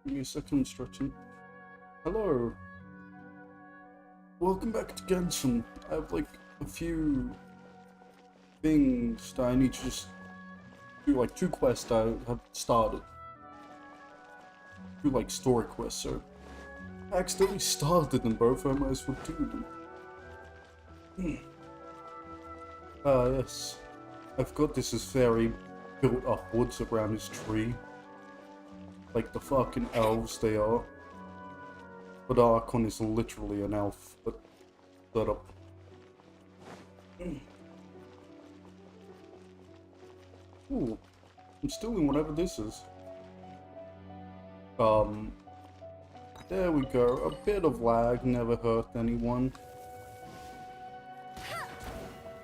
Give me a second instruction. Hello. Welcome back to Genshin. I have like a few things that I need to just do, like 2 quests I have started. 2 like story quests, so I accidentally started them both, I might as well do them. Yes. I forgot this is very built upwards around this tree. Like the fucking elves they are. But Archon is literally an elf, but shut up. Ooh, I'm still in whatever this is. There we go. A bit of lag never hurt anyone.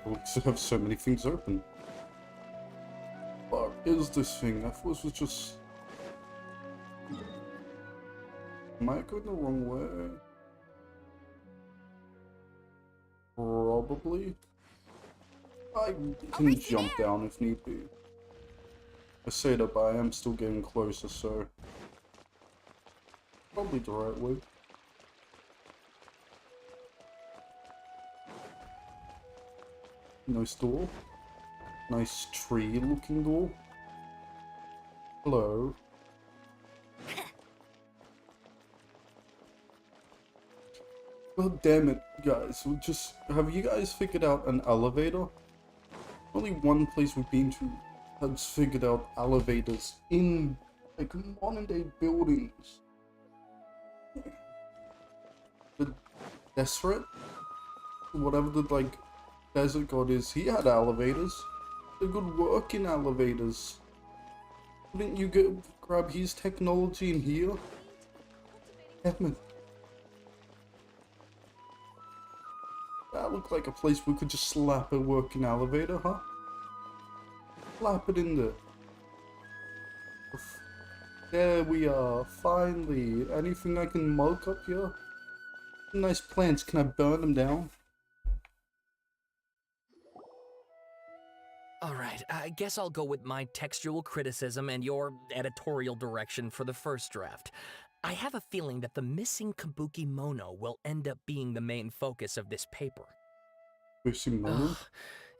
We have so many things open. What is this thing? I thought this was just... Am I going the wrong way? Probably. I can jump down if need be. I say that, but I am still getting closer, so... Probably the right way. Nice door. Nice tree-looking door. Hello. God damn it, guys. Have you guys figured out an elevator? Only one place we've been to has figured out elevators in, like, modern day buildings. The Deseret? Whatever the, like, desert god is, he had elevators. They're good working elevators. Wouldn't you grab his technology in here? Damn it. That looked like a place we could just slap a working elevator, huh? Slap it in there. There we are, finally. Anything I can mug up here? Nice plants, can I burn them down? Alright, I guess I'll go with my textual criticism and your editorial direction for the first draft. I have a feeling that the missing Kabuki Mono will end up being the main focus of this paper. Missing Mono? Ugh,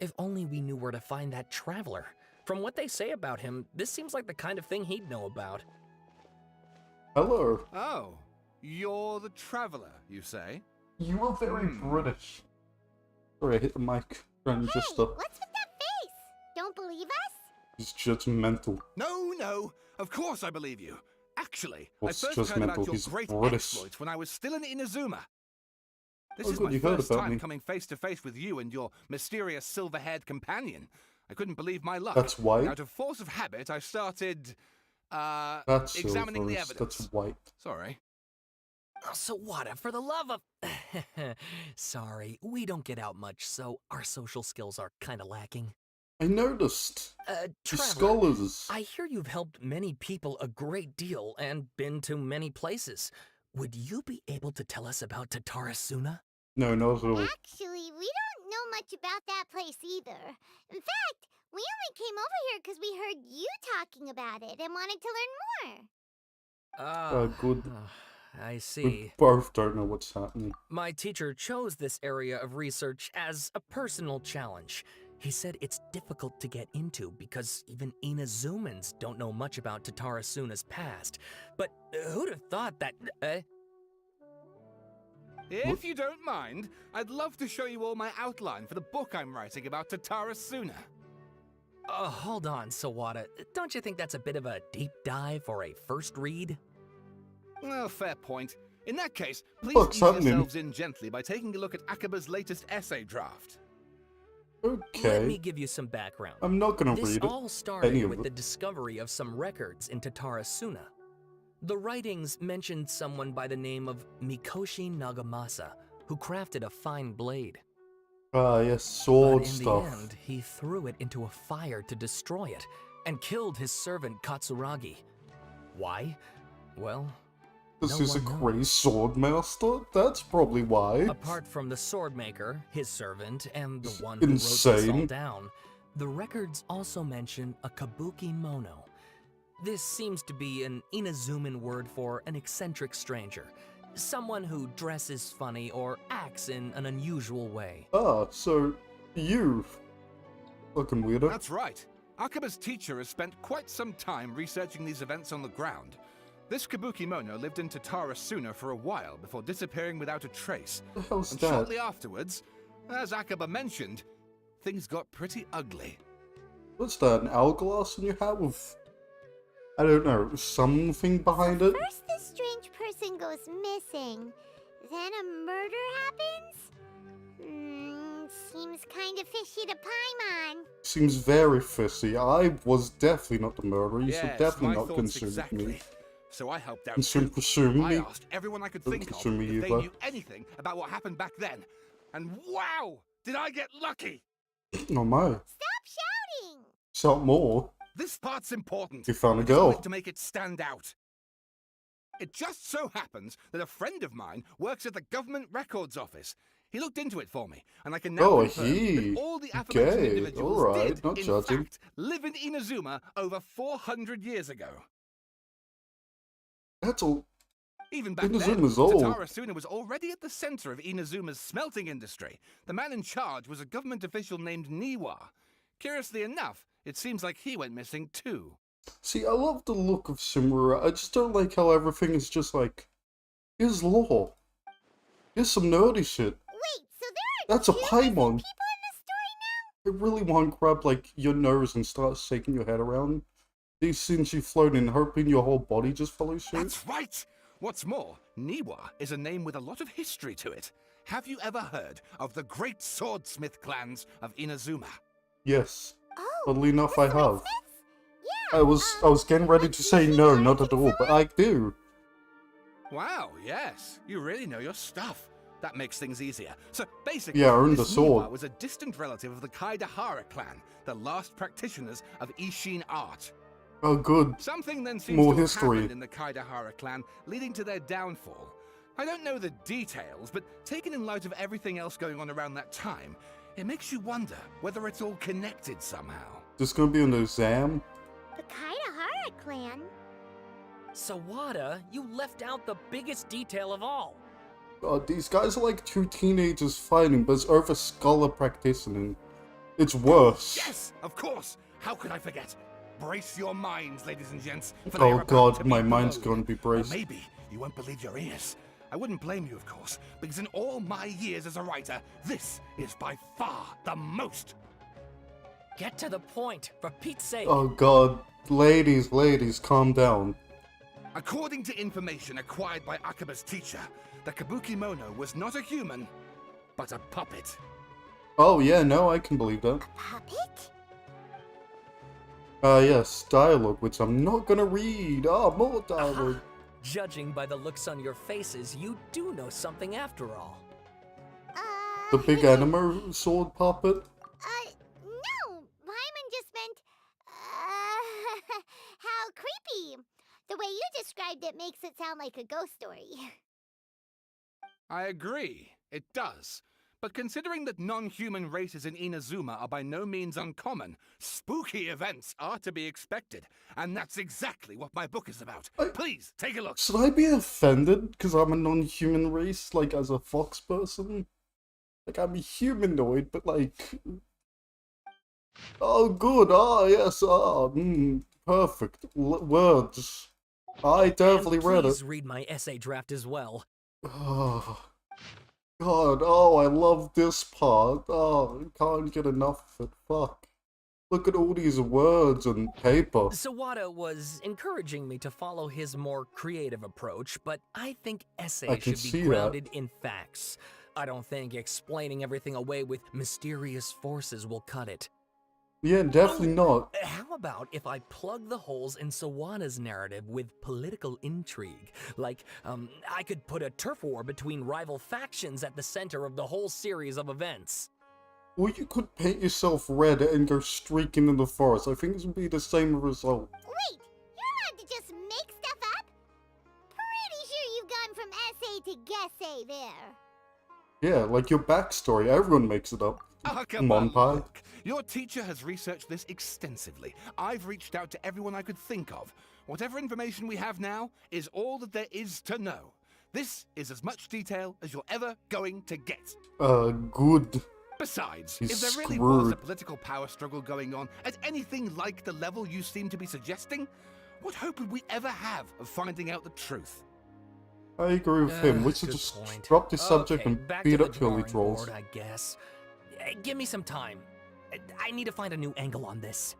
if only we knew where to find that traveler. From what they say about him, this seems like the kind of thing he'd know about. Hello. Oh, you're the traveler, you say? You are very British. Sorry, I hit the mic. Trying to just What's with that face? Don't believe us? He's judgmental. No, of course I believe you. Actually, What's I first heard about judgmental? your He's great British. exploits when I was still in Inazuma. This Oh, is good, my you heard first about time me. coming face to face with you and your mysterious silver-haired companion. I couldn't believe my luck. That's white? And out of force of habit, I started, That's examining the silver. evidence. That's white. Sorry. So what, for the love of... Sorry, we don't get out much, so our social skills are kinda lacking. I noticed. The Traveler, scholars. I hear you've helped many people a great deal and been to many places. Would you be able to tell us about Tatarasuna? No, not at all. Actually, we don't know much about that place either. In fact, we only came over here because we heard you talking about it and wanted to learn more. Good. I see. We both don't know what's happening. My teacher chose this area of research as a personal challenge. He said it's difficult to get into because even Inazumans don't know much about Tatarasuna's past. But who'd have thought that... If you don't mind, I'd love to show you all my outline for the book I'm writing about Tatarasuna. Hold on, Sawada. Don't you think that's a bit of a deep dive or a first read? Well, fair point. In that case, please What's ease happening? yourselves in gently by taking a look at Akaba's latest essay draft. Okay. Let me give you some background. I'm not gonna This read it. all Any started of with it. the discovery of some records in Tatarasuna. The writings mentioned someone by the name of Mikoshi Nagamasa, who crafted a fine blade. Ah, yes, sword But in stuff. the end, he threw it into a fire to destroy it, and killed his servant Katsuragi. Why? Well, This no is a one knows. great sword master? That's probably why. Apart from the sword maker, his servant, and the It's one who wrote this all insane. down, the records also mention a Kabuki Mono. This seems to be an Inazuman word for an eccentric stranger. Someone who dresses funny or acts in an unusual way. Ah, so you looking weirder. That's right. Akaba's teacher has spent quite some time researching these events on the ground. This Kabukimono lived in Tatarasuna for a while before disappearing without a trace. The hell's And that? shortly afterwards, as Akaba mentioned, things got pretty ugly. What's that? An hourglass in your hat with, I don't know, something behind it? First, this strange person goes missing. Then a murder happens? Seems kind of fishy to Paimon. Seems very fishy. I was definitely not the murderer. You should Yes, definitely my not thoughts consume exactly. me. So I helped out Consume, too. consume I me. asked everyone I could Don't think of consume me if they either. knew anything about what happened back then. And wow, did I get lucky! Oh my. Stop shouting! Shout more. This part's important. You found a I just girl. wanted to make it stand out. It just so happens that a friend of mine works at the government records office. He looked into it for me, and I can now Oh, confirm that all the aforementioned okay, individuals alright, did, not in judging. fact, live in Inazuma over 400 years ago. That's all. Even back Inazuma's then, old. Tatarasuna was already at the center of Inazuma's smelting industry. The man in charge was a government official named Niwa. Curiously enough, it seems like he went missing too. See, I love the look of Shimura. I just don't like how everything is just like, here's lore. Here's some nerdy shit. Wait, so there are That's a two missing Paimon. people in the story now? I really want to grab like your nose and start shaking your head around. These since you float in, hoping your whole body just follows suit. That's right! What's more, Niwa is a name with a lot of history to it. Have you ever heard of the great swordsmith clans of Inazuma? Yes. Oh, Oddly enough, the I have. swordsmiths? Yeah, I was getting ready to say no, not at all, but I do. Wow, yes. You really know your stuff. That makes things easier. So basically, Yeah, I earned the this sword. Niwa was a distant relative of the Kaidahara clan, the last practitioners of Ishin art. Oh, good. Something then seems More to have history. happened in the Kaidahara clan, leading to their downfall. I don't know the details, but taken in light of everything else going on around that time, it makes you wonder whether it's all connected somehow. There's gonna be an exam. the Kaidahara clan. Sawada, you left out the biggest detail of all. God, these guys are like two teenagers fighting, but it's over scholar practicing. It's worse. Yes, of course. How could I forget? Brace your minds, ladies and gents. For they Oh are about god, to my be mind's blown. gonna be Or braced. maybe you won't believe your ears. I wouldn't blame you, of course, because in all my years as a writer, this is by far the most. Get to the point, for Pete's sake. Oh god. Ladies, calm down. According to information acquired by Akaba's teacher, the Kabukimono was not a human, but a puppet. Oh yeah, no, I can believe that. Puppet? Yes, dialogue, which I'm not gonna read. Oh, more dialogue. Judging by the looks on your faces, you do know something after all. The big anime sword puppet. No. Paimon just meant, how creepy. The way you described it makes it sound like a ghost story. I agree, it does. But considering that non-human races in Inazuma are by no means uncommon, spooky events are to be expected. And that's exactly what my book is about. Please, take a look. Should I be offended because I'm a non-human race, like as a fox person? Like I'm a humanoid, but like... Oh good, yes, perfect. Words. I definitely And read it. please read my essay draft as well. Oh, God, oh, I love this part. Oh, I can't get enough of it. Fuck. Look at all these words and paper. Sawada was encouraging me to follow his more creative approach, but I think I essays can should see be that. grounded in facts. I don't think explaining everything away with mysterious forces will cut it. Yeah, definitely not. How about if I plug the holes in Sawada's narrative with political intrigue? Like, I could put a turf war between rival factions at the center of the whole series of events. Or you could paint yourself red and go streaking in the forest. I think it would be the same result. Wait, you're allowed to just make stuff up? Pretty sure you've gone from essay to guessay there. Yeah, like your backstory. Everyone makes it up. Come on, Monpai. look. Your teacher has researched this extensively. I've reached out to everyone I could think of. Whatever information we have now is all that there is to know. This is as much detail as you're ever going to get. Good. Besides, He's if there really was a screwed. political power struggle going on at anything like the level you seem to be suggesting, what hope would we ever have of finding out the truth? I agree with him. We should Good just point. drop this subject Okay, and back beat to up the Curly drawing Trolls. board, I guess. Give me some time. I need to find a new angle on this.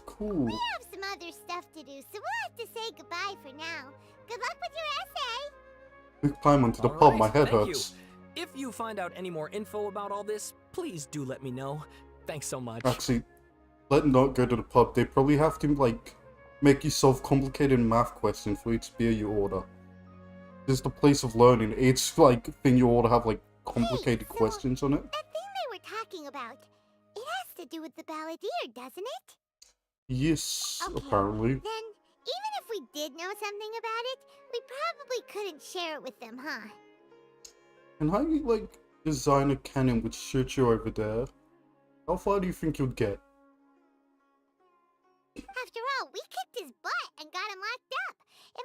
Cool. We have some other stuff to do, so we'll have to say goodbye for now. Good luck with your essay. Big climb onto the All pub, right, my head thank hurts. You. If you find out any more info about all this, please do let me know. Thanks so much. Actually, let not go to the pub. They probably have to, like, make you solve complicated math questions for each beer you order. This is the place of learning. Each, like, thing you order have, like, complicated questions on it. That thing they were talking about, it has to do with the balladeer, doesn't it? Yes, Okay, apparently. Then, even if we did know something about it, we probably couldn't share it with them, huh? And how you, like, design a cannon which shoots you over there? How far do you think you'd get? After all, we kicked his butt and got him locked up.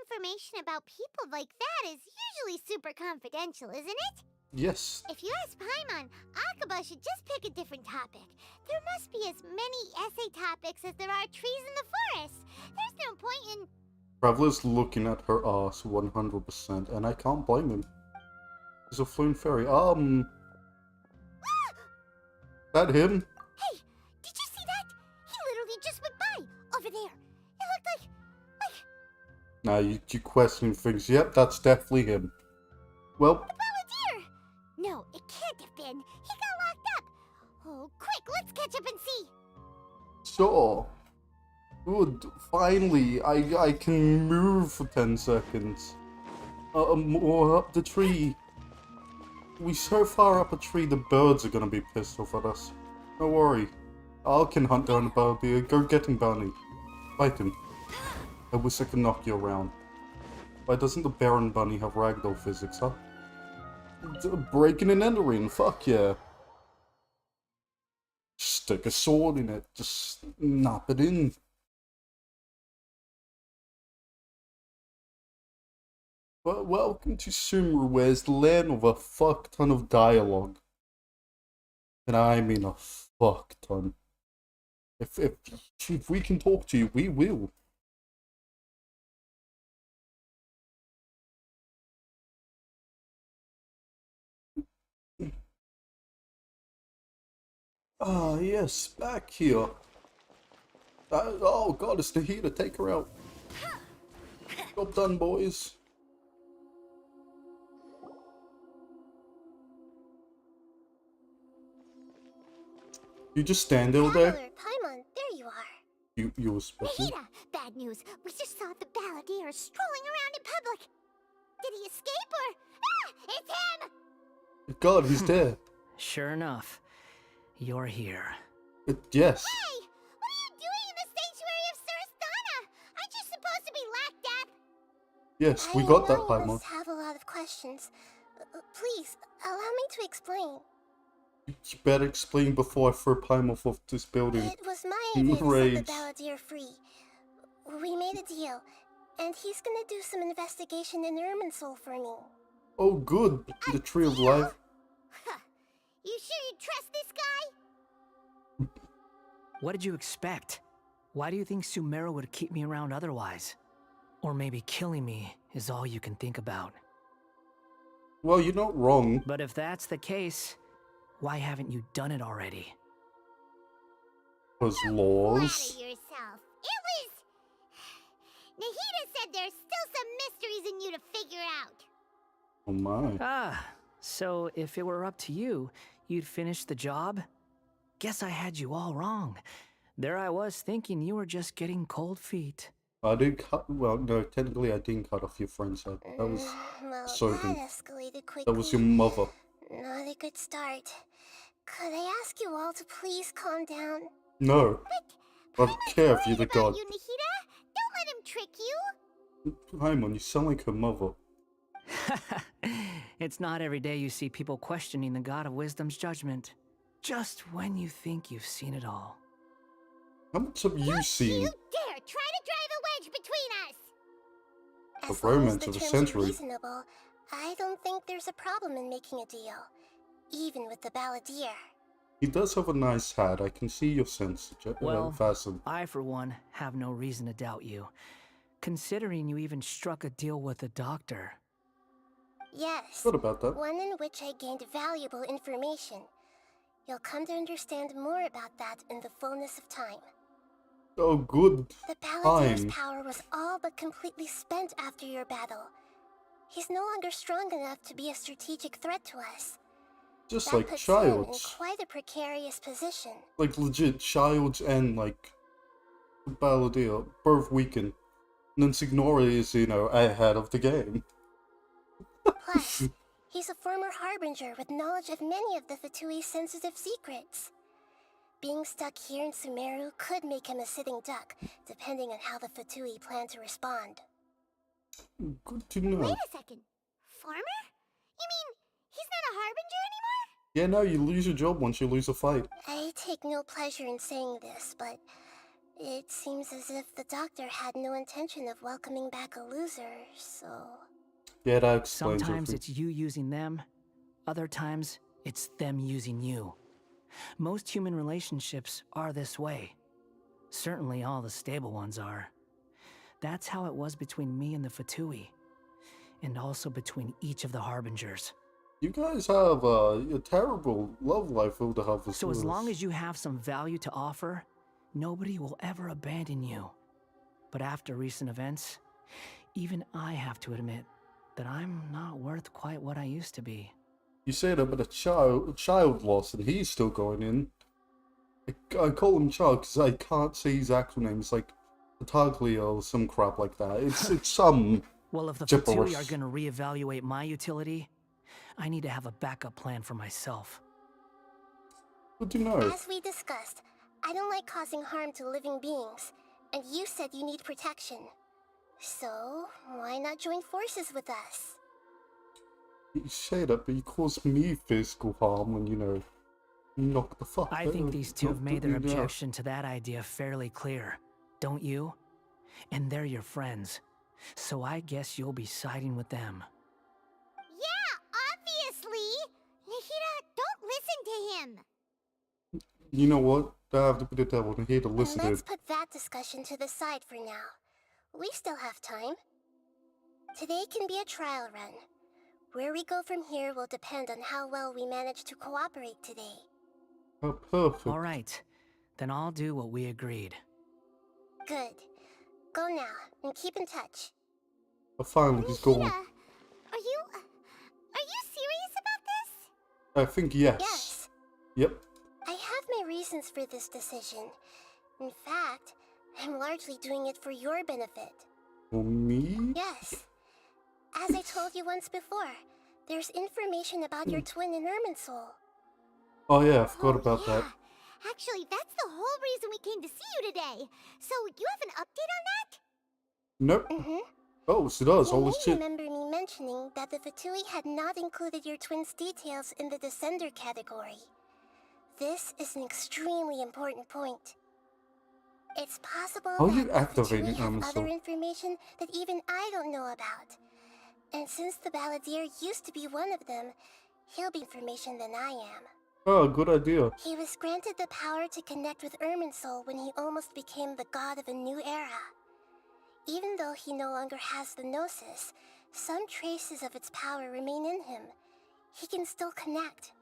Information about people like that is usually super confidential, isn't it? Yes. If you ask Paimon, Akaba should just pick a different topic. There must be as many essay topics as there are trees in the forest. There's no point in... Traveler's looking at her ass 100%, and I can't blame him. There's a flown fairy. That him? Hey, did you see that? He literally just went by, over there. It looked like... Nah, you questioning things. Yep, that's definitely him. Well, Balladeer! No, it can't have been. He got locked up. Oh, quick, let's catch up and see. sure. Good. Finally, I can move for 10 seconds. More up the tree. We so far up a tree, the birds are gonna be pissed off at us. Don't worry. I can hunt down the balladeer. Go get him, Bunny. Fight him. I wish I could knock you around. Why doesn't the Baron Bunny have ragdoll physics, huh? Breaking and entering, fuck yeah. Stick a sword in it, just nop it in. Well, welcome to Sumeru, where's the land of a fuck ton of dialogue. And I mean a fuck ton. If we can talk to you, we will. Ah, yes, back here. Oh god, it's the heater, take her out. Job done, boys. You just stand over there? Paimon, there you are. You were special? Nahida, bad news. We just saw the balladeer strolling around in public. Did he escape or... Ah! It's him! God, he's there. Sure enough, you're here. Yes. Hey! What are you doing in the sanctuary of Suristana? Aren't you supposed to be locked up? Yes, we got that, I Paimon. must have a lot of questions. Please, allow me to explain. You better explain before I throw Paimon off this building. It was my idea to set Rage. the balladeer free. We made a deal, and he's gonna do some investigation in Irminsul for me. Oh, good. The Tree of Life. Huh. You sure you trust this guy? What did you expect? Why do you think Sumeru would keep me around otherwise? Or maybe killing me is all you can think about. Well, you're not wrong. But if that's the case, why haven't you done it already? Was Flatter laws. yourself. It was... Nahida said there's still some mysteries in you to figure out. Oh my. Ah, so if it were up to you, you'd finish the job? Guess I had you all wrong. There I was thinking you were just getting cold feet. I did cut. Well, no, technically I didn't cut off your friend's head. That was Well, Sogan. that escalated quickly. That was your mother. Not a good start. Could I ask you all to please calm down? No. I don't care if you're the Worried god. about you, Nahida. Don't let him trick you. Paimon, you sound like her mother. It's not every day you see people questioning the God of Wisdom's judgment. Just when you think you've seen it all. How much have you seen? You dare try to drive a The As long as romance the of a terms century. are reasonable, I don't think there's a problem in making a deal, even with the balladeer. He does have a nice hat. I can see your sense, Well, Fasten. I, for one, have no reason to doubt you, considering you even struck a deal with the doctor. Yes, What about that? one in which I gained valuable information. You'll come to understand more about that in the fullness of time. Oh, good. The Balladier's Fine. power was all but completely spent after your battle. He's no longer strong enough to be a strategic threat to us. Just That like puts him in Childs. quite a precarious position. Like legit, Childs and like Balladeer both weaken. And then Signori is, you know, ahead of the game. Plus, he's a former Harbinger with knowledge of many of the Fatui's sensitive secrets. Being stuck here in Sumeru could make him a sitting duck, depending on how the Fatui plan to respond. Good to know. Wait a second. Farmer? You mean he's not a Harbinger anymore? Yeah, no, you lose your job once you lose a fight. I take no pleasure in saying this, but it seems as if the doctor had no intention of welcoming back a loser, so... Yeah, that explains Sometimes everything. it's you using them, other times it's them using you. Most human relationships are this way. Certainly all the stable ones are. That's how it was between me and the Fatui, and also between each of the Harbingers. You guys have a terrible love life with the Harvest. So as long as you have some value to offer, nobody will ever abandon you. But after recent events, even I have to admit that I'm not worth quite what I used to be. You say that, but a child lost, and he's still going in. I call him Child because I can't say his actual name. It's like Pataglia or some crap like that. It's some Well, if the gibberish. Fatui are gonna reevaluate my utility, I need to have a backup plan for myself. Good to know. As we discussed, I don't like causing harm to living beings, and you said you need protection. So, why not join forces with us? You say that, but you cause me physical harm when, you know, knock the fuck I out think of- these two have knock made the- their yeah. objection to that idea fairly clear, don't you? And they're your friends, so I guess you'll be siding with them. Yeah, obviously! Nahida, don't listen to him! You know what? I have to be the devil and here to listen to Let's it. put that discussion to the side for now. We still have time. Today can be a trial run. Where we go from here will depend on how well we manage to cooperate today. Oh, perfect. Alright, then I'll do what we agreed. Good. Go now, and keep in touch. Oh, finally, he's gone. Nahida, are you serious about this? I think yes. Yes, Yep. I have my reasons for this decision. In fact, I'm largely doing it for your benefit. For me? Yes. As I told you once before, there's information about your twin in Irminsul. Oh yeah, I forgot Oh, about yeah. that. Actually, that's the whole reason we came to see you today. So, you have an update on that? Nope. Mm-hmm. Oh, she does. You All may this shit. remember me mentioning that the Fatui had not included your twin's details in the Descender category. This is an extremely important point. It's possible How are that you the activating Fatui have Irminsul? other information that even I don't know about. And since the Balladeer used to be one of them, he'll be information than I am. Oh, good idea. He was granted the power to connect with Irminsul when he almost became the god of a new era. Even though he no longer has the Gnosis, some traces of its power remain in him. He can still connect.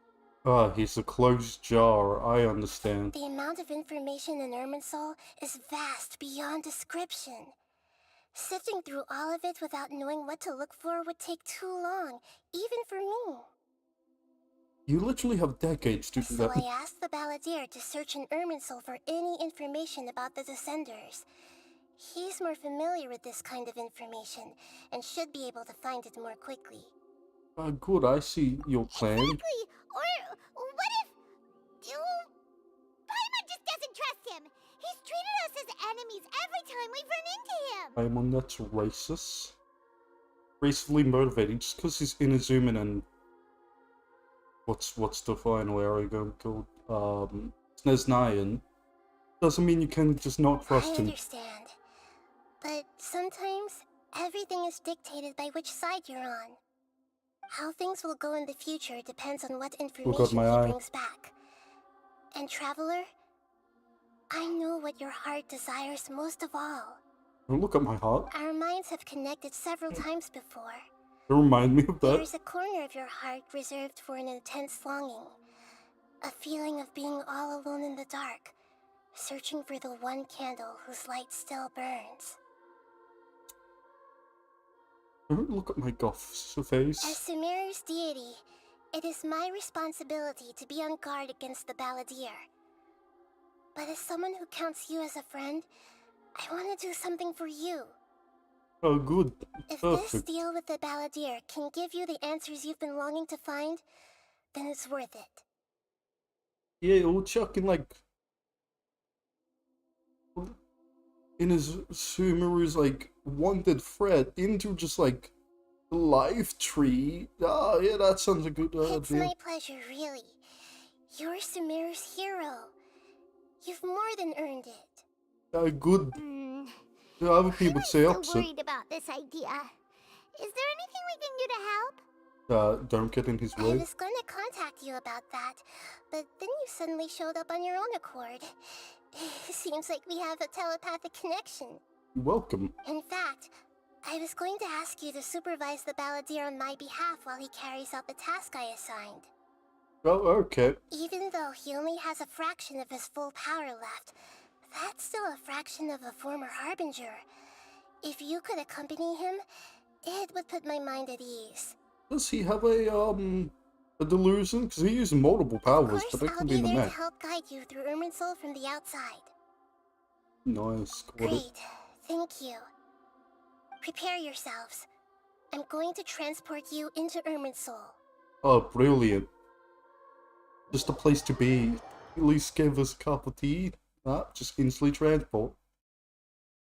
Ah, he's a closed jar. I understand. The amount of information in Irminsul is vast beyond description. Sifting through all of it without knowing what to look for would take too long, even for me. You literally have decades to do So that. I asked the Balladeer to search in Irminsul for any information about the Descenders. He's more familiar with this kind of information, and should be able to find it more quickly. Good, I see your plan. Exactly! Or what if... Paimon just doesn't trust him! He's treated us as enemies every time we've run into him! Paimon, that's racist. Racistly motivated just because he's Inazuman and... What's the final area going called? Sneznayan. Doesn't mean you can just not trust I him. understand. But sometimes, Everything is dictated by which side you're on. How things will go in the future depends on what information my he eye. brings back. And Traveler, I know what your heart desires most of all. Don't look at my heart. Our minds have connected several times before. Don't remind me of that. There's a corner of your heart reserved for an intense longing. A feeling of being all alone in the dark, searching for the one candle whose light still burns. Don't look at my goth's face. As Sumeru's deity, it is my responsibility to be on guard against the Balladeer. But as someone who counts you as a friend, I want to do something for you. Oh, good. If this Perfect. deal with the Balladeer can give you the answers you've been longing to find, then it's worth it. Yeah, all chucking like in his Sumeru's like wanted threat into just like the life tree. Ah, yeah, that sounds a good It's idea. my pleasure, really. You're Sumeru's hero. You've more than earned it. Good. The other people say I'm opposite. so worried about this idea. Is there anything we can do to help? Don't get in his I way. was going to contact you about that, but then you suddenly showed up on your own accord. Seems like we have a telepathic connection. You're welcome. In fact, I was going to ask you to supervise the Balladeer on my behalf while he carries out the task I assigned. Oh, okay. Even though he only has a fraction of his full power left, that's still a fraction of a former Harbinger. If you could accompany him, it would put my mind at ease. Does he have a delusion? Because he uses multiple powers, Of but course, it I'll can be be in the there to neck. help guide you through Irminsul from the outside. Nice. Got it. Great, thank you. Prepare yourselves. I'm going to transport you into Irminsul. Oh, brilliant. Just a place to be. At least give us a cup of tea. Just instantly transport.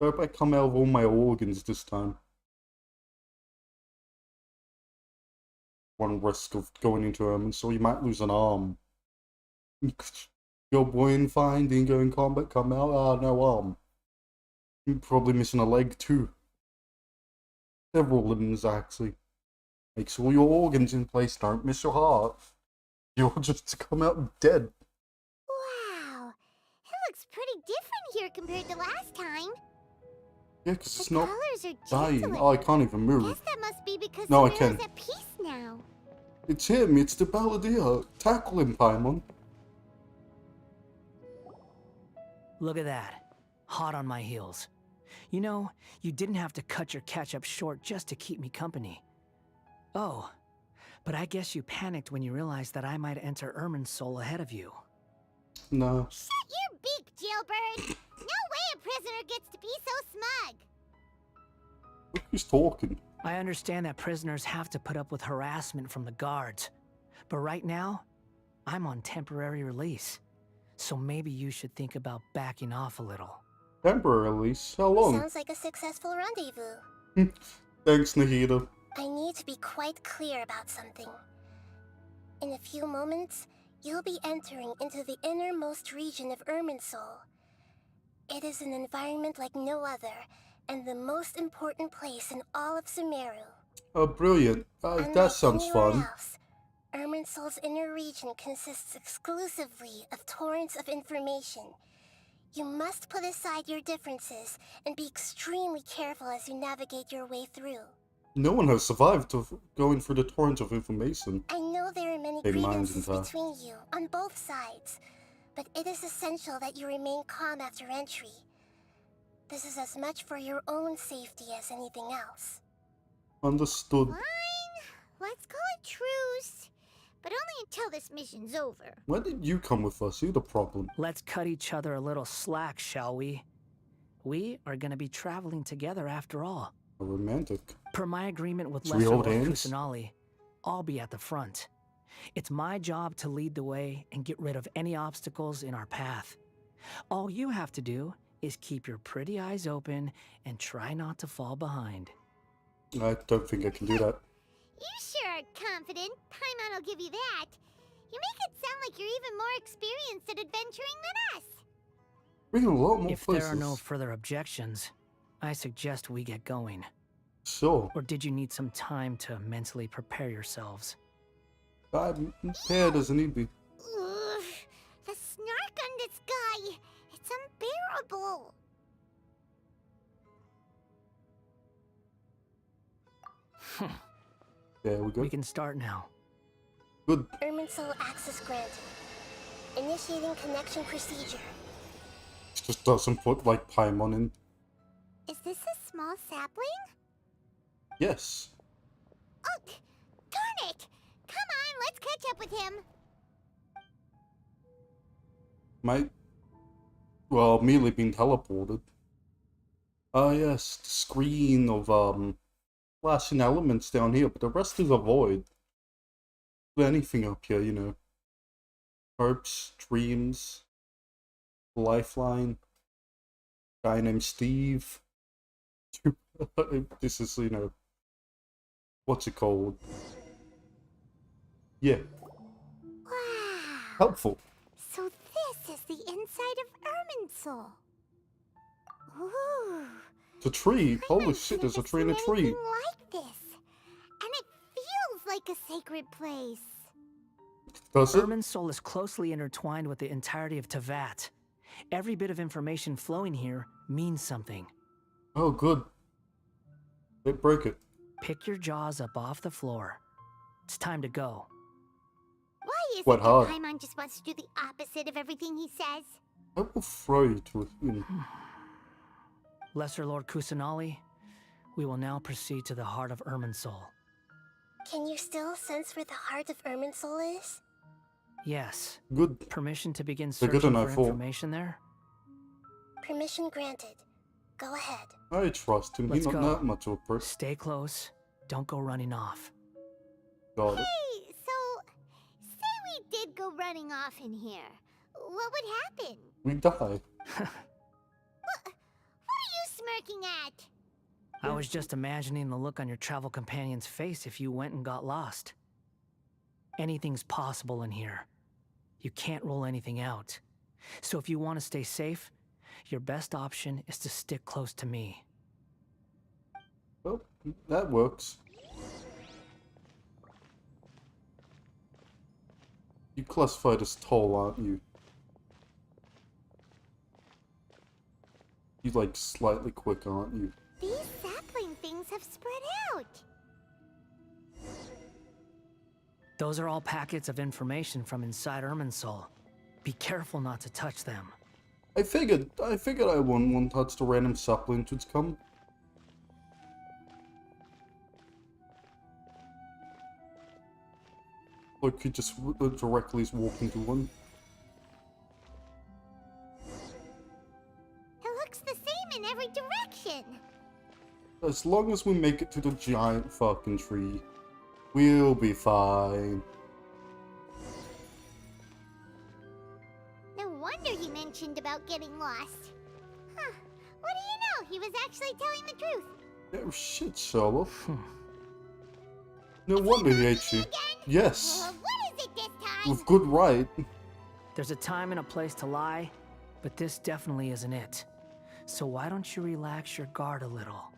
I hope I come out of all my organs this time. One risk of going into him, so you might lose an arm. Go boy and fine, then go in combat, come out, no arm. You're probably missing a leg too. Several limbs actually. Makes all your organs in place, don't miss your heart. You'll just come out dead. Wow, it looks pretty different here compared to last time. Yeah, because it's The not colors are dying. gentler. Oh, I can't even move. Guess that must be because No, I Sumeru's can. at peace now. It's him, it's the Balladeer. Tackle him, Paimon. Look at that. Hot on my heels. You know, you didn't have to cut your catch-up short just to keep me company. Oh, but I guess you panicked when you realized that I might enter Irminsul ahead of you. No. Shut your beak, jailbird! No way a prisoner gets to be so smug! Look who's talking. I understand that prisoners have to put up with harassment from the guards, but right now, I'm on temporary release. So maybe you should think about backing off a little. Temporary release? How long? Sounds like a successful rendezvous. Thanks, Nahida. I need to be quite clear about something. In a few moments, you'll be entering into the innermost region of Irminsul. It is an environment like no other, and the most important place in all of Sumeru. Oh, brilliant. That Unlike sounds anywhere fun. else, Irminsul's inner region consists exclusively of torrents of information. You must put aside your differences and be extremely careful as you navigate your way through. No one has survived going through the torrent of information. I know there are many Hey, mine's grievances in tough. between you, on both sides, but it is essential that you remain calm after entry. This is as much for your own safety as anything else. Understood. Fine, let's call it truce. But only until this mission's over. Why did you come with us? You're the problem. Let's cut each other a little slack, shall we? We are going to be traveling together after all. A romantic. Per my agreement with Should we Lesser hold Lord hands? Kusanali, I'll be at the front. It's my job to lead the way and get rid of any obstacles in our path. All you have to do is keep your pretty eyes open and try not to fall behind. I don't think I can do that. You sure are confident. Paimon will give you that. You make it sound like you're even more experienced at adventuring than us. We're in a lot more If places. there are no further objections, I suggest we get going. Sure. Or did you need some time to mentally prepare yourselves? I'm prepared as an EB. Ugh, the snark on this guy. It's unbearable. There we go. We can start now. Good. Irminsul access granted. Initiating connection procedure. Just doesn't put like Paimon in. Is this a small sapling? Yes. Oh, darn it! Come on, let's catch up with him. Might. Well, immediately being teleported. Ah, yes, the screen of flashing elements down here, but the rest is a void. Anything up here, you know. Hopes, dreams, lifeline, guy named Steve. This is, you know, what's it called? Yeah, Wow. helpful. So this is the inside of Irminsul. Ooh. It's a tree. I've Holy never shit, there's a seen tree in a tree. anything like this. And it feels like a sacred place. Does it? Irminsul is closely intertwined with the entirety of Tevat. Every bit of information flowing here means something. Oh, good. They break it. Pick your jaws up off the floor. It's time to go. Why is What it hard? that Paimon just wants to do the opposite of everything he says? I will throw you to it. Lesser Lord Kusanali, we will now proceed to the heart of Irminsul. Can you still sense where the heart of Irminsul is? Yes. Good. Permission to begin They're good searching enough for for- information there? Permission granted. Go ahead. I trust him. He's Let's not go. that much of a prick. Stay close. Don't go running off. Got it. Hey, so say we did go running off in here. What would happen? We die. What are you smirking at? I was just imagining the look on your travel companion's face if you went and got lost. Anything's possible in here. You can't rule anything out. So if you want to stay safe, your best option is to stick close to me. Well, that works. You classified as tall, aren't you? You like slightly quick, aren't you? These sapling things have spread out. Those are all packets of information from inside Irminsul. Be careful not to touch them. I figured I wouldn't touch the random saplings would come. Like you just directly walk into one. It looks the same in every direction. As long as we make it to the giant fucking tree, we'll be fine. No wonder he mentioned about getting lost. Huh. What do you know? He was actually telling the truth. Oh shit, Charlotte. No wonder he hates you. Again? Yes, What is it this time? with good right. There's a time and a place to lie, but this definitely isn't it. So why don't you relax your guard a little?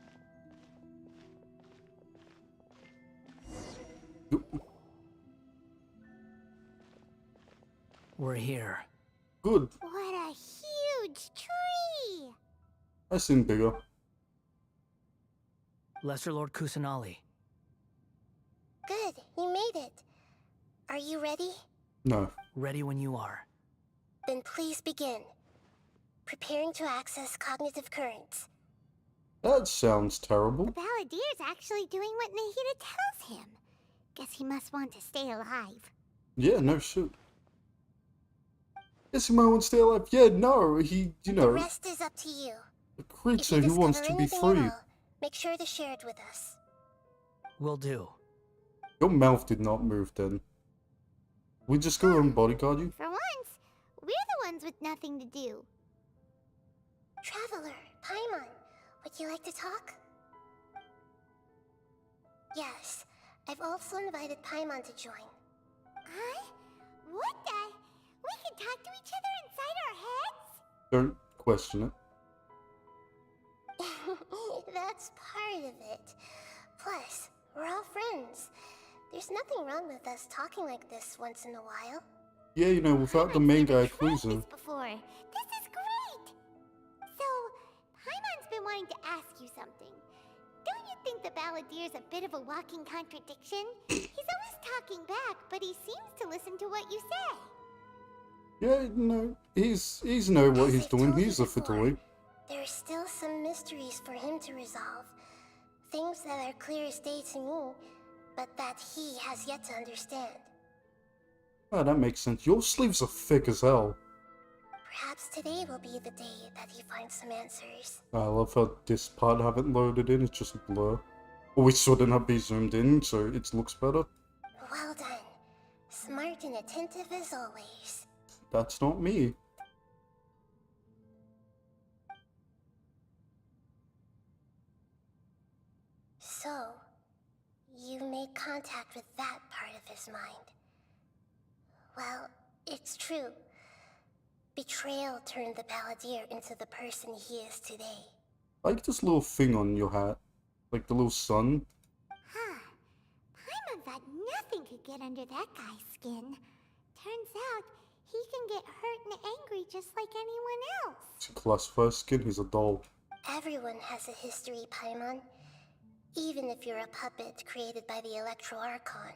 We're here. Good. What a huge tree! I seen bigger. Lesser Lord Kusanali. Good, you made it. Are you ready? No. Ready when you are. Then please begin. Preparing to access cognitive currents. That sounds The terrible. Balladier's actually doing what Nahida tells him. Guess he must want to stay alive. Yeah, no shit. Yes, he might want to stay alive. Yeah, no, he, you The know, rest is up to you. a If creature you who wants discover to be anything free. at all, make sure to share it with us. Will do. Your mouth did not move then. We just go and bodyguard you? For once, we're the ones with nothing to do. Traveler, Paimon, would you like to talk? Yes, I've also invited Paimon to join. Huh? What the? We can talk to each other inside our heads? Don't question it. That's part of it. us talking like this once in a while. Yeah, you know, without the Paimon's main never guy tried cruising. this before. This is great. So, Paimon's been wanting to ask you something. Don't you think the Balladier's a bit of a walking contradiction? He's always talking back, but he seems to listen to what you say. Yeah, no, he's know what As he's I've doing. told you He's a before, fiddly. there are still some mysteries for him to resolve. Things that are clear as day to me, but that he has yet to understand. Oh, that makes sense. Your sleeves are thick as hell. Perhaps today will be the day that he finds some answers. I love how this part haven't loaded in. It's just a blur. But we shouldn't have been zoomed in, so it looks better. Well done. Smart and attentive as always. That's not me. So, you made contact with that part of his mind. Well, it's true. Betrayal turned the Balladeer into the person he is today. I like this little thing on your hat. Like the little sun. Huh. Paimon thought nothing could get under that guy's skin. Turns out, he can get hurt and angry just like anyone else. It's a classified skin. He's a doll. Everyone has a history, Paimon. Even if you're a puppet created by the Electro Archon.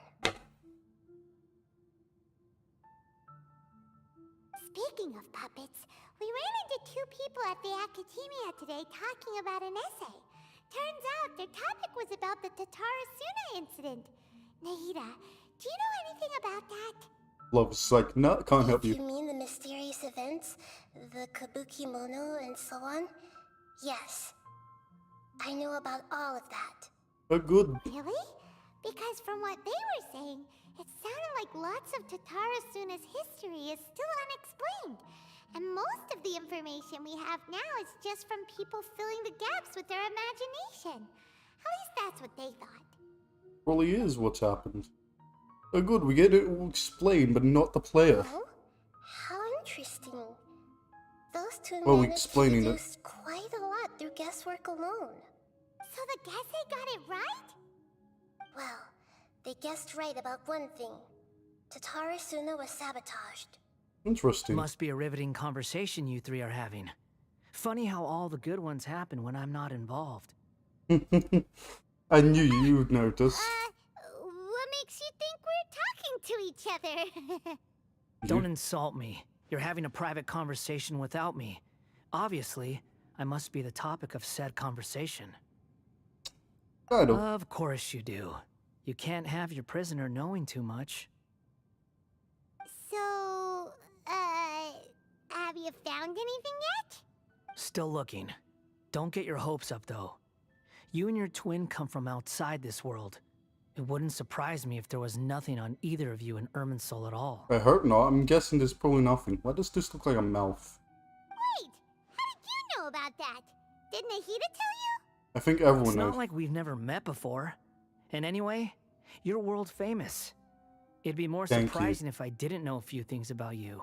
Speaking of puppets, we ran into two people at the Academia today talking about an essay. Turns out their topic was about the Tatarasuna incident. Nahida, do you know anything about that? Love is like, no, can't help You you. mean the mysterious events, the Kabuki Mono and so on? Yes. I know about all of that. Oh, good. Really? Because from what they were saying, it sounded like lots of Tatarasuna's history is still unexplained. And most of the information we have now is just from people filling the gaps with their imagination. At least that's what they thought. Probably is what's happened. Oh, good. We get it all explained, but not the player. Oh? How interesting. Those two Well, managed explaining to it. deduce quite a lot through guesswork alone. So the Gese got it right? Well, they guessed right about one thing. Tatarasuna was sabotaged. Interesting. Must be a riveting conversation you three are having. Funny how all the good ones happen when I'm not involved. I knew you would notice. What makes you think we're talking to each other? Don't insult me. You're having a private conversation without me. Obviously, I must be the topic of said conversation. I don't. Of course you do. You can't have your prisoner knowing too much. So, have you found anything yet? Still looking. Don't get your hopes up, though. You and your twin come from outside this world. It wouldn't surprise me if there was nothing on either of you in Irminsul at all. I hope not. I'm guessing there's probably nothing. Why does this look like a mouth? Wait, how did you know about that? Did Nahida tell you? I think everyone It's knows. not like we've never met before. And anyway, you're world famous. It'd be more Thank you. surprising if I didn't know a few things about you.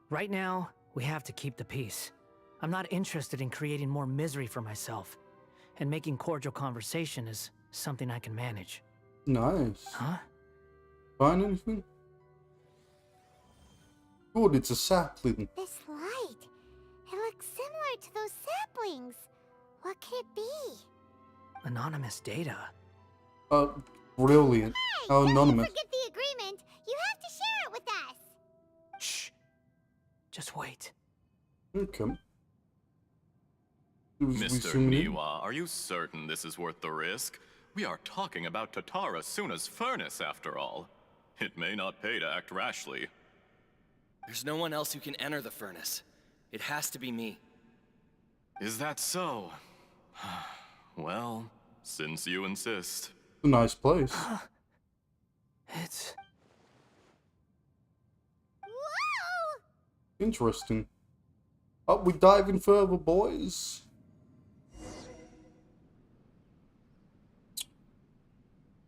Right now, we have to keep the peace. I'm not interested in creating more misery for myself. And making cordial conversation is something I can manage. Nice. Huh? Find anything? Good, it's a sapling. This light. It looks similar to those saplings. What could it be? Anonymous data. Brilliant. Hey, How don't anonymous. forget the agreement. You have to share it with us. Shh. Just wait. Okay. We Mr. zoom in? Niwa, are you certain this is worth the risk? We are talking about Tatarasuna's furnace, after all. It may not pay to act rashly. There's no one else who can enter the furnace. It has to be me. Is that so? Well, since you insist. It's a nice place. It's... Whoa! Interesting. Up we diving further, boys.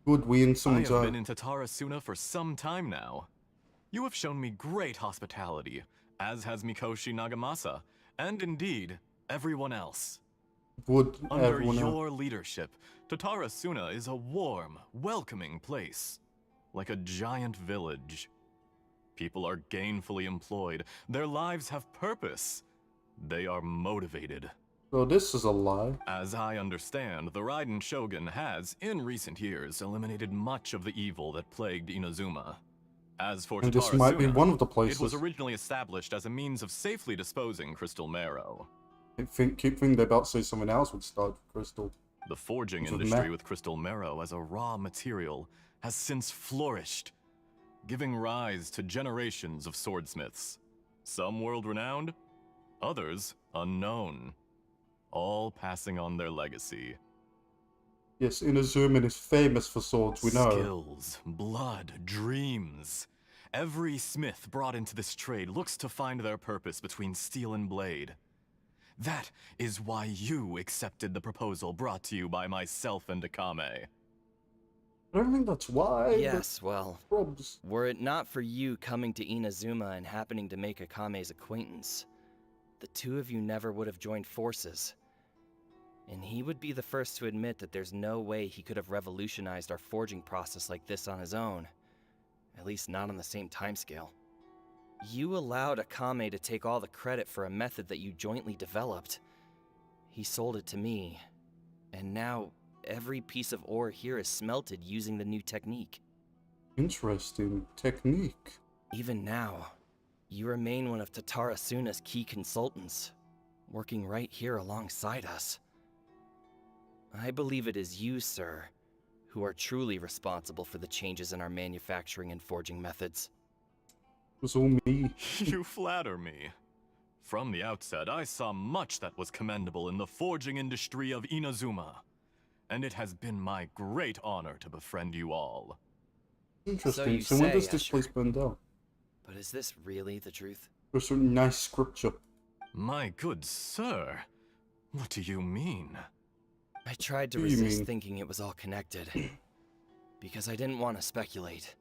Good, we in I someone's have eye. been in Tatarasuna for some time now. You have shown me great hospitality, as has Mikoshi Nagamasa, and indeed, everyone else. Good, Under everyone else. your leadership, Tatarasuna is a warm, welcoming place. like a giant village. People are gainfully employed. Their lives have purpose. They are motivated. So this is a lie. As I understand, the Raiden Shogun has, in recent years, eliminated much of the evil that plagued Inazuma. As for And this might be Tatarasuna, one of the it places. was originally established as a means of safely disposing crystal marrow. Keep thinking they're about to say something else would start with Crystal. The forging This was industry meh. with crystal marrow as a raw material has since flourished, giving rise to generations of swordsmiths. Some world-renowned, others unknown, all passing on their legacy. Yes, Inazuma is famous for swords, we know. Skills, blood, dreams. Every smith brought into this trade looks to find their purpose between steel and blade. That is why you accepted the proposal brought to you by myself and Akame. I don't think that's why. Yes, well, Probs. were it not for you coming to Inazuma and happening to make Akame's acquaintance, the two of you never would have joined forces. And he would be the first to admit that there's no way he could have revolutionized our forging process like this on his own. At least not on the same timescale. You allowed Akame to take all the credit for a method that you jointly developed. He sold it to me, and now every piece of ore here is smelted using the new technique. Interesting technique. Even now, you remain one of Tatarasuna's key consultants, working right here alongside us. I believe it is you, sir, who are truly responsible for the changes in our manufacturing and forging methods. It was all me. You flatter me. From the outset, I saw much that was commendable in the forging industry of Inazuma, and it has been my great honor to befriend you all. Interesting. you So when say, does this Escher. place burn down? But is this really the truth? There's some nice scripture. My good sir, what do you mean? I tried to What do you resist mean? thinking it was all connected, because I didn't want to speculate,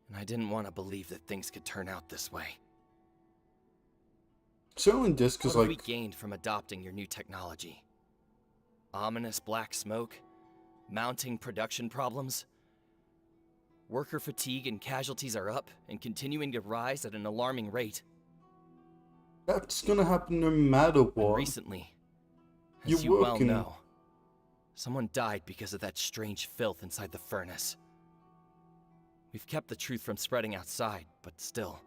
and I didn't want to believe that things could turn out this way. Selling disc What is have we like, gained from adopting your new technology? Ominous black smoke? Mounting production problems? Worker fatigue and casualties are up and continuing to rise at an alarming rate. that's gonna happen no matter And what. recently, You're as you well working. know, someone died because of that strange filth inside the furnace. We've kept the truth from spreading outside, but still,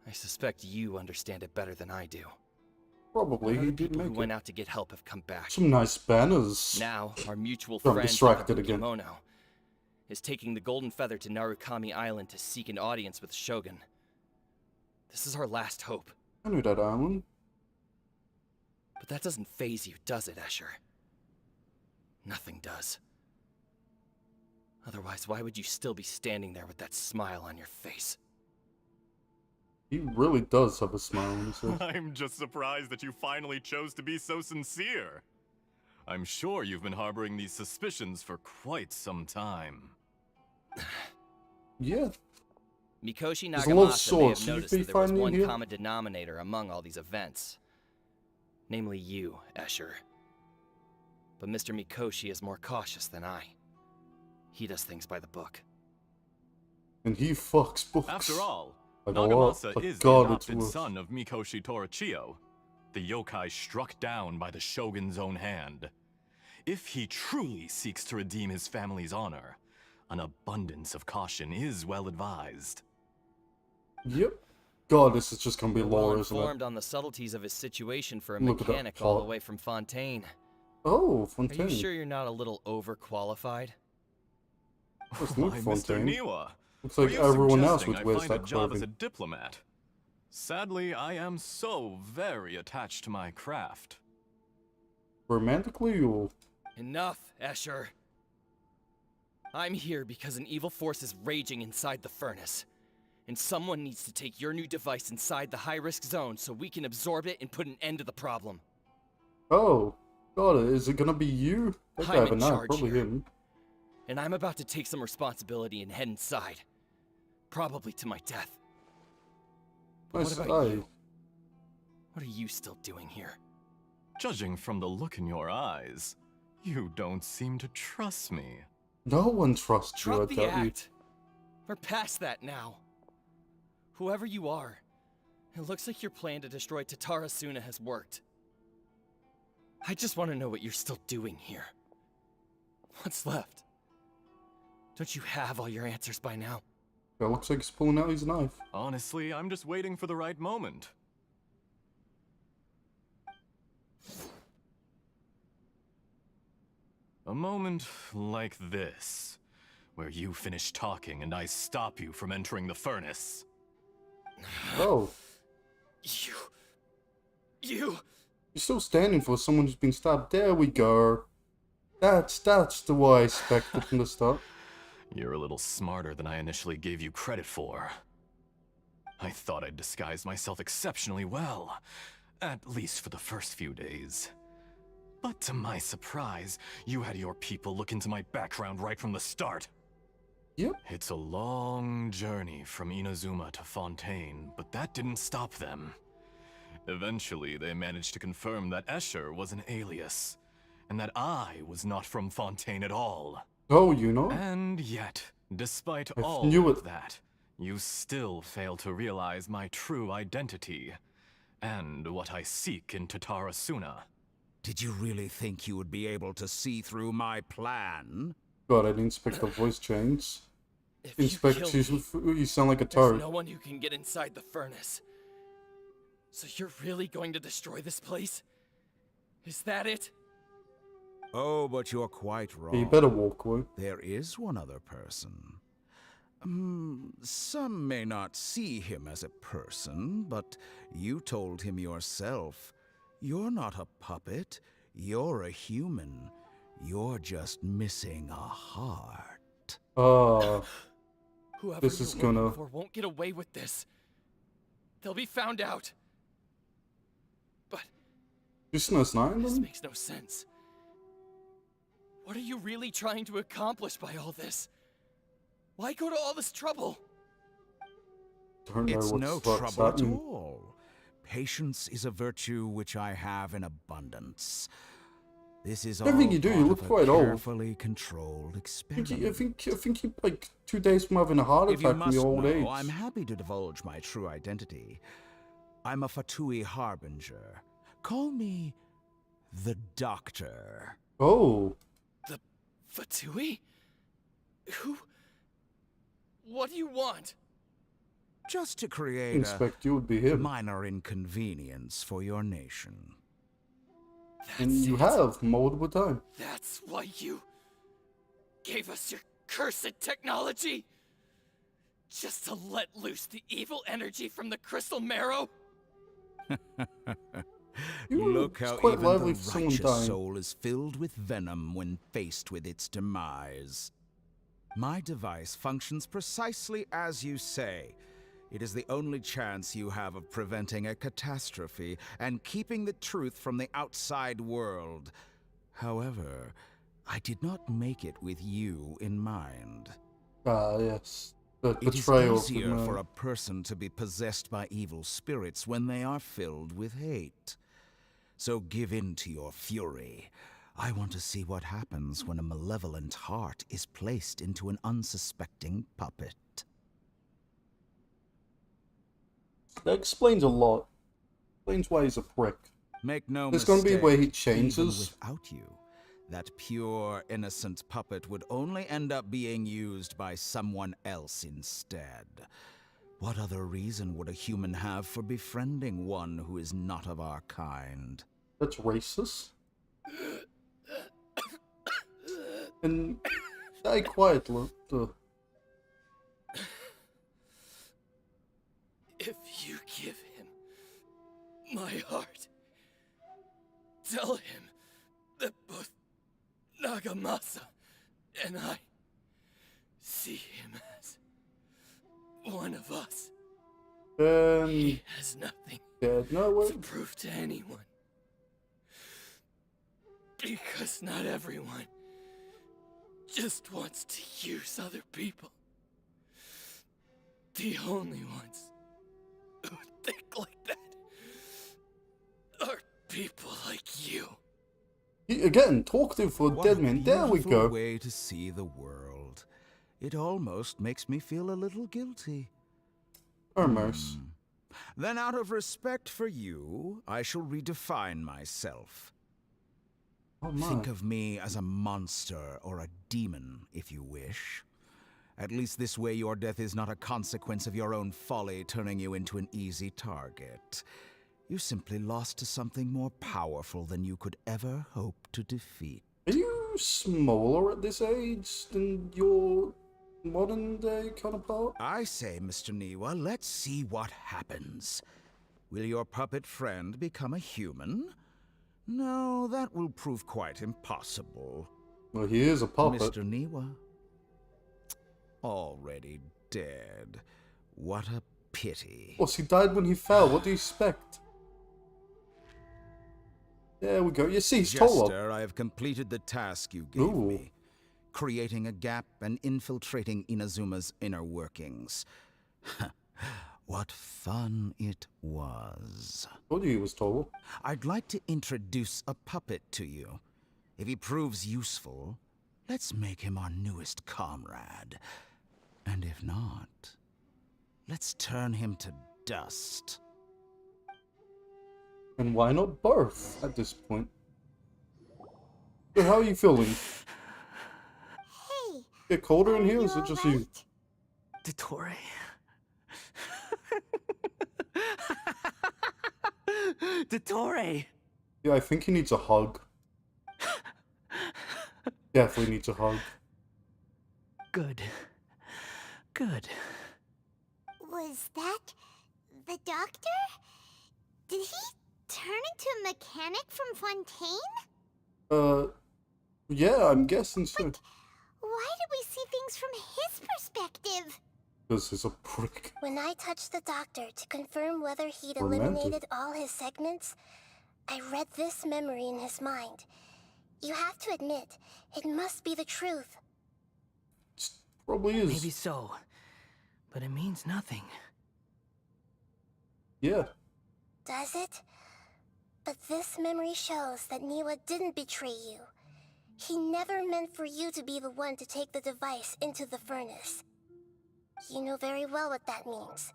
I suspect you understand it better than I do. Probably he Other did people who make went it. out to get help have come back. Some nice banners. Now, our mutual I'm friend distracted Takabuki again. Mono is taking the Golden Feather to Narukami Island to seek an audience with Shogun. This is our last hope. I knew that island. But that doesn't faze you, does it, Escher? Nothing does. Otherwise, why would you still be standing there with that smile on your face? He really does have a smile on his face. I'm just surprised that you finally chose to be so sincere. I'm sure you've been harboring these suspicions for quite some time. Yeah. Mikoshi There's a lot of Nagamasa may have swords. Should noticed we that there was find one in here? common denominator among all these events. Namely you, Escher. But Mr. Mikoshi is more cautious than I. He does things by the book. And he fucks books. After all, Like a lot, Nagamasa but is the God, it's adopted worse. son of Mikoshi Torichio, the yokai struck down by the Shogun's own hand. If he truly seeks to redeem his family's honor, an abundance of caution is well advised. Yep. God, this is just gonna be You're lore, well isn't it? informed on the subtleties of his situation for a Look at that mechanic all the plot. way from Fontaine. Oh, Are Fontaine. you sure you're not a little overqualified? Let's Why, look, Mr. Fontaine. Niwa, Looks are like you everyone else suggesting would I wear find a that job as a clothing. diplomat? Sadly, I am so very attached to my craft. Romantically, or Enough, Escher. I'm here because an evil force is raging inside the furnace. And someone needs to take your new device inside the high-risk zone so we can absorb it and put an end to the problem. oh, God, is it gonna be you? That guy I'm have a in knife, charge probably here. him. And I'm about to take some responsibility and head inside. Probably to my death. But Nice what about eye. you? What are you still doing here? Judging from the look in your eyes, you don't seem to trust me. No one trusts you, I Drop the tell you. act. We're past that now. Whoever you are, it looks like your plan to destroy Tatarasuna has worked. I just want to know what you're still doing here. What's left? Don't you have all your answers by now? It looks like he's pulling out his knife. Honestly, I'm just waiting for the right moment. A moment like this, where you finish talking and I stop you from entering the furnace. Oh, You... you're still standing for someone who's been stabbed. There we go. That's the way I expected from the start. You're a little smarter than I initially gave you credit for. I thought I'd disguised myself exceptionally well, at least for the first few days. But to my surprise, you had your people look into my background right from the start. Yep. It's a long journey from Inazuma to Fontaine, but that didn't stop them. Eventually, they managed to confirm that Escher was an alias, and that I was not from Fontaine at all. Oh, you know? And yet, despite I all knew of it. that, you still fail to realize my true identity, and what I seek in Tatarasuna. Did you really think you would be able to see through my plan? God, I didn't expect the voice change. If you Inspect, kill me, you sound like a there's turret. no one who can get inside the furnace. So you're really going to destroy this place? Is that it? Oh, but you're quite wrong. You better walk away. There is one other person. Some may not see him as a person, but you told him yourself. You're not a puppet. You're a human. You're just missing a heart. Whoever This you're is working gonna- for won't get away with this. They'll be found out. But Business 9 this then? makes no sense. What are you really trying to accomplish by all this? Why go to all this trouble? Don't know It's what's no what's trouble at happening. all. Patience is a virtue which I have in abundance. This is all Everything you do, you part look of a quite old. carefully controlled experiment. I think you're like 2 days from having a heart If you attack from must your old know, age. I'm happy to divulge my true identity. I'm a Fatui harbinger. Call me the Doctor. Oh, The Fatui? Who? What do you want? Just to create inspect you would be a him. minor inconvenience for your nation. And That's you it. have multiple times. That's why you gave us your cursed technology? Just to let loose the evil energy from the crystal marrow? Look it's how quite even lively the for someone righteous dying. soul is filled with venom when faced with its demise. My device functions precisely as you say. It is the only chance you have of preventing a catastrophe and keeping the truth from the outside world. However, I did not make it with you in mind. Ah, yes. The It is betrayal of easier the for a person to be possessed by evil spirits when they are filled with hate. So give in to your fury. I want to see what happens when a malevolent heart is placed into an unsuspecting puppet. That explains a lot. Explains why he's a prick. Make no There's mistake, gonna be a way he even changes. without you, that pure, innocent puppet would only end up being used by someone else instead. What other reason would a human have for befriending one who is not of our kind? That's racist. And die quiet, look. If you give him my heart, tell him that both Nagamasa and I see him as one of us. He has nothing Dead. No, to wait. prove to anyone. Because not everyone just wants to use other people. The only ones who think like that are people like you. Again, talkative for a What dead a man. There we beautiful go. way to see the world. It almost makes me feel a little guilty. Almost. Then out of respect for you, I shall redefine myself. Oh my. Think of me as a monster or a demon, if you wish. At least this way your death is not a consequence of your own folly turning you into an easy target. You simply lost to something more powerful than you could ever hope to defeat. Are you smaller at this age than your modern day counterpart? I say, Mr. Niwa, let's see what happens. Will your puppet friend become a human? No, that will prove quite impossible. Well, he is a puppet. Mr. Niwa. Already dead. What a pity. What's he died when he fell? What do you expect? There we go. You see, he's taller. Jester, I have completed the task you gave Ooh. me. Creating a gap and infiltrating Inazuma's inner workings. What fun it was. Told you he was taller. I'd like to introduce a puppet to you. If he proves useful, let's make him our newest comrade. And if not, let's turn him to dust. And why not both at this point? So how are you feeling? Hey, Get colder in are here, or you is it just alright? you? Dottore. Dottore! Yeah, I think he needs a hug. Definitely needs a hug. Good. Good. Was that the doctor? Did he turn into a mechanic from Fontaine? Yeah, I'm guessing so. Why did we see things from his perspective? Because he's a prick. When I touched the doctor to confirm whether he'd Romantic. eliminated all his segments, I read this memory in his mind. You have to admit, it must be the truth. Probably is. Maybe so. But it means nothing. Yeah. Does it? But this memory shows that Niwa didn't betray you. He never meant for you to be the one to take the device into the furnace. You know very well what that means.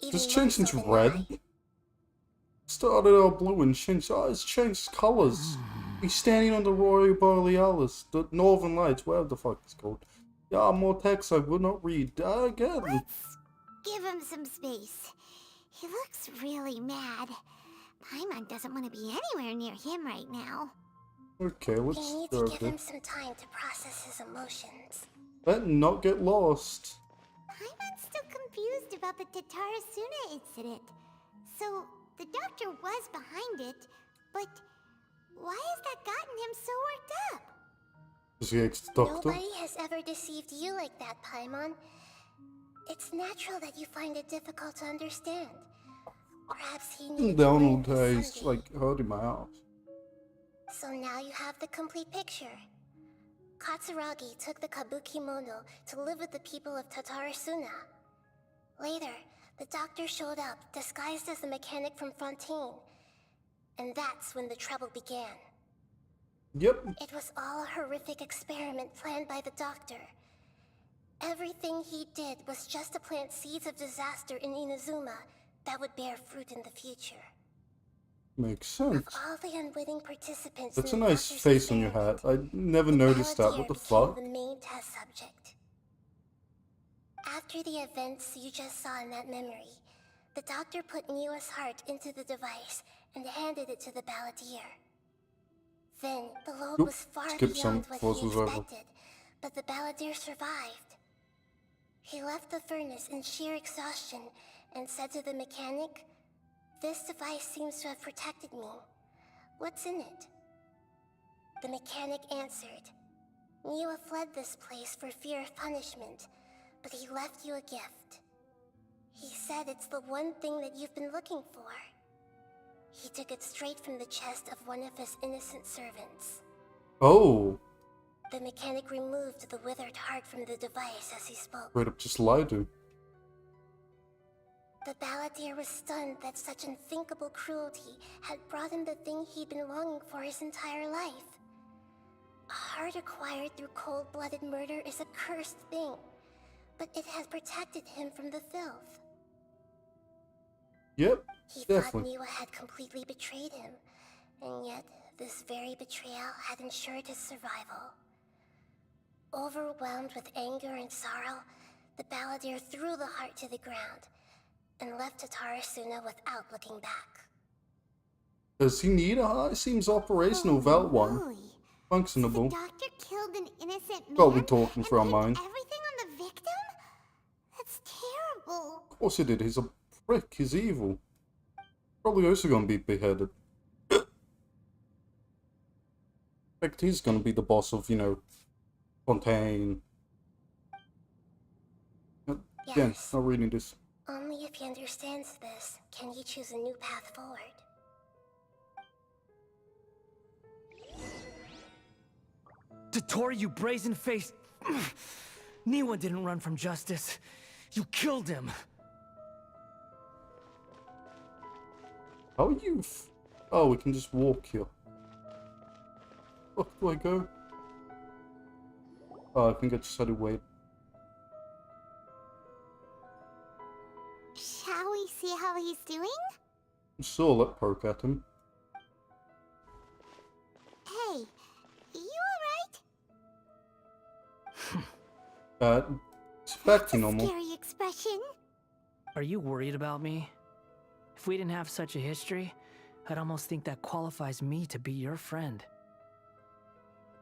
Even Just more changed so into than red. I. Started out blue and changed. Oh, it's changed colors. He's standing on the Royal Borealis, the Northern Lights, whatever the fuck it's called. Yeah, more text I would not read. Again. Let's give him some space. He looks really mad. Paimon doesn't want to be anywhere near him right now. Okay, let's You need to go give there. him some time to process his emotions. Let not get lost. Paimon's still confused about the Tatarasuna incident. So, the doctor was behind it, but why has that gotten him so worked up? Does he hates the doctor? Nobody has ever deceived you like that, Paimon. It's natural that you find it difficult to understand. Perhaps he needed to learn Donald this is someday. like hurting my ass. So now you have the complete picture. Katsuragi took the Kabukimono to live with the people of Tatarasuna. Later, the doctor showed up, disguised as the mechanic from Fontaine. And that's when the trouble began. Yep. It was all a horrific experiment planned by the doctor. Everything he did was just to plant seeds of disaster in Inazuma that would bear fruit in the future. Makes Of sense. all the unwitting participants That's a in the nice doctor's face on your hat. experiment, I never the noticed that. Balladeer What the became fuck? the main test subject. After the events you just saw in that memory, the doctor put Niwa's heart into the device and handed it to the Balladeer. Then, the load Oop, was far skip some beyond what before he this was over. expected, but the Balladeer survived. He left the furnace in sheer exhaustion and said to the mechanic, "This device seems to have protected me. What's in it?" The mechanic answered, "Niwa fled this place for fear of punishment, but he left you a gift. He said it's the one thing that you've been looking for." He took it straight from the chest of one of his innocent servants. Oh, The mechanic removed the withered heart from the device as he spoke. straight up just lied to him. The Balladeer was stunned that such unthinkable cruelty had brought him the thing he'd been longing for his entire life. heart acquired through cold-blooded murder is a cursed thing, but it has protected him from the filth. Yep, He definitely. thought Niwa had completely betrayed him, and yet this very betrayal had ensured his survival. Overwhelmed with anger and sorrow, the balladeer threw the heart to the ground and left Tatarasuna without looking back. Does he need a heart? It seems operational without one. moly. So the Functionable. doctor killed an innocent man Well, we're talking and through our pinned mind. everything on the victim? That's terrible. Of course he did. He's a prick. He's evil. Probably also gonna be beheaded. In fact, he's gonna be the boss of, you know, Fontaine. Again, Yes. not reading this. Only if he understands this can he choose a new path forward. Dotori, you brazen-faced... Niwa didn't run from justice. You killed him. How are you? Oh, we can just walk here. Where do I go? Oh, I think I just had to wait. Shall we see how he's doing? So let poke at him. Hey, you alright? Expecting That's a normal. scary expression. Are you worried about me? If we didn't have such a history, I'd almost think that qualifies me to be your friend.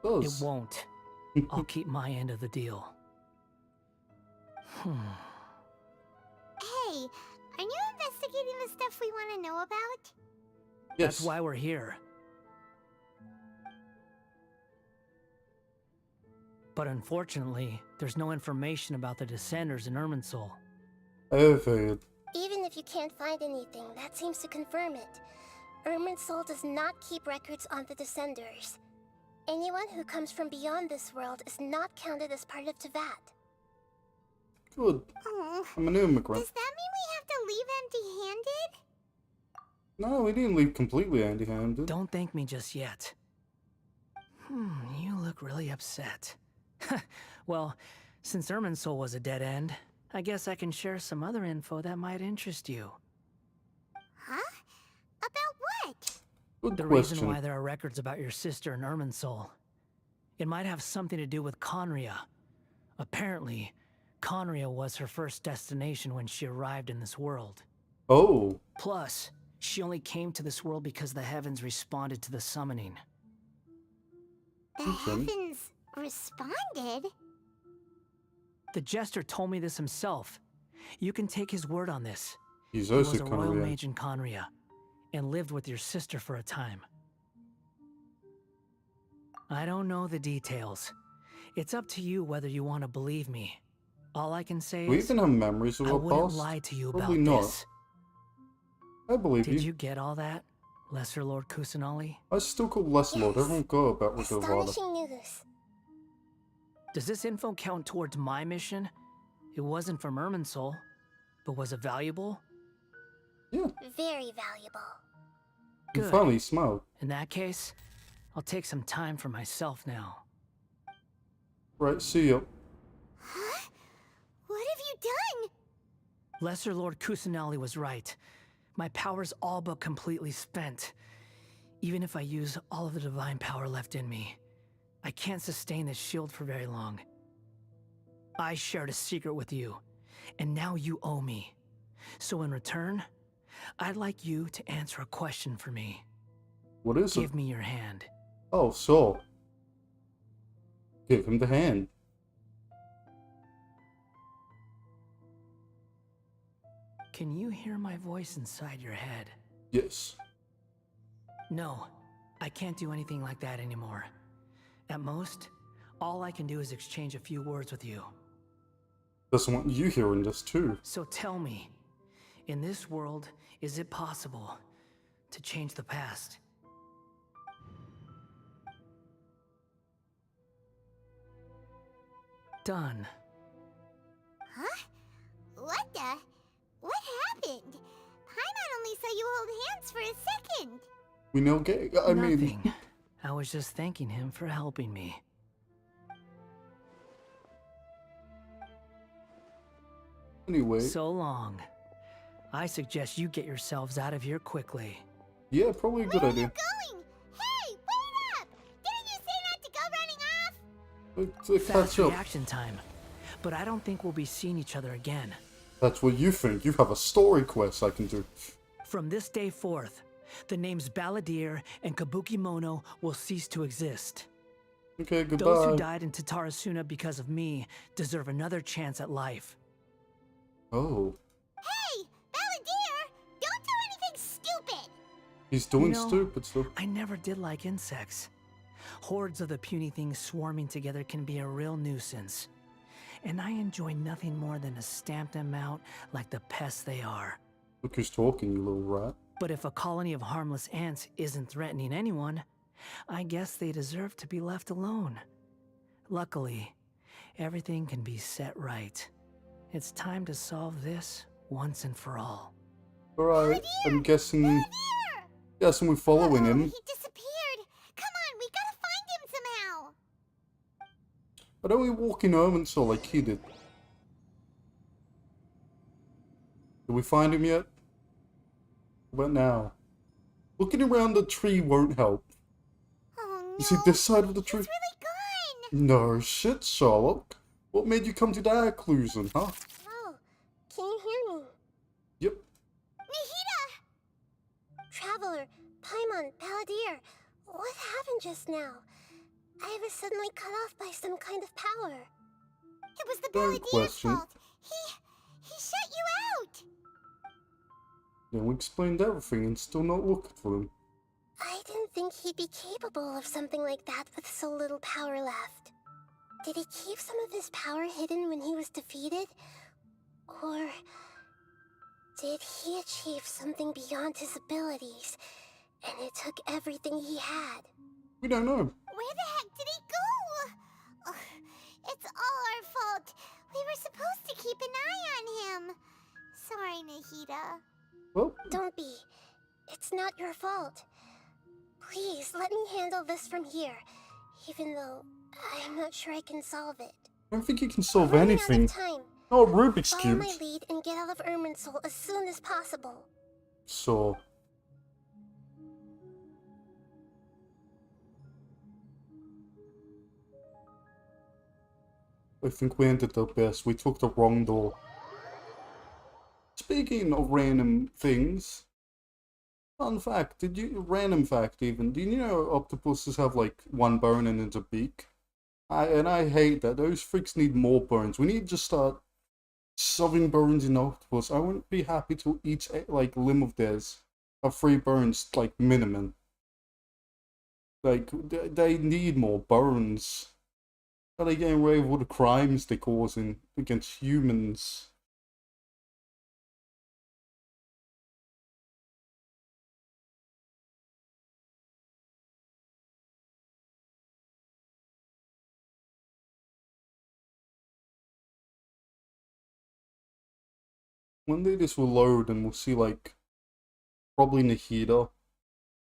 It Does. won't. I'll keep my end of the deal. Hey, are you investigating the stuff we want to know about? Yes. That's why we're here. But unfortunately, there's no information about the Descenders in Irminsul. Evade. Even if you can't find anything, that seems to confirm it. Irminsul does not keep records on the Descenders. Anyone who comes from beyond this world is not counted as part of Tevat. Good. Oh, I'm an immigrant. does that mean we have to leave empty-handed? No, we didn't leave completely empty-handed. Don't thank me just yet. You look really upset. Well, since Irminsul was a dead end, I guess I can share some other info that might interest you. Huh? About what? Good The question. reason why there are records about your sister in Irminsul. It might have something to do with Conria. Apparently, Conria was her first destination when she arrived in this world. Oh, Plus, she only came to this world because the heavens responded to the summoning. The Okay. heavens responded? The Jester told me this himself. You can take his word on this. he's He was also a royal Conria. mage in Conria, and lived with your sister for a time. I don't know the details. It's up to you whether you want to believe me. All I can say Do we is, even have memories of I our wouldn't past? lie to you Probably about not. this. I believe Did you. you get all that, Lesser Lord Kusanali? I still call less Lord. Yes. Everyone go about with their father. Astonishing news. Does this info count towards my mission? It wasn't from Irminsul, but was it valuable? Yeah, Very valuable. you Good. finally smiled. In that case, I'll take some time for myself now. Right, see ya. Huh? What have you done? Lesser Lord Kusanali was right. My power's all but completely spent. Even if I use all of the divine power left in me, I can't sustain this shield for very long. I shared a secret with you, and now you owe me. So in return, I'd like you to answer a question for me. What is it? Give me your hand. Oh, so. Give him the hand. Can you hear my voice inside your head? Yes. No, I can't do anything like that anymore. At most, all I can do is exchange a few words with you. Doesn't want you hearing this too. So tell me, in this world, is it possible to change the past? Done. Huh? What the? What happened? Paimon only saw you hold hands for a second. We know gay. I mean, Nothing. I was just thanking him for helping me. Anyway, So long. I suggest you get yourselves out of here quickly. yeah, probably a good Where idea. are you going? Hey, wait up! Didn't you say not to go running off? Let's Fast catch up. reaction time. But I don't think we'll be seeing each other again. That's what you think. You have a story quest I can do. From this day forth, the names Balladeer and Kabukimono will cease to exist. Okay, Those goodbye. who died in Tatarasuna because of me deserve another chance at life. Oh, Hey, Balladeer! Don't do anything stupid! he's doing You know, stupid stuff. I never did like insects. Hordes of the puny things swarming together can be a real nuisance. And I enjoy nothing more than to stamp them out like the pests they are. Look who's talking, you little rat. But if a colony of harmless ants isn't threatening anyone, I guess they deserve to be left alone. Luckily, everything can be set right. It's time to solve this once and for all. Alright, I'm guessing Balladeer! we're following Uh-oh, him. He disappeared. Come on, we gotta find him somehow. Why don't we walk in Irminsul like he did? Did we find him yet? What now? Looking around the tree won't help. Oh no. You see this side of the tree? He's really gone. No shit, Sherlock. What made you come to that conclusion, huh? Oh, can you hear me? Yep. Nahida! Traveler, Paimon, Balladeer, what happened just now? I was suddenly cut off by some kind of power. It was the Good Balladier's question. fault. He shut you out. Then we explained everything and still not looking for him. I didn't think he'd be capable of something like that with so little power left. Did he keep some of his power hidden when he was defeated? Or did he achieve something beyond his abilities, and it took everything he had? We don't know. Where the heck did he go? Ugh, it's all our fault. We were supposed to keep an eye on him. Sorry, Nahida. Well, Don't be. It's not your fault. Please, let me handle this from here, even though I'm not sure I can solve it. I don't think you can solve Running out anything. of time. Oh, Rubik's Follow Cube. my lead and get out of Irminsul as soon as possible. So, I think we ended up best. We took the wrong door. Speaking of random things, random fact even, do you know octopuses have like one bone and it's a beak? I hate that. Those freaks need more bones. We need to just start shoving bones in octopus. I wouldn't be happy to each like limb of theirs have 3 bones, like minimum. Like they need more bones. How are they getting away with all the crimes they're causing against humans? One day this will load and we'll see like probably Nahida,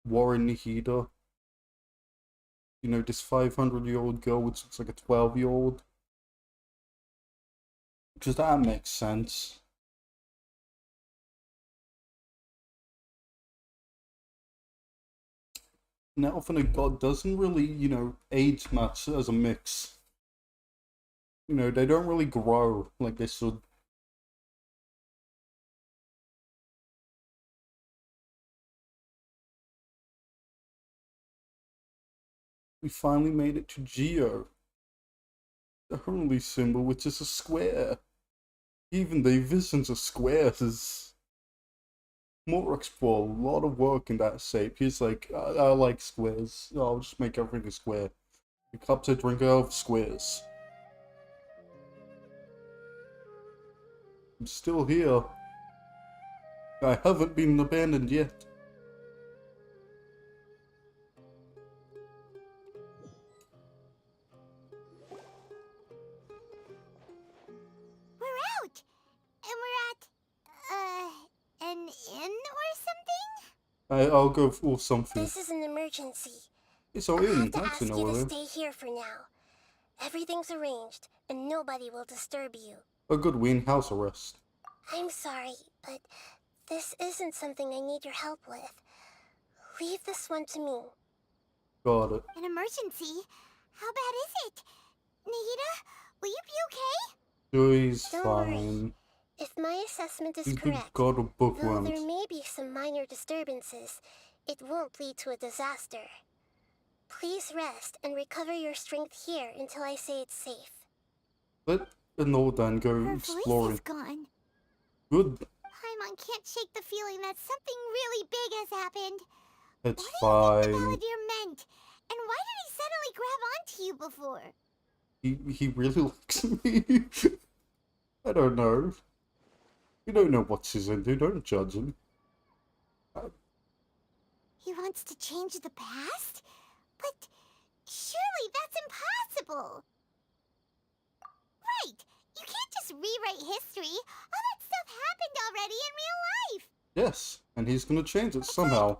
Warren Nahida. You know, this 500-year-old girl which looks like a 12-year-old. Because that makes sense. Now often a god doesn't really, you know, age much as a mix. You know, they don't really grow like they should. We finally made it to Geo. The holy symbol, which is a square. Even the visions of squares. Morux put a lot of work in that shape. He's like, I like squares. I'll just make everything a square. The cups I drink out of squares. I'm still here. I haven't been abandoned yet. We're out! And we're at, an inn or something? I'll go for something. This is an emergency. It's all I have in. to That's ask in you to order. stay here for now. Everything's arranged, and nobody will disturb you. A good win, house arrest. I'm sorry, but this isn't something I need your help with. Leave this one to me. Got it. An emergency? How bad is it? Nahida, will you be okay? He's Don't fine. worry. If my assessment is He's the correct, god of though bookworms. there may be some minor disturbances, it won't lead to a disaster. Please rest and recover your strength here until I say it's safe. Let Anodan go Her voice exploring. is gone. Good. Paimon can't shake the feeling that something really big has happened. It's What do you think the fine. Balladeer meant? And why did he suddenly grab onto you before? He really likes me. I don't know. You don't know what she's into. Don't judge him. He wants to change the past? But surely that's impossible. Right. You can't just rewrite history. All that stuff happened already in real life. Yes, and he's gonna change it somehow.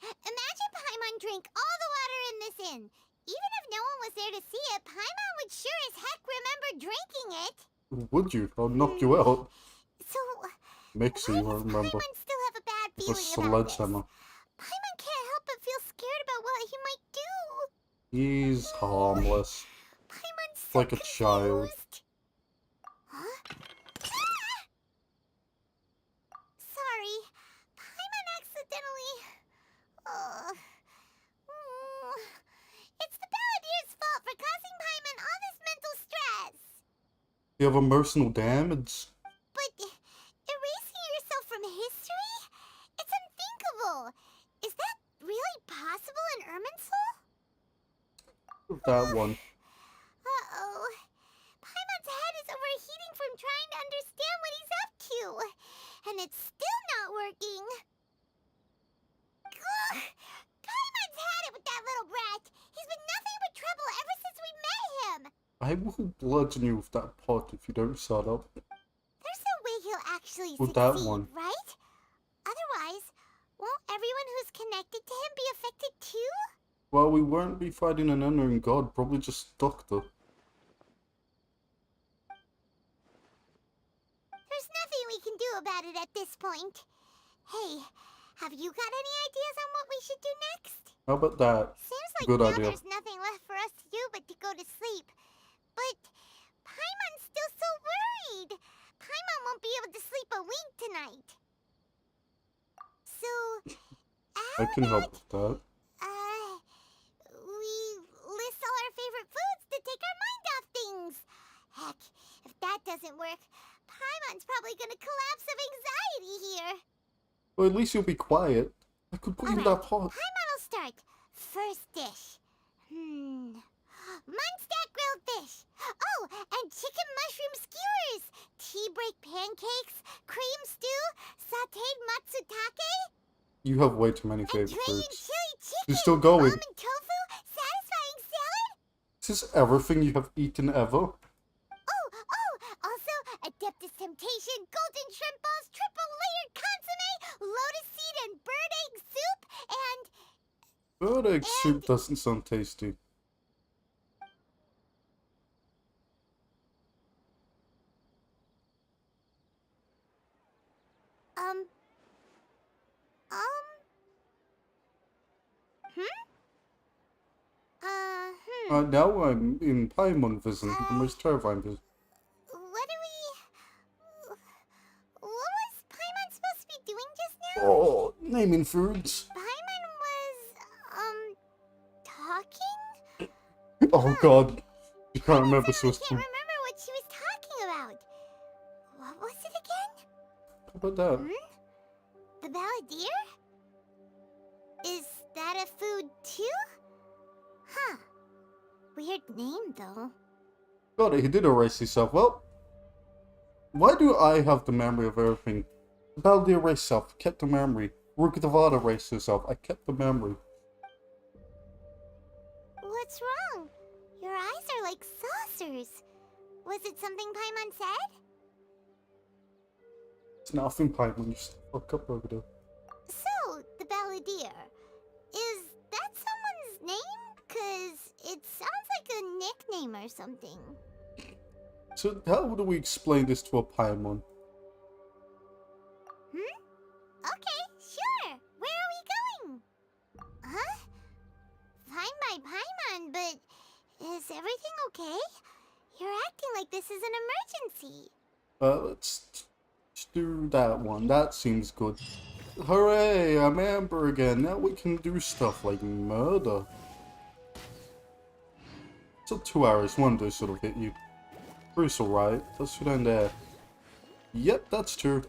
Imagine Paimon drank all the water in this inn. Even if no one was there to see it, Paimon would sure as heck remember drinking it. Would you? I'll knock you out. So, Mixie, why you does won't remember. Paimon still have a bad With a feeling about this? sledgehammer. Paimon can't help but feel scared about what he might do. He's harmless. Paimon's so Like a child. confused. Huh? Sorry. Paimon accidentally... It's the Balladeer's fault for causing Paimon all this mental stress. You have emotional damage. But erasing yourself from history? It's unthinkable. Is that really possible in Irminsul? That one. Uh-oh. Paimon's head is overheating from trying to understand what he's up to. And it's still not working. Ugh. Paimon's had it with that little brat. He's been nothing but trouble ever since we met him. I will bludgeon you with that pot if you don't shut up. There's no way he'll actually With succeed, that one. right? Otherwise, won't everyone who's connected to him be affected too? Well, we won't be fighting an unknown god, probably just Doctor. There's nothing we can do about it at this point. Hey, have you got any ideas on what we should do next? How about that? Seems like Good now idea. there's nothing left for us to do but to go to sleep. But Paimon's still so worried. Paimon won't be able to sleep a wink tonight. So, I can help with that. we list all our favorite foods to take our mind off things. Heck, if that doesn't work, Paimon's probably gonna collapse of anxiety here. Well, at least you'll be quiet. I could put you in that pot. Paimon will start. First dish. Munstack grilled fish. Oh, and chicken mushroom skewers. Tea break pancakes. Cream stew. Sauteed matsutake. You have way too many And favorite drained foods. chili chicken. You're still going. Almond tofu. Satisfying salad. Is this everything you have eaten ever? Also, Adeptus Temptation, golden shrimp balls, triple layered consomme, lotus seed and bird egg soup, and... Bird egg soup doesn't sound tasty. Now I'm in Paimon vision, the most terrifying vision. What was Paimon supposed to be doing just now? Oh, naming foods. Paimon was, talking? Oh god. You can't remember I so can't remember what she was talking about. What was it again? How about that? The Balladeer? Is that a food too? Huh. Weird name though. Got it, he did erase himself. Well, why do I have the memory of everything? Baldi erased self, kept the memory. Rukadavada erased herself, I kept the memory. What's wrong? Your eyes are like saucers. Was it something Paimon said? It's nothing, Paimon, you fuck up over there. So, the Balladeer. Is that someone's name? 'Cause it sounds like a nickname or something. So how do we explain this to a Paimon? this is an emergency. Let's do that one. That seems good. Hooray! I'm Amber again. Now we can do stuff like murder. So 2 hours. One day sort of hit you. Bruce, alright. Let's go down there. Yep, that's true.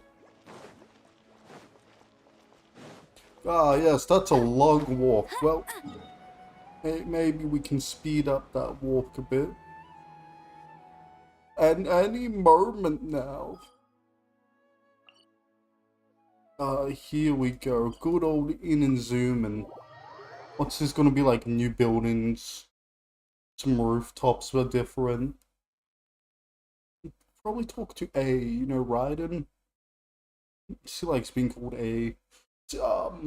Ah, yes, that's a long walk. Well, maybe we can speed up that walk a bit. And any moment now. Here we go. Good old in and zoom, and what's this gonna be like? New buildings, some rooftops that are different. Probably talk to A, you know, Raiden. She likes being called A. Talk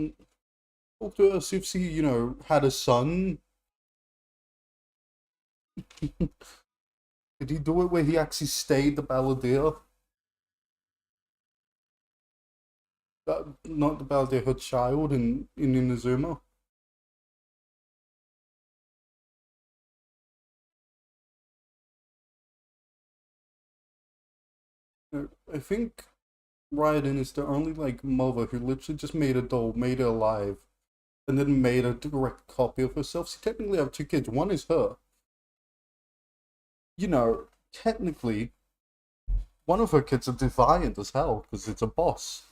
to her, see if she, you know, had a son. Did he do it where he actually stayed the Balladeer? Not the Balladeer, her child in Inazuma. I think Raiden is the only like mother who literally just made a doll, made her alive, and then made a direct copy of herself. She technically have 2 kids. One is her. You know, technically, one of her kids are defiant as hell because it's a boss.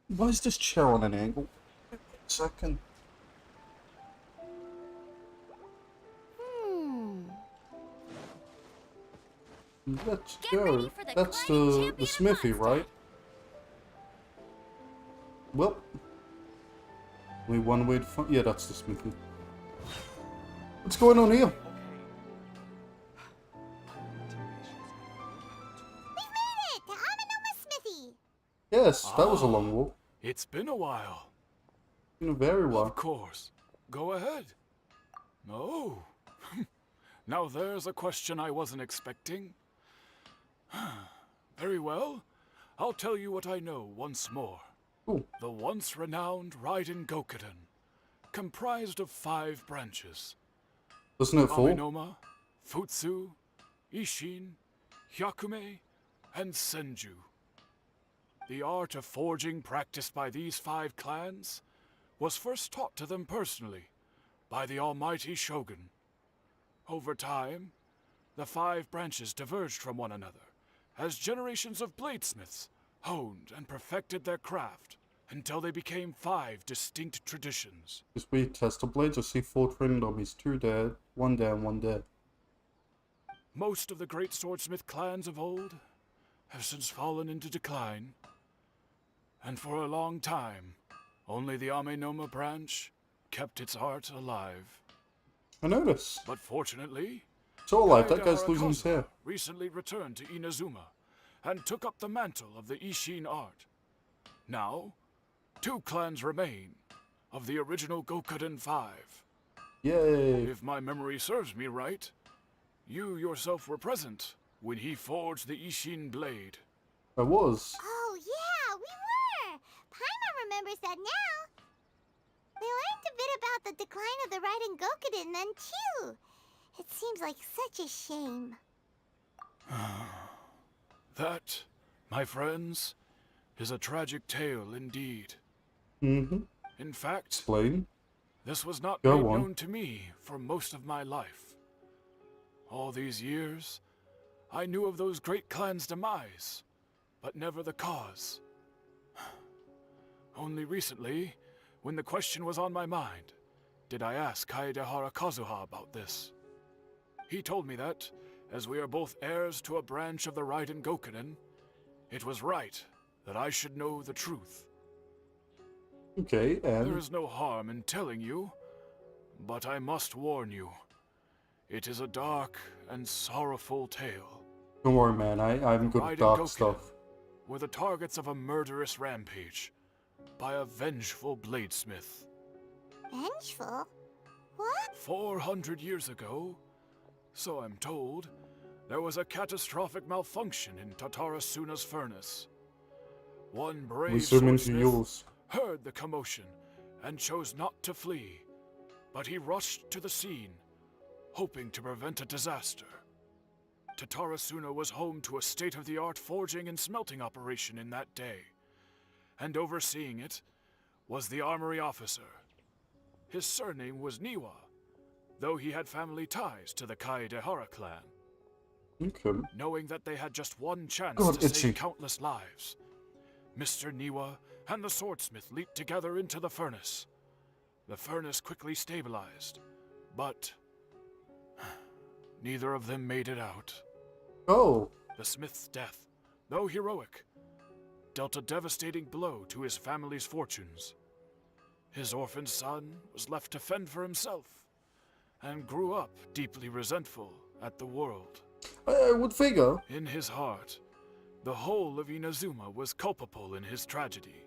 Why is this chair on an angle? Wait a second. Let's go. That's the smithy, right? Well, only one way to find. Yeah, that's the smithy. What's going on here? We've made it to Amanoma Smithy. Yes, that was a long walk. It's been a while. You know, very well. Of course. Go ahead. Oh. Now there's a question I wasn't expecting. Very well. I'll tell you what I know once more. Ooh. The once renowned Raiden Gokuden, comprised of 5 branches. Doesn't it fall? Amenoma, Futsu, Ishin, Hyakume, and Senju. The art of forging practiced by these 5 clans was first taught to them personally by the almighty Shogun. Over time, the 5 branches diverged from one another as generations of bladesmiths honed and perfected their craft until they became 5 distinct traditions. Just we test the blades. I see 4 training dummies. 2 dead, 1 down, 1 dead. Most of the great swordsmith clans of old have since fallen into decline. And for a long time, only the Amenoma branch kept its art alive. I notice. But fortunately, So alive, that guy's Kaeda losing his Harakazu hair. recently returned to Inazuma and took up the mantle of the Ishin art. Now, 2 clans remain of the original Gokuden 5. Yay. If my memory serves me right, you yourself were present when he forged the Ishin blade. I was. Oh yeah, we were. Paimon remembers that now. They learned a bit about the decline of the Raiden Gokuden then too. It seems like such a shame. That, my friends, is a tragic tale indeed. Mm-hmm. In fact, Explain. this was not Go made on. known to me for most of my life. All these years, I knew of those great clans' demise, but never the cause. Only recently, when the question was on my mind, did I ask Kaede Harakazuha about this. He told me that, as we are both heirs to a branch of the Raiden Gokuden, it was right that I should know the truth. Okay, There and is no harm in telling you, but I must warn you. It is a dark and sorrowful tale. don't worry, man. I'm good at Raiden dark Gokuden stuff. were the targets of a murderous rampage by a vengeful bladesmith. Vengeful? What? 400 years ago, so I'm told, there was a catastrophic malfunction in Tatarasuna's furnace. One We brave zoom into swordsmith yours. heard the commotion and chose not to flee, but he rushed to the scene, hoping to prevent a disaster. Tatarasuna was home to a state-of-the-art forging and smelting operation in that day, and overseeing it was the armory officer. His surname was Niwa, though he had family ties to the Kaedehara clan. Okay. Knowing that they had just one chance God, to itchy. save countless lives, Mr. Niwa and the swordsmith leaped together into the furnace. The furnace quickly stabilized, but neither of them made it out. Oh. The smith's death, though heroic, dealt a devastating blow to his family's fortunes. His orphaned son was left to fend for himself, and grew up deeply resentful at the world. I would figure. In his heart, the whole of Inazuma was culpable in his tragedy.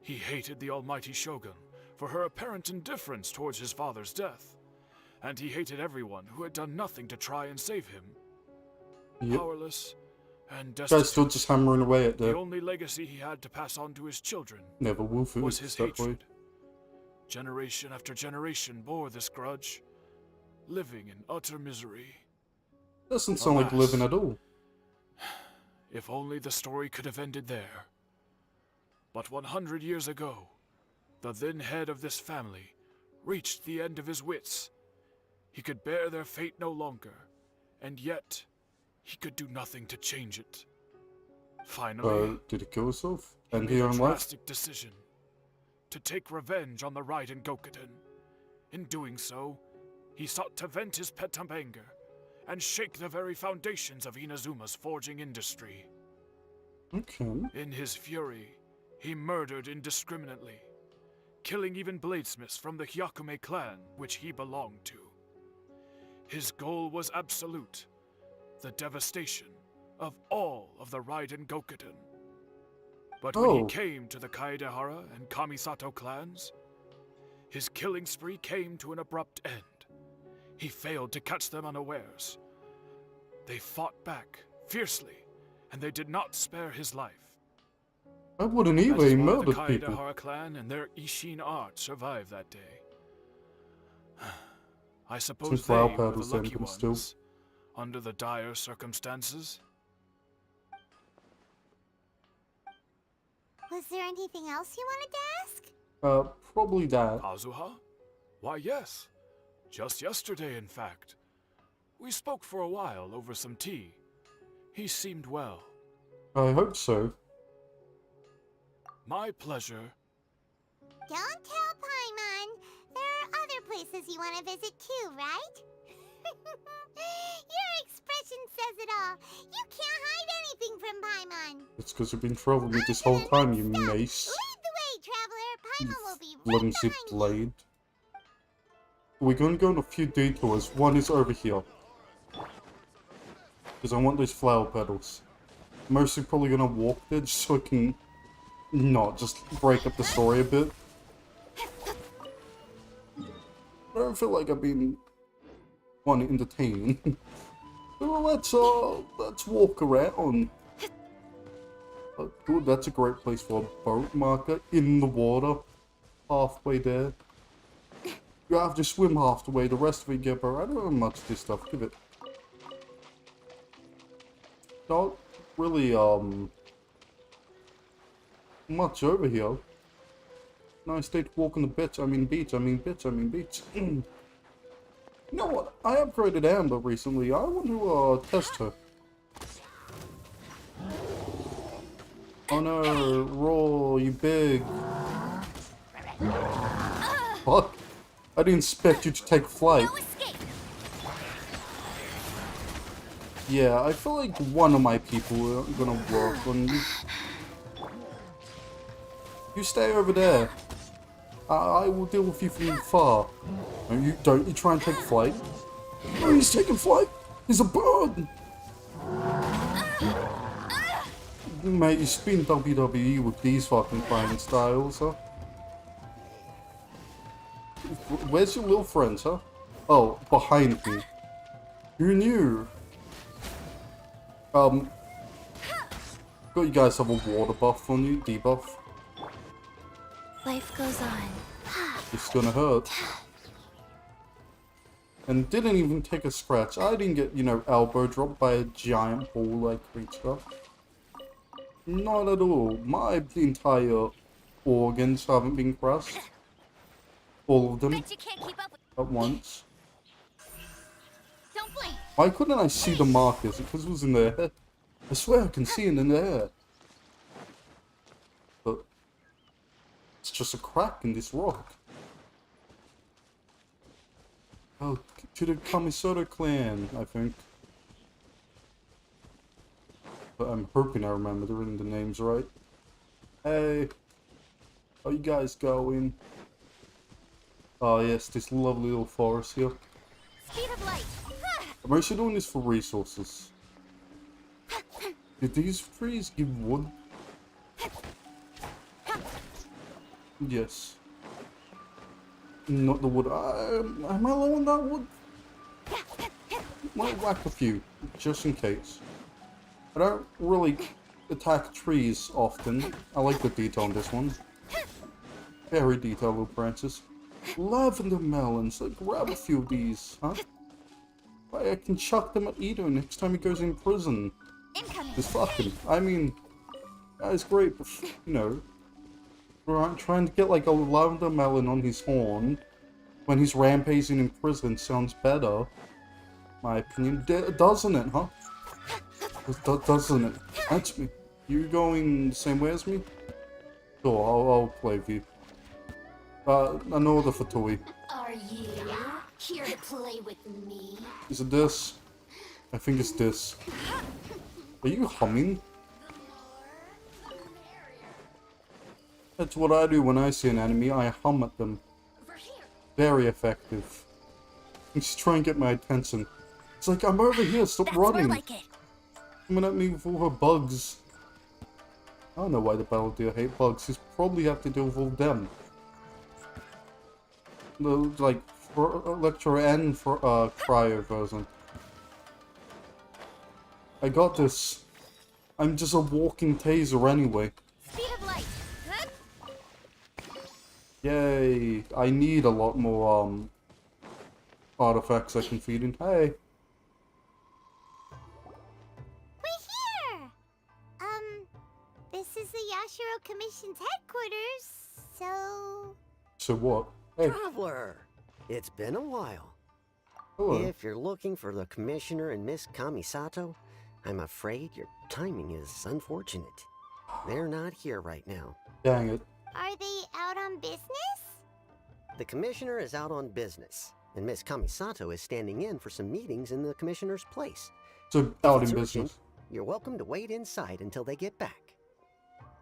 He hated the almighty shogun for her apparent indifference towards his father's death, and he hated everyone who had done nothing to try and save him. Yep. Powerless and Guy's still destitute, just hammering away at the the only legacy he had to pass on to his children never will food was his that way. hatred. Generation after generation bore this grudge, living in utter misery. Doesn't sound like Alas. living at all. If only the story could have ended there. But 100 years ago, the then head of this family reached the end of his wits. He could bear their fate no longer, and yet he could do nothing to change it. Finally, Did he kill himself? he And made he a on life? drastic decision to take revenge on the Raiden Gokuden. In doing so, he sought to vent his pent-up anger and shake the very foundations of Inazuma's forging industry. Okay. In his fury, he murdered indiscriminately, killing even bladesmiths from the Hyakume clan which he belonged to. His goal was absolute, the devastation of all of the Raiden Gokuden. But when he Oh. came to the Kaedehara and Kamisato clans, his killing spree came to an abrupt end. He failed to catch them unawares. They fought back fiercely, and they did not spare his life. I wouldn't That either. is He why murdered the people. Kaedehara clan and their Ishin art survived that day. I suppose they flower were the petals then, lucky but ones, still. under the dire circumstances. Was there anything else you wanted to ask? Probably that. Kazuha? Why, yes. Just yesterday, in fact. We spoke for a while over some tea. He seemed well. I hope so. My pleasure. Don't tell Paimon. There are other places you want to visit too, right? Your expression says it all. You can't hide anything from Paimon. It's because you've been trolling me this whole time, you mace. Lead the way, traveler. Paimon will be right Bloody behind you. blade. We're going to go on a few detours. One is over here. Because I want those flower petals. Mostly probably going to walk there just so I can not just break up the story a bit. I don't feel like I've been one entertaining. Well, let's walk around. Good, that's a great place for a boat marker in the water. Halfway there. You have to swim half the way, the rest of it get boat. I don't know much of this stuff, give it. Not really, much over here. Nice day to walk on the beach. You know what? I upgraded Amber recently. I want to, test her. Oh no, Roll, you big. Fuck. I didn't expect you to take flight. Yeah, I feel like one of my people are gonna work on you. You stay over there. I will deal with you from far. Don't you try and take flight. Oh, he's taking flight. He's a bird. Mate, you spin WWE with these fucking fighting styles, huh? Where's your little friends, huh? Oh, behind me. Who knew? Got you guys have a water buff on you, debuff. Life goes on. It's gonna hurt. And didn't even take a scratch. I didn't get, you know, elbow dropped by a giant ball-like creature. Not at all. My entire organs haven't been crushed. All of them. Bet you can't keep up with. At once. Don't blink. Why couldn't I see the markers? Because it was in their head. I swear I can see it in their head. But it's just a crack in this rock. Oh, to the Kamisoto clan, I think. But I'm hoping I remember the names right. Hey, how you guys going? Oh yes, this lovely little forest here. Speed of light. I'm actually doing this for resources. Did these trees give wood? Yes. Not the wood. Am I low on that wood? Might whack a few, just in case. I don't really attack trees often. I like the detail on this one. Very detailed little branches. Lavender melons. Like, grab a few of these, huh? I can chuck them at Ito next time he goes in prison. Just fucking. I mean, that is great, but, you know, trying to get like a lavender melon on his horn when he's rampaging in prison sounds better. My opinion, doesn't it, huh? Doesn't it? That's me. You going the same way as me? Sure, I'll play with you. An order for Toy. Are you here to play with me? Is it this? I think it's this. Are you humming? That's what I do when I see an enemy. I hum at them. Very effective. Just try and get my attention. It's like, I'm over here, stop running. Like it. Coming at me with all her bugs. I don't know why the Battledeer hate bugs. He's probably have to deal with all them. The, like, for Electro and for Cryo version. I got this. I'm just a walking taser anyway. Speed of light. Yay! I need a lot more artifacts I can feed in. Hey. We're here. This is the Yashiro Commission's headquarters. So what? Hey. Traveler! It's been a while. Hello. If you're looking for the Commissioner and Miss Kamisato, I'm afraid your timing is unfortunate. They're not here right now. Dang it. Are they out on business? The Commissioner is out on business, and Miss Kamisato is standing in for some meetings in the Commissioner's place. So, out If in it's business. urgent, you're welcome to wait inside until they get back.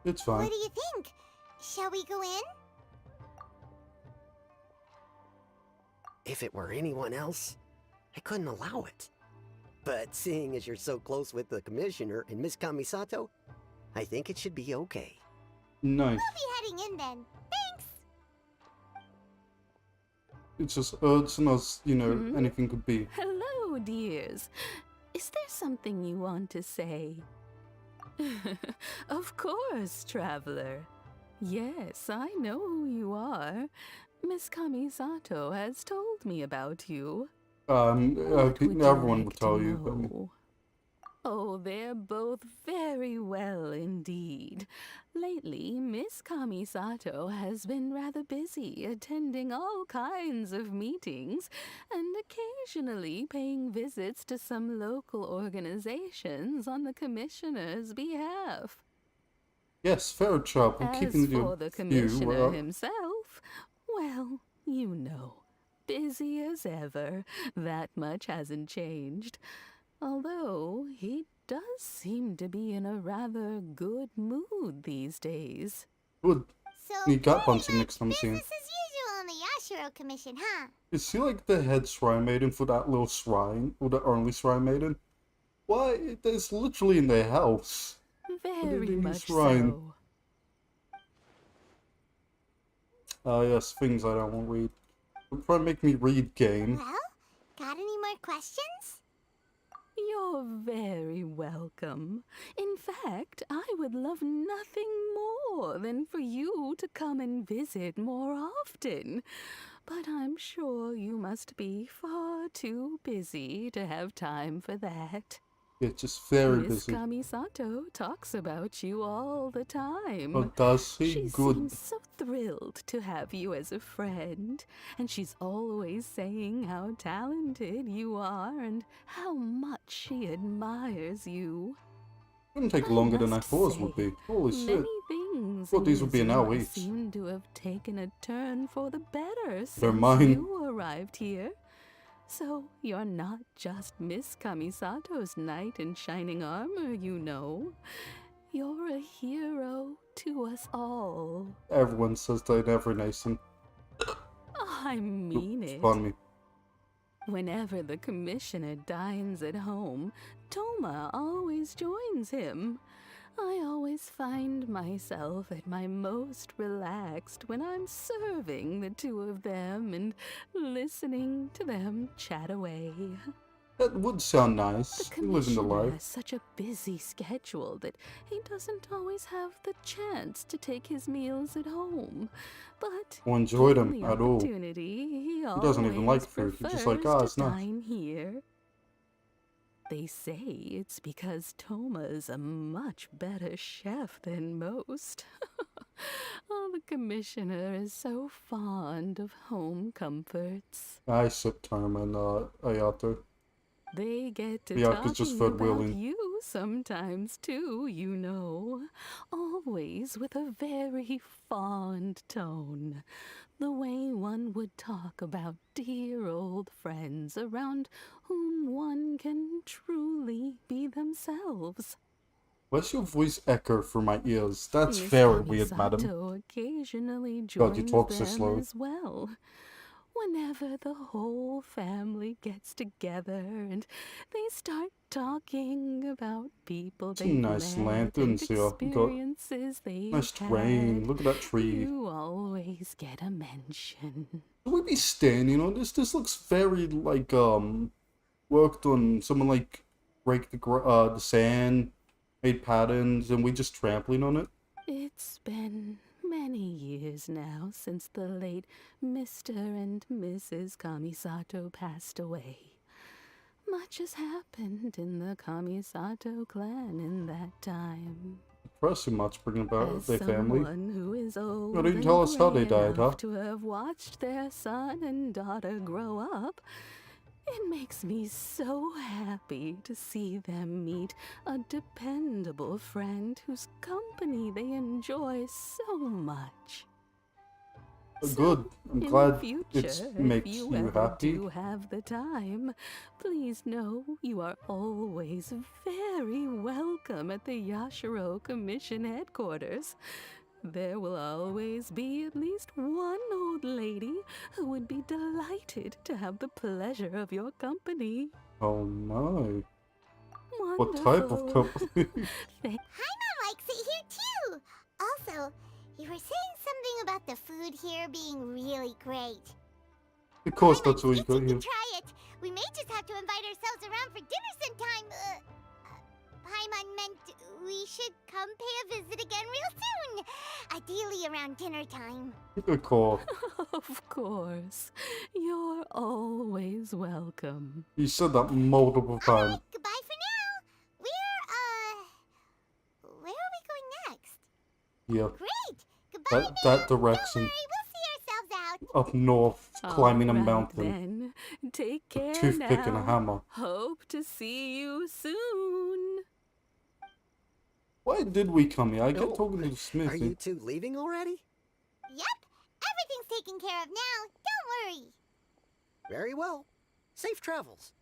It's fine. What do you think? Shall we go in? If it were anyone else, I couldn't allow it. But seeing as you're so close with the Commissioner and Miss Kamisato, I think it should be okay. Nice. We'll be heading in then. Thanks. It's just urgent as, you know, anything could be. Hello, dears. Is there something you want to say? Of course, traveler. Yes, I know who you are. Miss Kamisato has told me about you. I think everyone would tell you. Know? Oh, they're both very well indeed. Lately, Miss Kamisato has been rather busy attending all kinds of meetings and occasionally paying visits to some local organizations on the Commissioner's behalf. Yes, fair job. I'm As keeping for the Commissioner himself, well, you know, busy as ever. That much hasn't changed. Although, he does seem to be in a rather good mood these days. Good. So You got pretty Bunsen next time I much see him. business as usual on the Yashiro Commission, huh? Is he like the head shrine maiden for that little shrine? Or the only shrine maiden? Why? It's literally in their house. Very much shrine. so. Yes, things I don't want to read. Don't try to make me read game. Well, got any more questions? You're very welcome. In fact, I would love nothing more than for you to come and visit more often. But I'm sure you must be far you're too busy to have time for that. Yeah, just very Miss busy. Kamisato talks about you all the time. Oh, does he? She Good. seems so thrilled to have you as a friend, and she's always saying how talented you are and how much she admires you. Wouldn't take I longer than I must thought it would say, be. Holy shit. Many things Thought in these would be an hour Inazuma each. seem to have taken a turn for the better since mine. you arrived here. So you're not just Miss Kamisato's knight in shining armor, you know. You're a hero to us all. Everyone says that in every nation. I mean it. Pardon me. Whenever the commissioner dines at home, Toma always joins him. I always find myself at my most relaxed when I'm serving the two of them and listening to them chat away. That would sound nice. The Living the commissioner life. has such a busy schedule that he doesn't always have the chance to take his meals at home. But Or enjoy them given the at all. opportunity, he doesn't even like always food. He's just like, prefers it's to nice. dine here. They say it's because Toma's a much better chef than most. Oh, the commissioner is so fond of home comforts. I sip Toma and Ayato. They get to Yeah, 'cause just talking Fred about Willing. you sometimes too, you know. Always with a very fond tone. The way one would talk about dear old friends around whom one can truly be themselves. Where's your voice echo through my ears? That's Miss very weird, madam. Kamisato occasionally God, you joins talk so them slow. as well. Whenever the whole family gets together and they start talking about people Some they've nice met lanterns and here. We got experiences they've nice terrain. had, Look at that tree. you always get a mention. Should we be standing on this? This looks very like worked on. Someone like break the sand, made patterns, and we just trampling on it. It's been many years now since the late Mr. and Mrs. Kamisato passed away. Much has happened in the Kamisato clan in that time. Impressive much bringing about As their family. someone who is old didn't and tell us how they gray died, huh? enough to have watched their son and daughter grow up, it makes me so happy to see them meet a dependable friend whose company they enjoy so much. Good. I'm In glad the future, it makes if you you ever happy. do have the time, please know you are always very welcome at the Yashiro Commission headquarters. There will always be at least one old lady who would be delighted to have the pleasure of your company. Oh my. Wonderful. What type of company? Paimon likes it here too. Also, you were saying something about the food here being really great. Of course, that's what you Itching got to here. try it. We may just have to invite ourselves around for dinner sometime. Paimon meant we should come pay a visit again real soon. Ideally around dinner time. Good call. Of course. You're always welcome. You said that multiple times. Goodbye for now. Where are we going next? Yeah. Great. Goodbye That now. direction. Don't worry, we'll see ourselves out. Up north, climbing a All right, mountain. Then. Take care Toothpick and a now. hammer. Hope to see you soon. Why did we come here? I get Oh, talking to the smith. Are you two leaving already? Yep. Everything's taken care of now. Don't worry. Very well. Safe travels.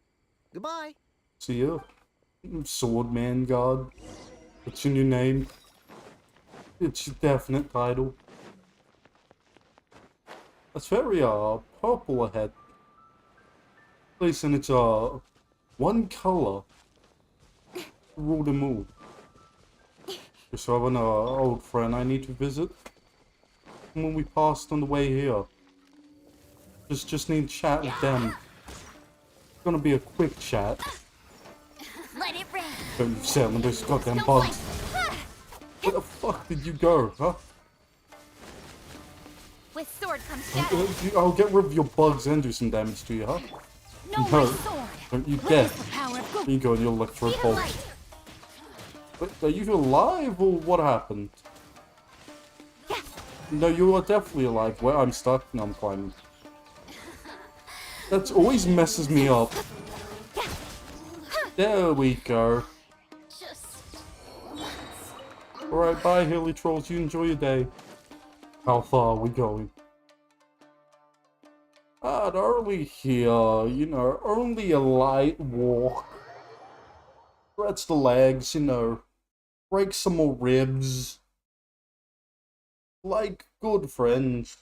Goodbye. See ya. Swordman God. What's your new name? It's your definite title. It's very purple ahead. Place and it's one color. Rule them all. Just have an old friend I need to visit. And when we passed on the way here. Just need to chat with them. It's gonna be a quick chat. Let it rain. Don't you summon those goddamn bugs. Where the fuck did you go, huh? With sword comes shadow. I'll get rid of your bugs and do some damage to you, huh? No, No, my sword. don't you Witness dare. the power of There you go, you electro Speed of bolt. light. Wait, are you alive or what happened? No, you are definitely alive. Where I'm stuck, no, I'm climbing. That always messes me up. There we go. Alright, bye, hilly trolls. You enjoy your day. How far are we going? Early here, you know, only a light walk. Stretch the legs, you know. Break some more ribs. Like good friends.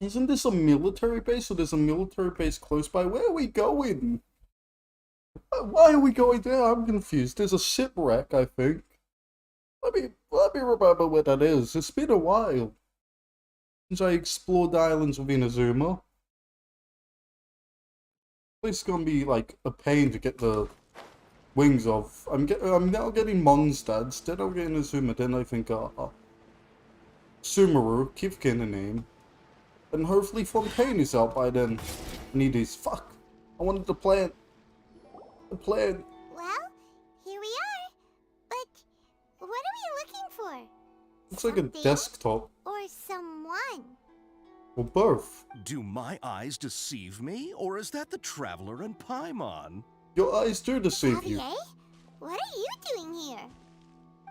Isn't this a military base? So there's a military base close by. Where are we going? Why are we going there? I'm confused. There's a shipwreck, I think. Let me remember where that is. It's been a while since I explored the islands of Inazuma. This is gonna be like a pain to get the wings of. I'm now getting Mondstadt, then I'll get Inazuma, then I think Sumeru, keep getting the name. And hopefully Fontaine is out by then. I need these. Fuck! I wanted the plant. The plant. Well, here we are. But what are we looking for? Looks like a Something desktop. Or someone? Or both. Do my eyes deceive me, or is that the Traveler and Paimon? Your eyes do deceive you. Xavier? What are you doing here?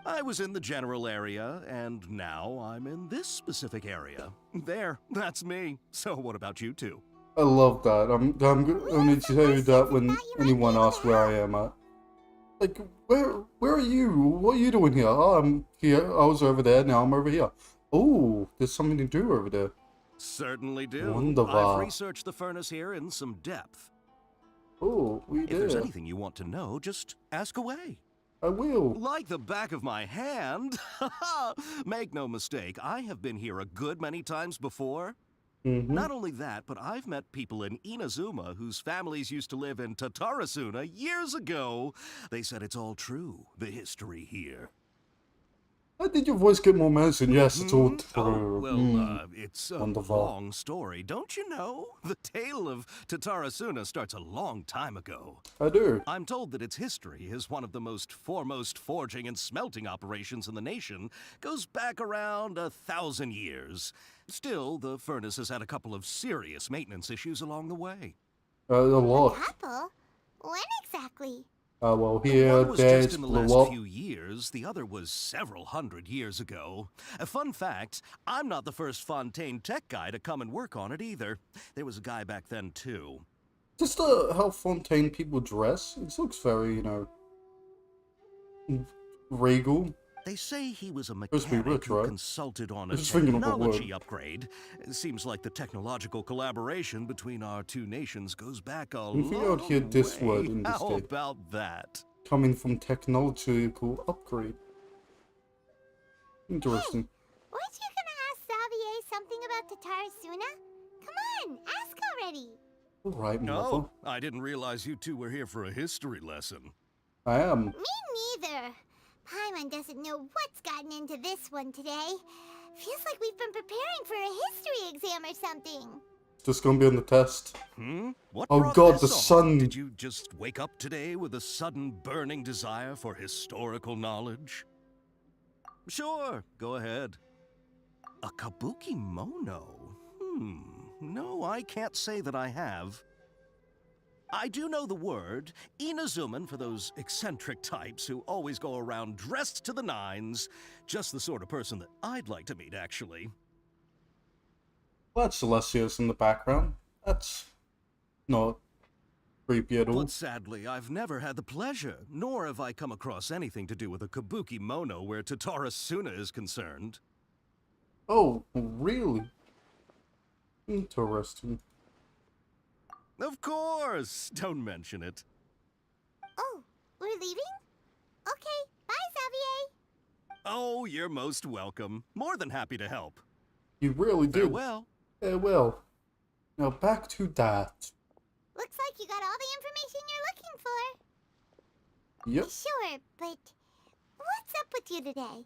I was in the general area, and now I'm in this specific area. There, that's me. So what about you two? I love that. I'm going to tell you that when anyone asks where I am at. Like, where are you? What are you doing here? Oh, I'm here. I was over there. Now I'm over here. Oh, there's something to do over there. Certainly do. Wonderful. I've researched the furnace here in some depth. Oh, we If did. there's anything you want to know, just ask away. I will. Like the back of my hand. Make no mistake, I have been here a good many times before. Not only that, but I've met people in Inazuma whose families used to live in Tatarasuna years ago. They said it's all true, the history here. How did your voice get more menacing? Yes, it's all true. Oh, well, it's a Wonderful. long story, don't you know? The tale of Tatarasuna starts a long time ago. I do. I'm told that its history is one of the most foremost forging and smelting operations in the nation, goes back around 1,000 years. Still, the furnace has had a couple of serious maintenance issues along the way. A lot. Couple? When exactly? Well, One here, was there, just in the blew last up. few years, the other was several hundred years ago. A fun fact, I'm not the first Fontaine tech guy to come and work on it either. There was a guy back then too. Just how Fontaine people dress. It looks very, you know, regal. They say he was a Supposed to be mechanic rich, who right? consulted on I a was thinking of a word. technology upgrade. It seems like the technological collaboration between our two nations goes back a Let me figure out long here this way. word in this How day. about that? Coming from technological upgrade. Interesting. Weren't you gonna ask Xavier something about Tatarasuna? Come on, ask already. Alright, mother. No, I didn't realize you two were here for a history lesson. I am. Me neither. Paimon doesn't know what's gotten into this one today. Feels like we've been preparing for a history exam or something. Just gonna be on the test. What Oh brought god, this the on? sun. Did you just wake up today with a sudden burning desire for historical knowledge? Sure, go ahead. A kabuki mono? No, I can't say that I have. I do know the word, Inazuman for those eccentric types who always go around dressed to the nines. Just the sort of person that I'd like to meet, actually. Well, that's Celestia's in the background. That's not creepy at all. But sadly, I've never had the pleasure, nor have I come across anything to do with a kabuki mono where Tatarasuna is concerned. Oh, really? Interesting. Of course! Don't mention it. Oh, we're leaving? Okay, bye, Xavier. Oh, you're most welcome. More than happy to help. You really did. Farewell. Farewell. Now back to that. Looks like you got all the information you're looking for. Yep. Sure, but what's up with you today?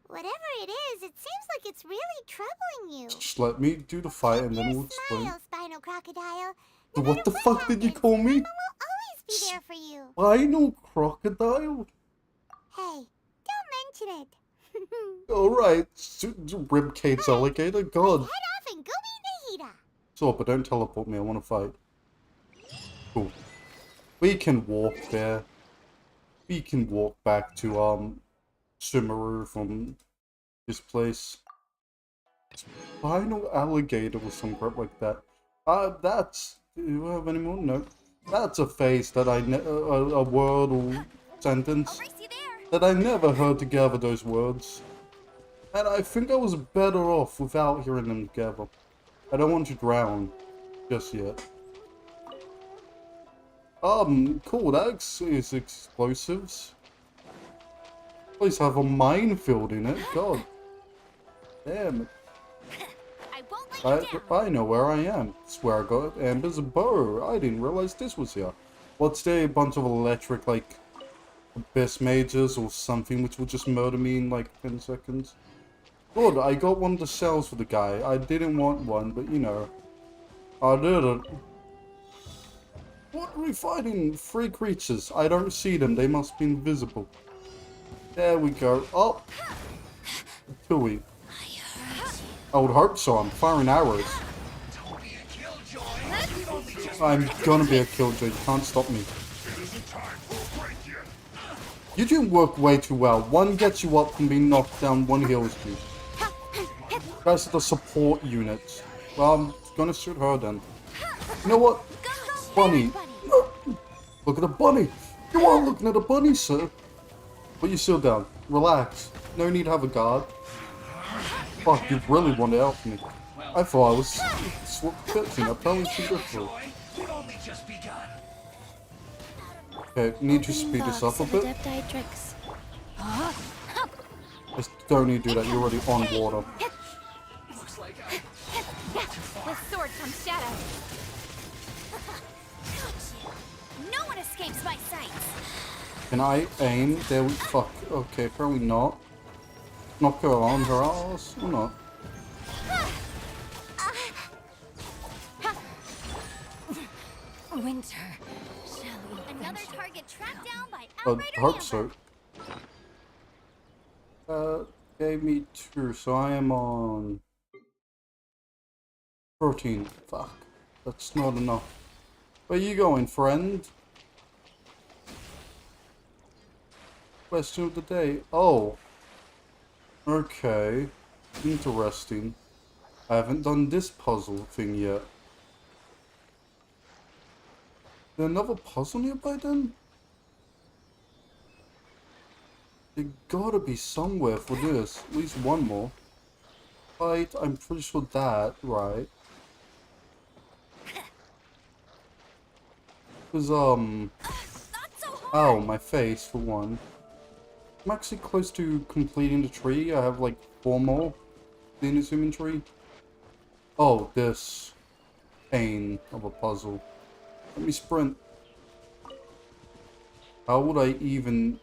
Whatever it is, it seems like it's really troubling you. Just let me do the fight and then we'll explain. Smile, Spinal Crocodile. No What the matter fuck did you happens, call me? Mama will always be there for you. Spinal crocodile? Hey, don't mention it. Alright, Ribcage's alligator? God. Head off and go meet Nahida. So, but don't teleport me, I want to fight. Cool. We can walk there. We can walk back to, Sumeru from this place. Spinal alligator or some crap like that. That's... Do you have any more? No. That's a phrase that a word or sentence that I never heard together, those words. And I think I was better off without hearing them together. I don't want to drown just yet. Cool, that is explosives. Please have a minefield in it, god. Damn it. I know where I am. It's where I got Amber's bow. I didn't realize this was here. What's there? A bunch of electric, like, abyss mages or something, which will just murder me in, like, 10 seconds. Good, I got one of the cells for the guy. I didn't want one, but, you know. I did it. What are we fighting? 3 creatures. I don't see them. They must be invisible. There we go. Oh! Tui. I would hope so. I'm firing arrows. I'm gonna be a killjoy. You can't stop me. You do work way too well. One gets you up from being knocked down, one heals you. You guys are the support units. Well, I'm gonna shoot her then. You know what? Bunny. No. Look at the bunny. You are looking at a bunny, sir. Put your shield down. Relax. No need to have a guard. Fuck, you really want to help me. I thought I was pitching. I'm probably too good for it. Okay, need to speed this up a bit. Just don't need to do that. You're already on water. With sword comes shadow. No one escapes my sight. Can I aim? There we fuck. Okay, probably not. Knock her on her ass or not? Winter. Another target tracked down by I hope so. Gave me 2, so I am on 13. Fuck. That's not enough. Where you going, friend? Question of the day. Oh. Okay. Interesting. I haven't done this puzzle thing yet. Is there another puzzle nearby then? There gotta be somewhere for this. At least one more. Right, I'm pretty sure that, right. Because, oh, my face, for one. I'm actually close to completing the tree. I have, like, 4 more in this inventory. Oh, this pain of a puzzle. Let me sprint. How would I even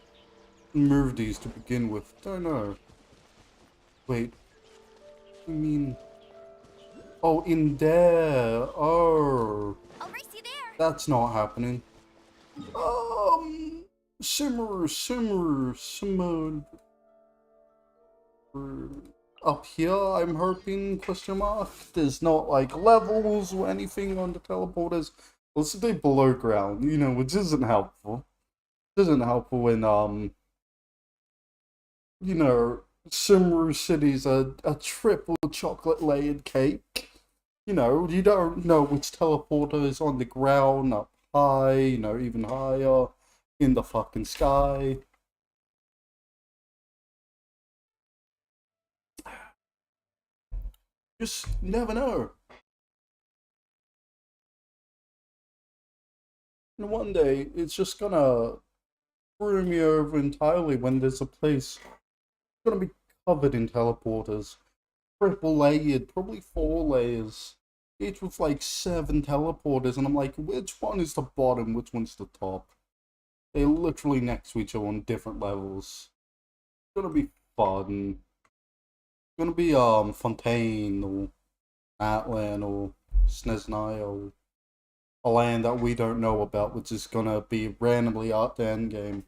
move these to begin with? Don't know. Wait. I mean... Oh, in there. Oh. I'll race you there. That's not happening. Simmer. Up here, I'm hoping, question mark. There's not, like, levels or anything on the teleporters. Let's stay below ground, you know, which isn't helpful. It isn't helpful when, you know, Simru City's a triple chocolate layered cake. You know, you don't know which teleporter is on the ground, up high, you know, even higher, in the fucking sky. Just never know. And one day, it's just gonna screw me over entirely when there's a place gonna be covered in teleporters. Triple layered, probably 4 layers. Each with like 7 teleporters, and I'm like, which one is the bottom, which one's the top? They're literally next to each other on different levels. It's gonna be fun. It's gonna be Fontaine or Atlan or Sneznai or a land that we don't know about, which is gonna be randomly out the end game.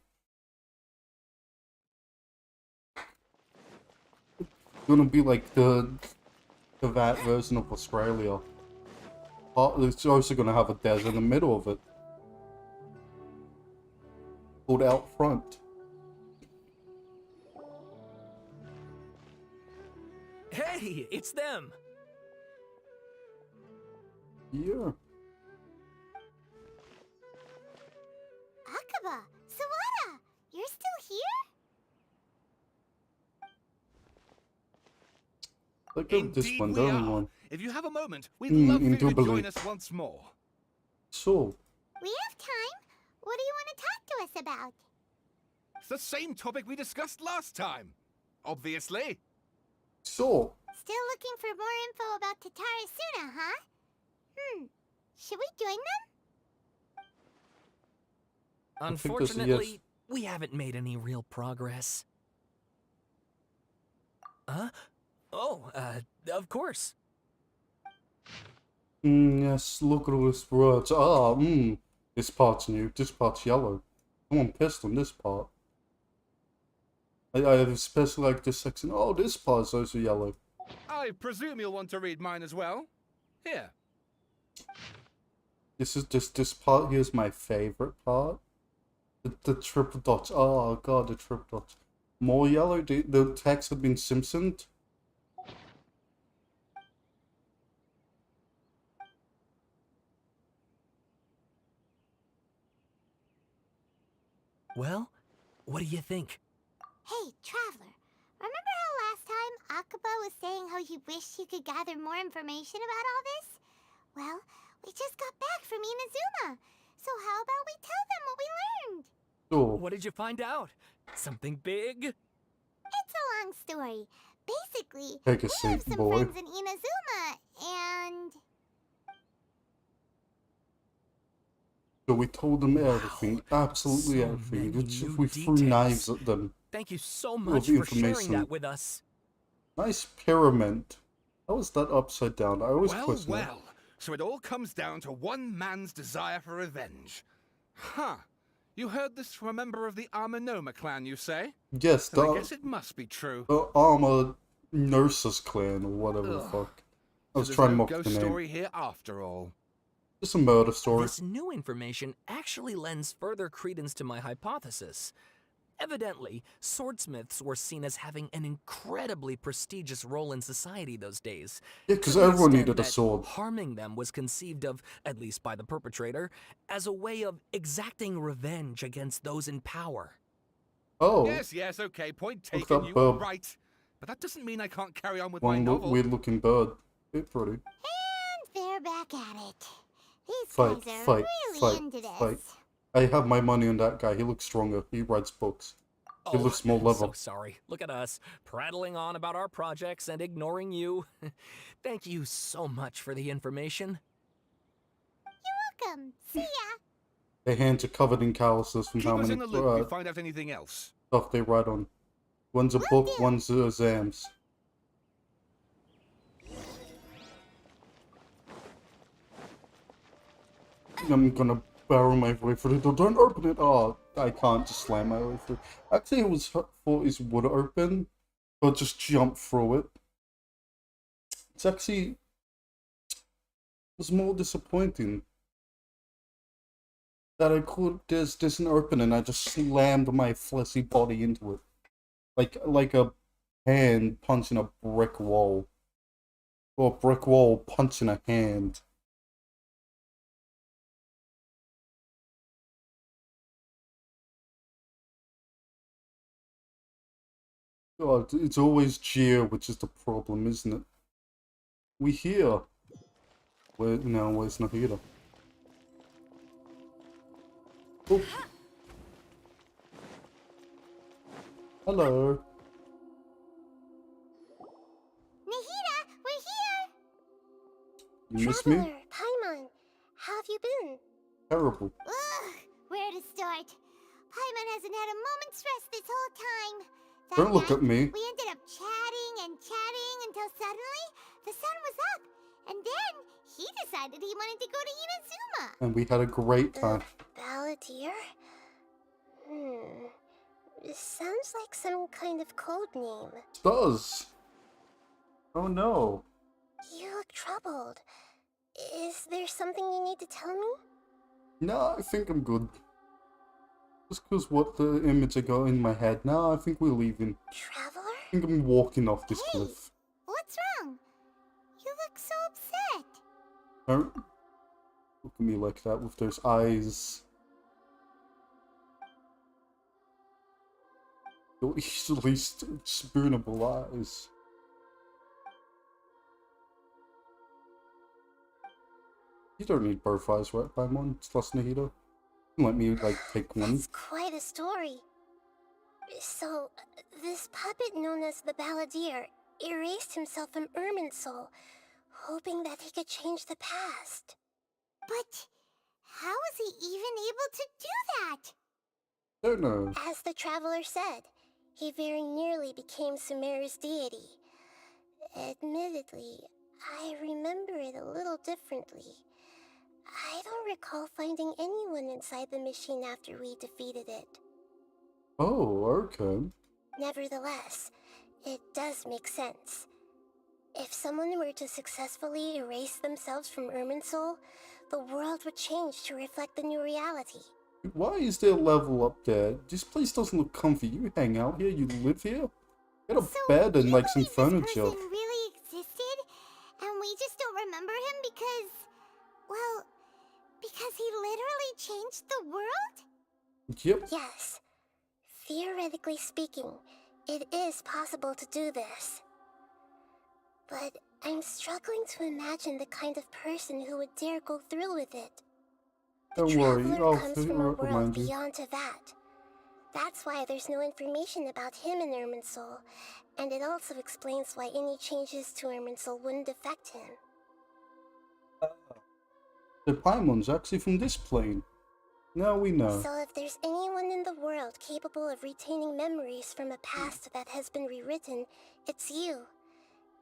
It's gonna be like the that version of Australia. It's also gonna have a desert in the middle of it. Called Out Front. Hey, it's them! Yeah. Akaba, Sawada, you're still here? Look at this Indeed one, the we only are. one. If you have a moment, we'd love for you to indubitably. join us once more. So, We have time. What do you want to talk to us about? It's the same topic we discussed last time. Obviously. so, Still looking for more info about Tatarasuna, huh? Should we join them? I think this is Unfortunately, yes. we haven't made any real progress. Huh? Oh, of course. Yes, look at all this words. This part's new, this part's yellow. Someone pissed on this part. I especially like this section. Oh, this part's also yellow. I presume you'll want to read mine as well. Here. This part here is my favorite part. The triple dots. Oh god, the triple dots. More yellow. The text had been Simpsoned. Well, what do you think? Hey, Traveler. Remember how last time Akaba was saying how he wished he could gather more information about all this? Well, we just got back from Inazuma. So how about we tell them what we learned? Oh. What did you find out? Something big? It's a long story. Basically, Take a we seat, have some boy. friends in Inazuma, and... So we told them everything, absolutely So everything. many It's new we threw details. knives at them. Thank you so Full of much for sharing information. that with us. Nice pyramid. How was that upside down? I always question it. Well. So it all comes down to one man's desire for revenge. Huh. You heard this from a member of the Armanoma clan, you say? Yes, So I guess it must be true. the Armor Nurses clan or whatever the fuck. I was So trying to there's no mock the ghost name. story here after all. Just a murder story. This new information actually lends further credence to my hypothesis. Evidently, swordsmiths were seen as having an incredibly prestigious role in society those days. Yeah, 'cause to the everyone extent needed a that sword. Harming them was conceived of, at least by the perpetrator, as a way of exacting revenge against those in power. Oh. Yes, okay, point Look taken, that you bird. were right. But that doesn't mean I can't carry on with my One novel. weird looking bird. Bit pretty. And they're back at it. These Fight, guys are fight, really fight, into this. fight. I have my money on that guy. He looks stronger. He writes books. He looks more I'm level. so sorry. Look at us, prattling on about our projects and ignoring you. Thank you so much for the information. You're welcome. See ya. Their hands are covered in calluses from Keep how us many in the loop if you find out anything else. stuff they write on. One's a book, one's exams. I'm gonna barrel my way through the door. Don't open it! Oh, I can't just slam my way through. Actually, I was thought it would open, but just jump through it. It's actually... It was more disappointing. That I could... There's an open and I just slammed my fleshy body into it. Like a hand punching a brick wall. Or a brick wall punching a hand. God, it's always Gia, which is the problem, isn't it? We here. Where, no, where's Nahida? Oh. Hello. Nahida, we're here! You miss Traveler, me? Paimon, how have you been? Terrible. Ugh, where to start? Paimon hasn't had a moment's rest this whole time. That Don't look night, at me. We ended up chatting and chatting until suddenly the sun was up. And then he decided he wanted to go to Inazuma. And we had a great time. Balladeer? This sounds like some kind of code name. It does. Oh no. You look troubled. Is there something you need to tell me? No, I think I'm good. Just because what the image I got in my head. No, I think we're leaving. Traveler? I think I'm walking off this cliff. What's wrong? You look so upset. Don't look at me like that with those eyes. Your easily spoonable eyes. You don't need both eyes, right, Paimon? It's less Nahida. Let me, like, take one. That's quite a story. So, this puppet known as the Balladeer erased himself from Irminsul, hoping that he could change the past. But how was he even able to do that? Don't know. As the traveler said, he very nearly became Sumeru's deity. Admittedly, I remember it a little differently. I don't recall finding anyone inside the machine after we defeated it. Oh, okay. Nevertheless, it does make sense. If someone were to successfully erase themselves from Irminsul, the world would change to reflect the new reality. Why is there a level up there? This place doesn't look comfy. You hang out here, you live here? Get a bed and like some furniture. This person really existed, and we just don't remember him because, well, because he literally changed the world? Yep. Yes. Theoretically speaking, it is possible to do this. But I'm struggling to imagine the kind of person who would dare go through with it. Don't worry, Traveler comes from a world remind you. beyond Tevat. That's why there's no information about him in Irminsul, and it also explains why any changes to Irminsul wouldn't affect him. The Paimon's actually from this plane. Now we know. So if there's anyone in the world capable of retaining memories from a past that has been rewritten, it's you.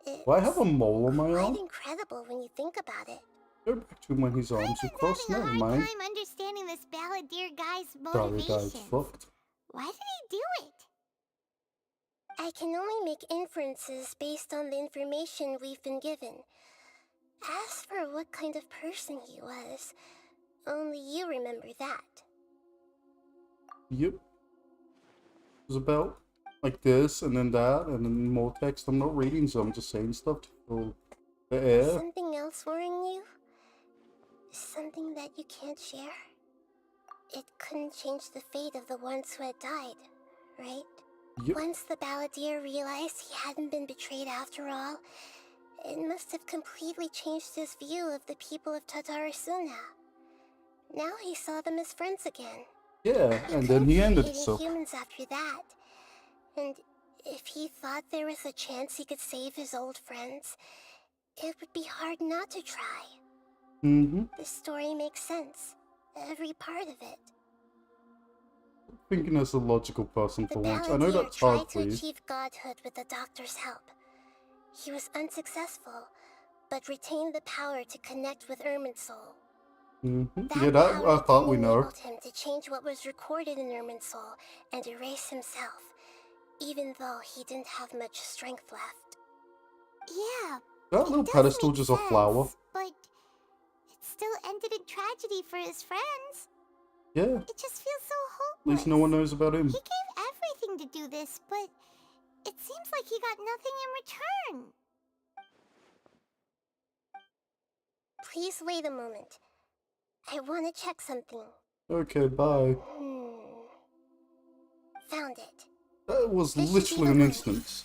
Do I have a mole on my arm? Quite incredible when you think about it. Go back to him when his arms are crossed. Never mind. I'm understanding this Balladeer guy's Sorry, motivation. guy's fucked. Why did he do it? I can only make inferences based on the information we've been given. As for what kind of person he was, only you remember that. Yep. It was about like this, and then that, and then more text. I'm not reading, so I'm just saying stuff to fill the air. Something else worrying you? Something that you can't share? It couldn't change the fate of the ones who had died, right? Yep. Once the Balladeer realized he hadn't been betrayed after all, it must have completely changed his view of the people of Tatarasuna. Now he saw them as friends again. Yeah, and then he ended it, Hating so. humans after that. And if he thought there was a chance he could save his old friends, it would be hard not to try. Mm-hmm. The story makes sense. Every part of it. Thinking as a logical person for The once. I know Balladeer that's hard tried for to you. achieve godhood with the doctor's help. He was unsuccessful, but retained the power to connect with Irminsul. Mm-hmm. Yeah, that part we know. Enabled him to change what was recorded in Irminsul and erase himself, even though he didn't have much strength left. Yeah. That little pedestal just a flower. But it still ended in tragedy for his friends. Yeah. It just feels so hopeless. At least no one knows about him. He gave everything to do this, but it seems like he got nothing in return. Please wait a moment. I want to check something. Okay, bye. Found it. That was This should literally be an the instance.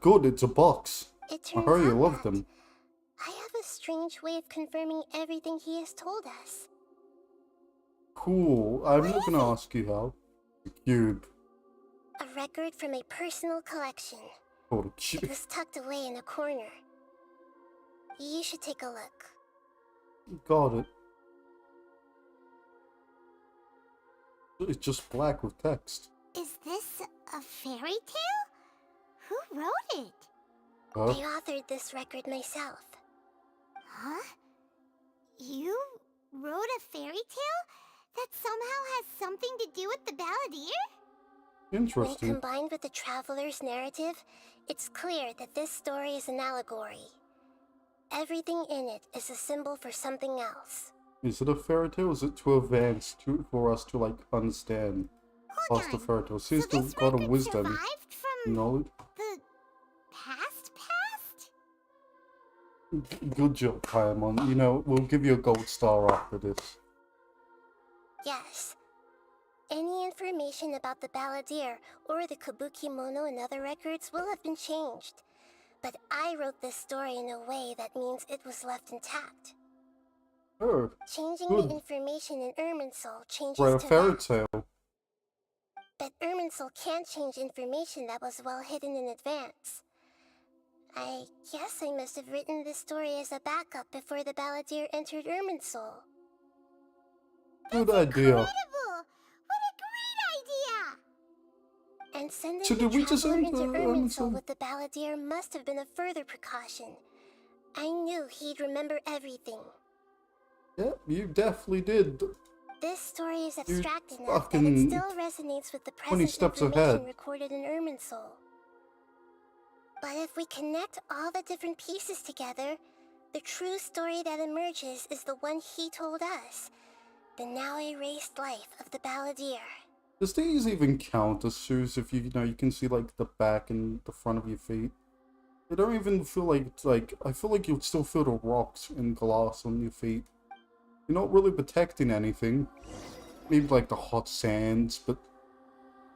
Good, it's a box. It I turns heard you out love that them. I have a strange way of confirming everything he has told us. Cool. I'm not gonna ask you how. The cube. A record from a personal collection. Oh, the It cube. was tucked away in a corner. You should take a look. Got it. It's just black with text. Is this a fairy tale? Who wrote it? Huh? I authored this record myself. Huh? You wrote a fairy tale that somehow has something to do with the Balladeer? Interesting. When combined with the Traveler's narrative, it's clear that this story is an allegory. Everything in it is a symbol for something else. Is it a fairy tale? Is it too advanced for us to like understand? Past the fairy tale. Seems to have got a wisdom, Survived from knowledge. the past? Good job, Paimon. You know, we'll give you a gold star after this. Yes. Any information about the Balladeer or the Kabuki Mono and other records will have been changed. But I wrote this story in a way that means it was left intact. Oh, Changing good. the information in Irminsul changes Write a to fairy that. tale. But Irminsul can't change information that was well hidden in advance. I guess I must have written this story as a backup before the Balladeer entered Irminsul. Good idea. Incredible! What a great idea! And sending So the did we just Traveler enter into Irminsul Irminsul? with the Balladeer must have been a further precaution. I knew he'd remember everything. Yep, you definitely did. This story is You abstract enough that it fucking still resonates with the 20 present steps information ahead. recorded in Irminsul. But if we connect all the different pieces together, the true story that emerges is the one he told us. The now erased life of the Balladeer. Does these even count as shoes if you know you can see like the back and the front of your feet? They don't even feel like I feel like you'd still feel the rocks and glass on your feet. You're not really protecting anything. Maybe like the hot sands, but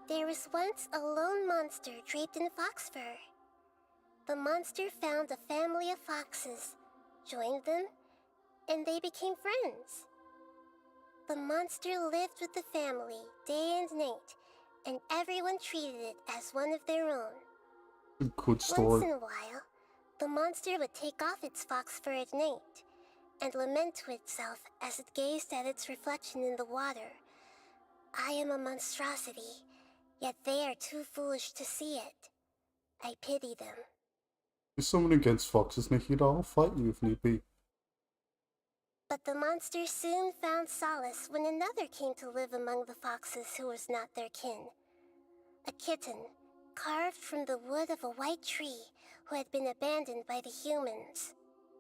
There was once a lone monster draped in fox fur. The monster found a family of foxes, joined them, and they became friends. The monster lived with the family day and night, and everyone treated it as one of their own. a good Once story. in a while, the monster would take off its fox fur at night and lament to itself as it gazed at its reflection in the water. I am a monstrosity, yet they are too foolish to see it. I pity them. There's someone against foxes, Nikita. I'll fight you if need be. But the monster soon found solace when another came to live among the foxes who was not their kin. A kitten, carved from the wood of a white tree who had been abandoned by the humans.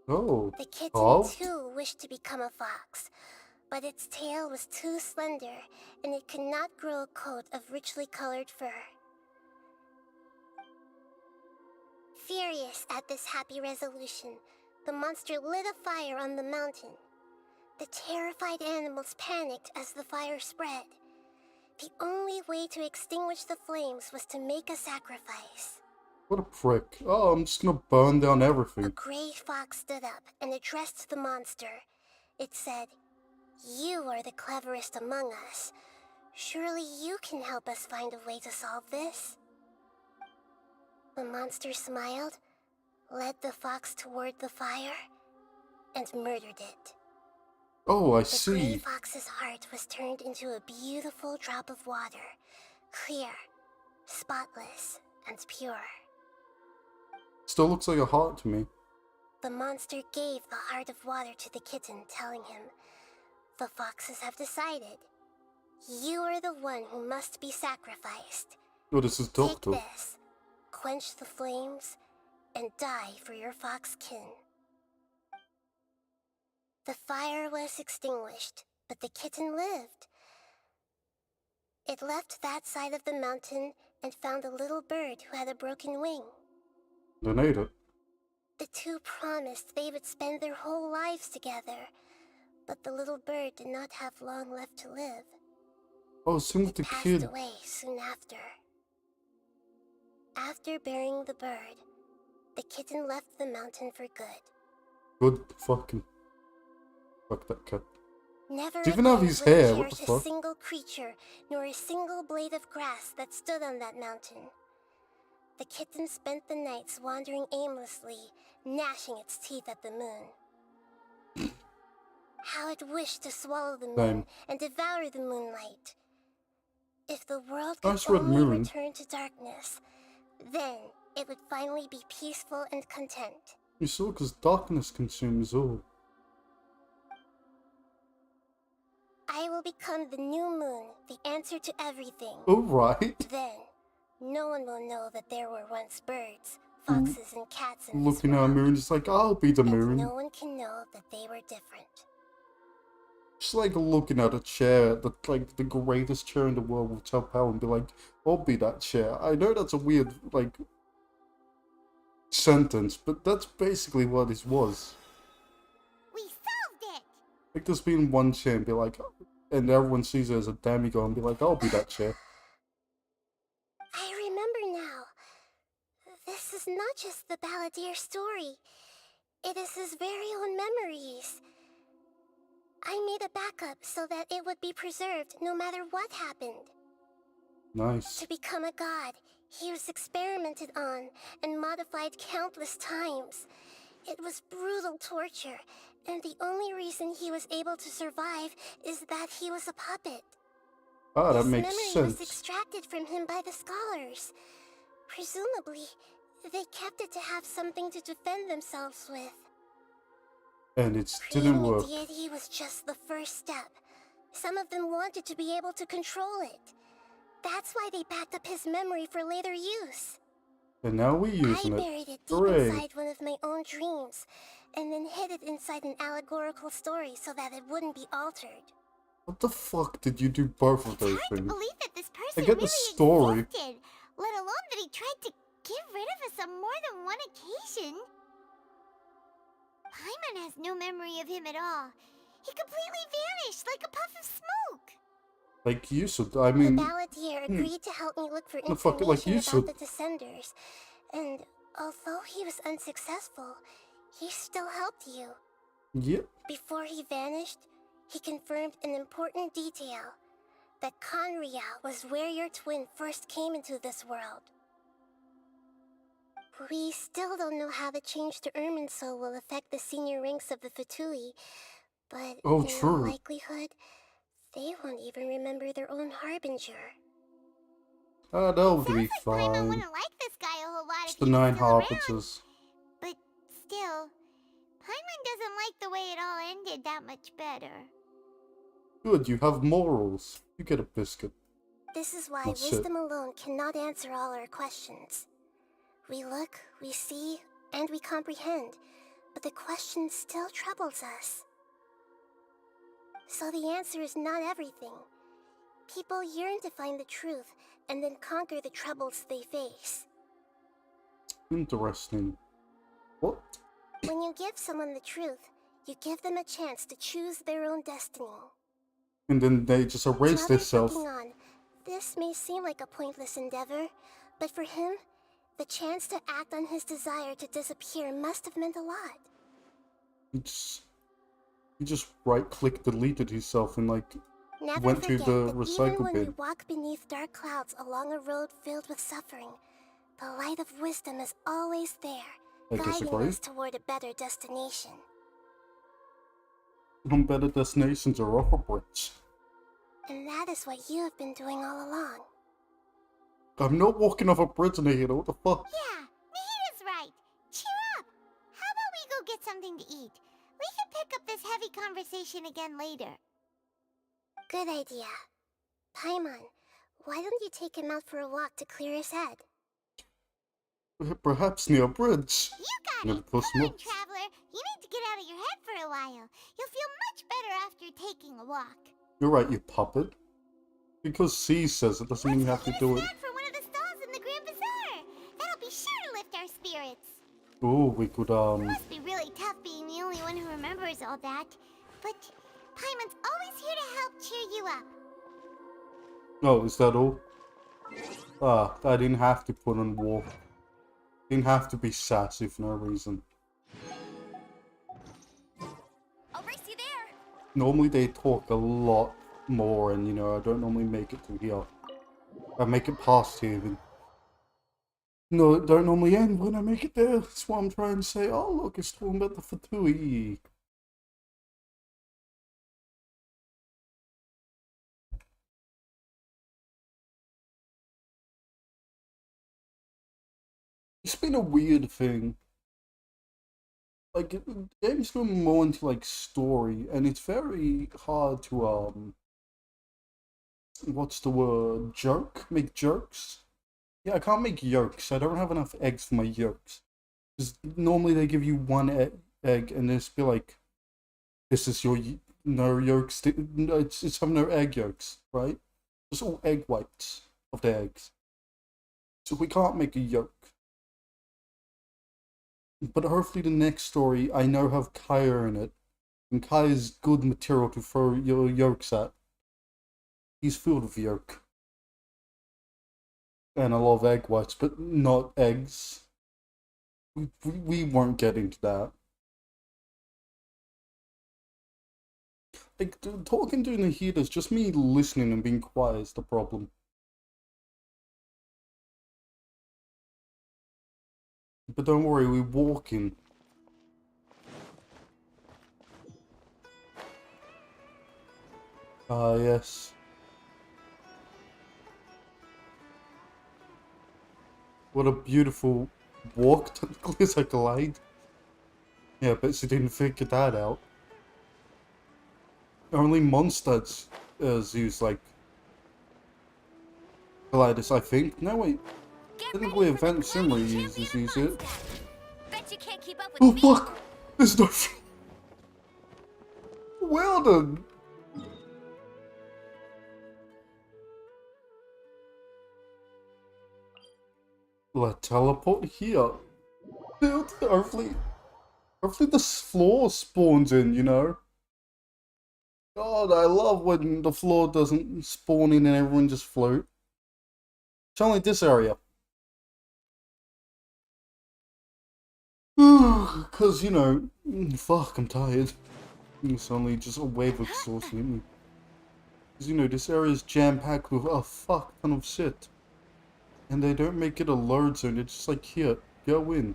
Oh, The kitten carved? too wished to become a fox, but its tail was too slender and it could not grow a coat of richly colored fur. Furious at this happy resolution, the monster lit a fire on the mountain. The terrified animals panicked as the fire spread. The only way to extinguish the flames was to make a sacrifice. What a prick. Oh, I'm just gonna burn down A everything. gray fox stood up and addressed the monster. It said, "You are the cleverest among us. Surely you can help us find a way to solve this." The monster smiled, led the fox toward the fire, and murdered it. Oh, I The gray see. fox's heart was turned into a beautiful drop of water, clear, spotless, and pure. Still looks like a heart to me. The monster gave the heart of water to the kitten, telling him, "The foxes have decided. You are the one who must be sacrificed. Oh, this is Take Doctor. this, quench the flames, and die for your fox kin." The fire was extinguished, but the kitten lived. It left that side of the mountain and found a little bird who had a broken wing. Donate it. The two promised they would spend their whole lives together, but the little bird did not have long left to live. Oh, same with the Passed kid. away soon after. After burying the bird, the kitten left the mountain for good. Good fucking. Fuck that cat. Never Does he even have again his would it hair? What the cherish a fuck? single creature, nor a single blade of grass that stood on that mountain. The kitten spent the nights wandering aimlessly, gnashing its teeth at the moon. How it wished to swallow the moon Same. and devour the moonlight. If the world Nice could red only moon. return to darkness, then it would finally be peaceful and content. You saw, because darkness consumes all. I will become the new moon, the answer to everything. Alright. Then, no one will know that there were once birds, foxes, and cats in this Looking at a world. moon, it's like, I'll be the And moon. no one can know that they were different. Just like looking at a chair, the greatest chair in the world with top power and be like, I'll be that chair. I know that's a weird, like, sentence, but that's basically what this was. We solved it! Like, there's been one chair and be like, and everyone sees it as a demigod and be like, I'll be that chair. I remember now. This is not just the Balladeer story. It is his very own memories. I made a backup so that it would be preserved no matter what happened. Nice. To become a god, he was experimented on and modified countless times. It was brutal torture, and the only reason he was able to survive is that he was a puppet. Ah, that This makes memory was sense. extracted from him by the scholars. Presumably, they kept it to have something to defend themselves with. And it didn't work. Creating a deity was just the first step. Some of them wanted to be able to control it. That's why they backed up his memory for later use. And now we're using I it. buried it deep Hooray. inside one of my own dreams, and then hid it inside an allegorical story so that it wouldn't be altered. What the fuck did you do both of those Hard to things? believe that this I person get really the story. existed, let alone that he tried to get rid of us on more than one occasion. Paimon has no memory of him at all. He completely vanished like a puff of smoke. Like you should, I mean... The Balladeer agreed to help me look for the fuck, like information you about should. the Descenders, and although he was unsuccessful, he still helped you. Yep. Before he vanished, he confirmed an important detail, that Conria was where your twin first came into this world. We still don't know how the change to Irminsul will affect the senior ranks of the Fatui, but Oh, in true. all likelihood, they won't even remember their own Harbinger. Ah, that'll be Paimon fine. wouldn't like this guy a whole lot It's if the he was 9 still around. Harbingers. But still, Paimon doesn't like the way it all ended that much better. Good, you have morals. You get a biscuit. This is why That's it. wisdom alone cannot answer all our questions. We look, we see, and we comprehend, but the question still troubles us. So the answer is not everything. People yearn to find the truth and then conquer the troubles they face. Interesting. What? When you give someone the truth, you give them a chance to choose their own destiny. And then they just erase To others themselves. looking on, this may seem like a pointless endeavor, but for him, the chance to act on his desire to disappear must have meant a lot. He just right-click deleted himself and like Never went to forget the that even recycle when we bin. walk beneath dark clouds along a road filled with suffering, the light of wisdom is always there, I guiding disagree. us toward a better destination. Some better destinations are off a bridge. And that is what you have been doing all along. I'm not walking off a bridge, Nahida. What the fuck? Yeah, Nahida's right. Cheer up. How about we go get something to eat? We can pick up this heavy conversation again later. Good idea. Paimon, why don't you take him out for a walk to clear his head? Perhaps near a bridge. You got Never it. close Come on, enough. traveler. You need to get out of your head for a while. You'll feel much better after taking a walk. You're right, you puppet. Because C says it doesn't mean you have to do it. Snack for one of the stalls in the Grand Bazaar. That'll be sure to lift our spirits. Oh, we could It must be really tough being the only one who remembers all that. But Paimon's always here to help cheer you up. Oh, is that all? Ah, I didn't have to put on war. Didn't have to be sassy for no reason. I'll race you there. Normally they talk a lot more and, you know, I don't normally make it to here. I make it past here even. No, it don't normally end when I make it there. That's what I'm trying to say. Oh, look, it's talking about the Fatui. It's been a weird thing. Like, the game's going more into, like, story, and it's very hard to, what's the word? Jerk? Make jerks? Yeah, I can't make yolks. I don't have enough eggs for my yolks. Because normally they give you one egg and just be like, this is your no yolks. No, it's have no egg yolks, right? It's all egg whites of the eggs. So we can't make a yolk. But hopefully the next story I know have Kaya in it. And Kaya's good material to throw your yolks at. He's filled with yolk. And a lot of egg whites, but not eggs. We won't get into that. Like, talking during the heaters, just me listening and being quiet is the problem. But don't worry, we're walking. Ah, yes. What a beautiful walk, technically, it's like a glide. Yeah, but she didn't figure that out. Only monsters use, like, gliders, I think. No, wait. Technically, Event Simmer use it. Bet you can't keep up with Oh, me. fuck! There's no... Well done! Let's teleport here. Dude, hopefully the floor spawns in, you know? God, I love when the floor doesn't spawn in and everyone just float. It's only this area. Because, you know, fuck, I'm tired. It's only just a wave of exhaustion hit me. Because, you know, this area is jam-packed with a fuck ton of shit. And they don't make it a load zone, it's just like, here, go in.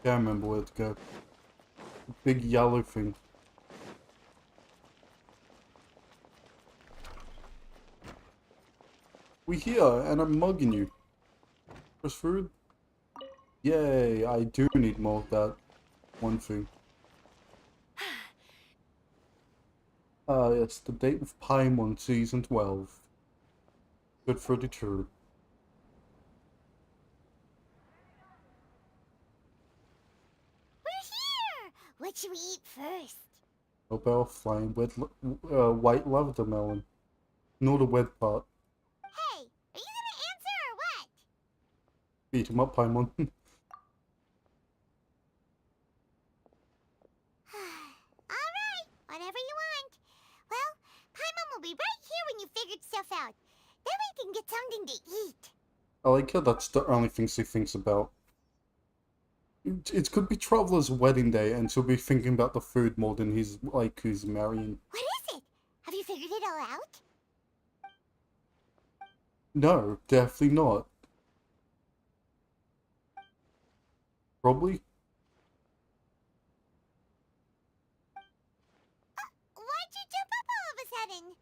Can't remember where to go. The big yellow thing. We here, and I'm mugging you. First food? Yay, I do need more of that one thing. Ah, yes, the date with Paimon Season 12. Good for the tour. We're here! What should we eat first? Nobel flying with white lavender melon. Not the wet part. Hey, are you gonna answer or what? Beat him up, Paimon. Alright, whatever you want. Well, Paimon will be right here when you figured stuff out. Then we can get something to eat. I like how that's the only thing she thinks about. It could be Traveler's wedding day and she'll be thinking about the food more than he's marrying. What is it? Have you figured it all out? No, definitely not. Probably. Why'd you jump up all of a sudden?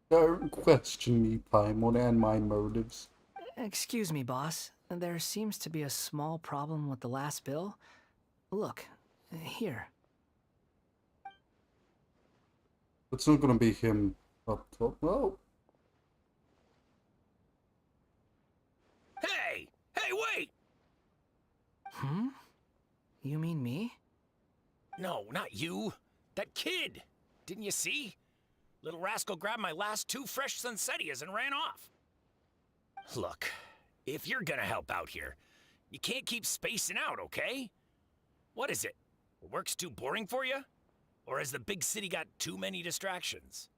Don't question me, Paimon, and my motives. Excuse me, boss. There seems to be a small problem with the last bill. Look, here. It's not gonna be him up top. Well, Hey! Hey, wait! Hmm? You mean me? No, not you. That kid. Didn't you see? Little rascal grabbed my last 2 fresh Sunsettias and ran off. Look, if you're gonna help out here, you can't keep spacing out, okay? What is it? Work's too boring for you? Or has the big city got too many distractions?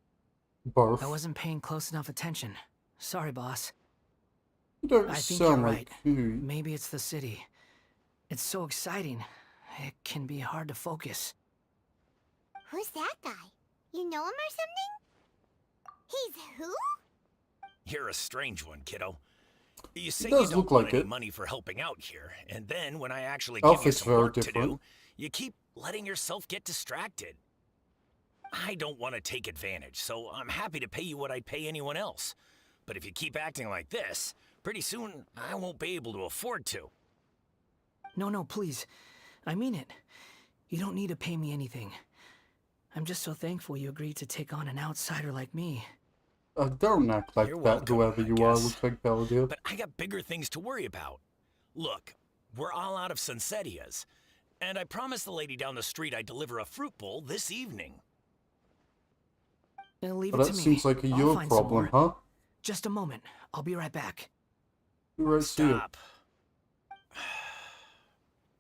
both. I wasn't paying close enough attention. Sorry, boss. You don't I think you're sound right. like you. Maybe it's the city. It's so exciting. It can be hard to focus. Who's that guy? You know him or something? He's who? You're a strange one, kiddo. You say does you look don't want like any it. money for helping out here, and then when I actually give you Outfit's some very work to different. do, you keep letting yourself get distracted. I don't want to take advantage, so I'm happy to pay you what I'd pay anyone else. But if you keep acting like this, pretty soon I won't be able to afford to. No, please. I mean it. You don't need to pay me anything. I'm just so thankful you agreed to take on an outsider like me. Don't act like You're that, welcome, whoever I you are. guess. Looks like Belgium. But I got bigger things to worry about. Look, we're all out of Sunsetias, and I promised the lady down the street I'd deliver a fruit bowl this evening. Leave Well, it that to me. seems like a I'll your find some problem, more. huh? Just a moment. I'll be right back. You right, see you. Stop.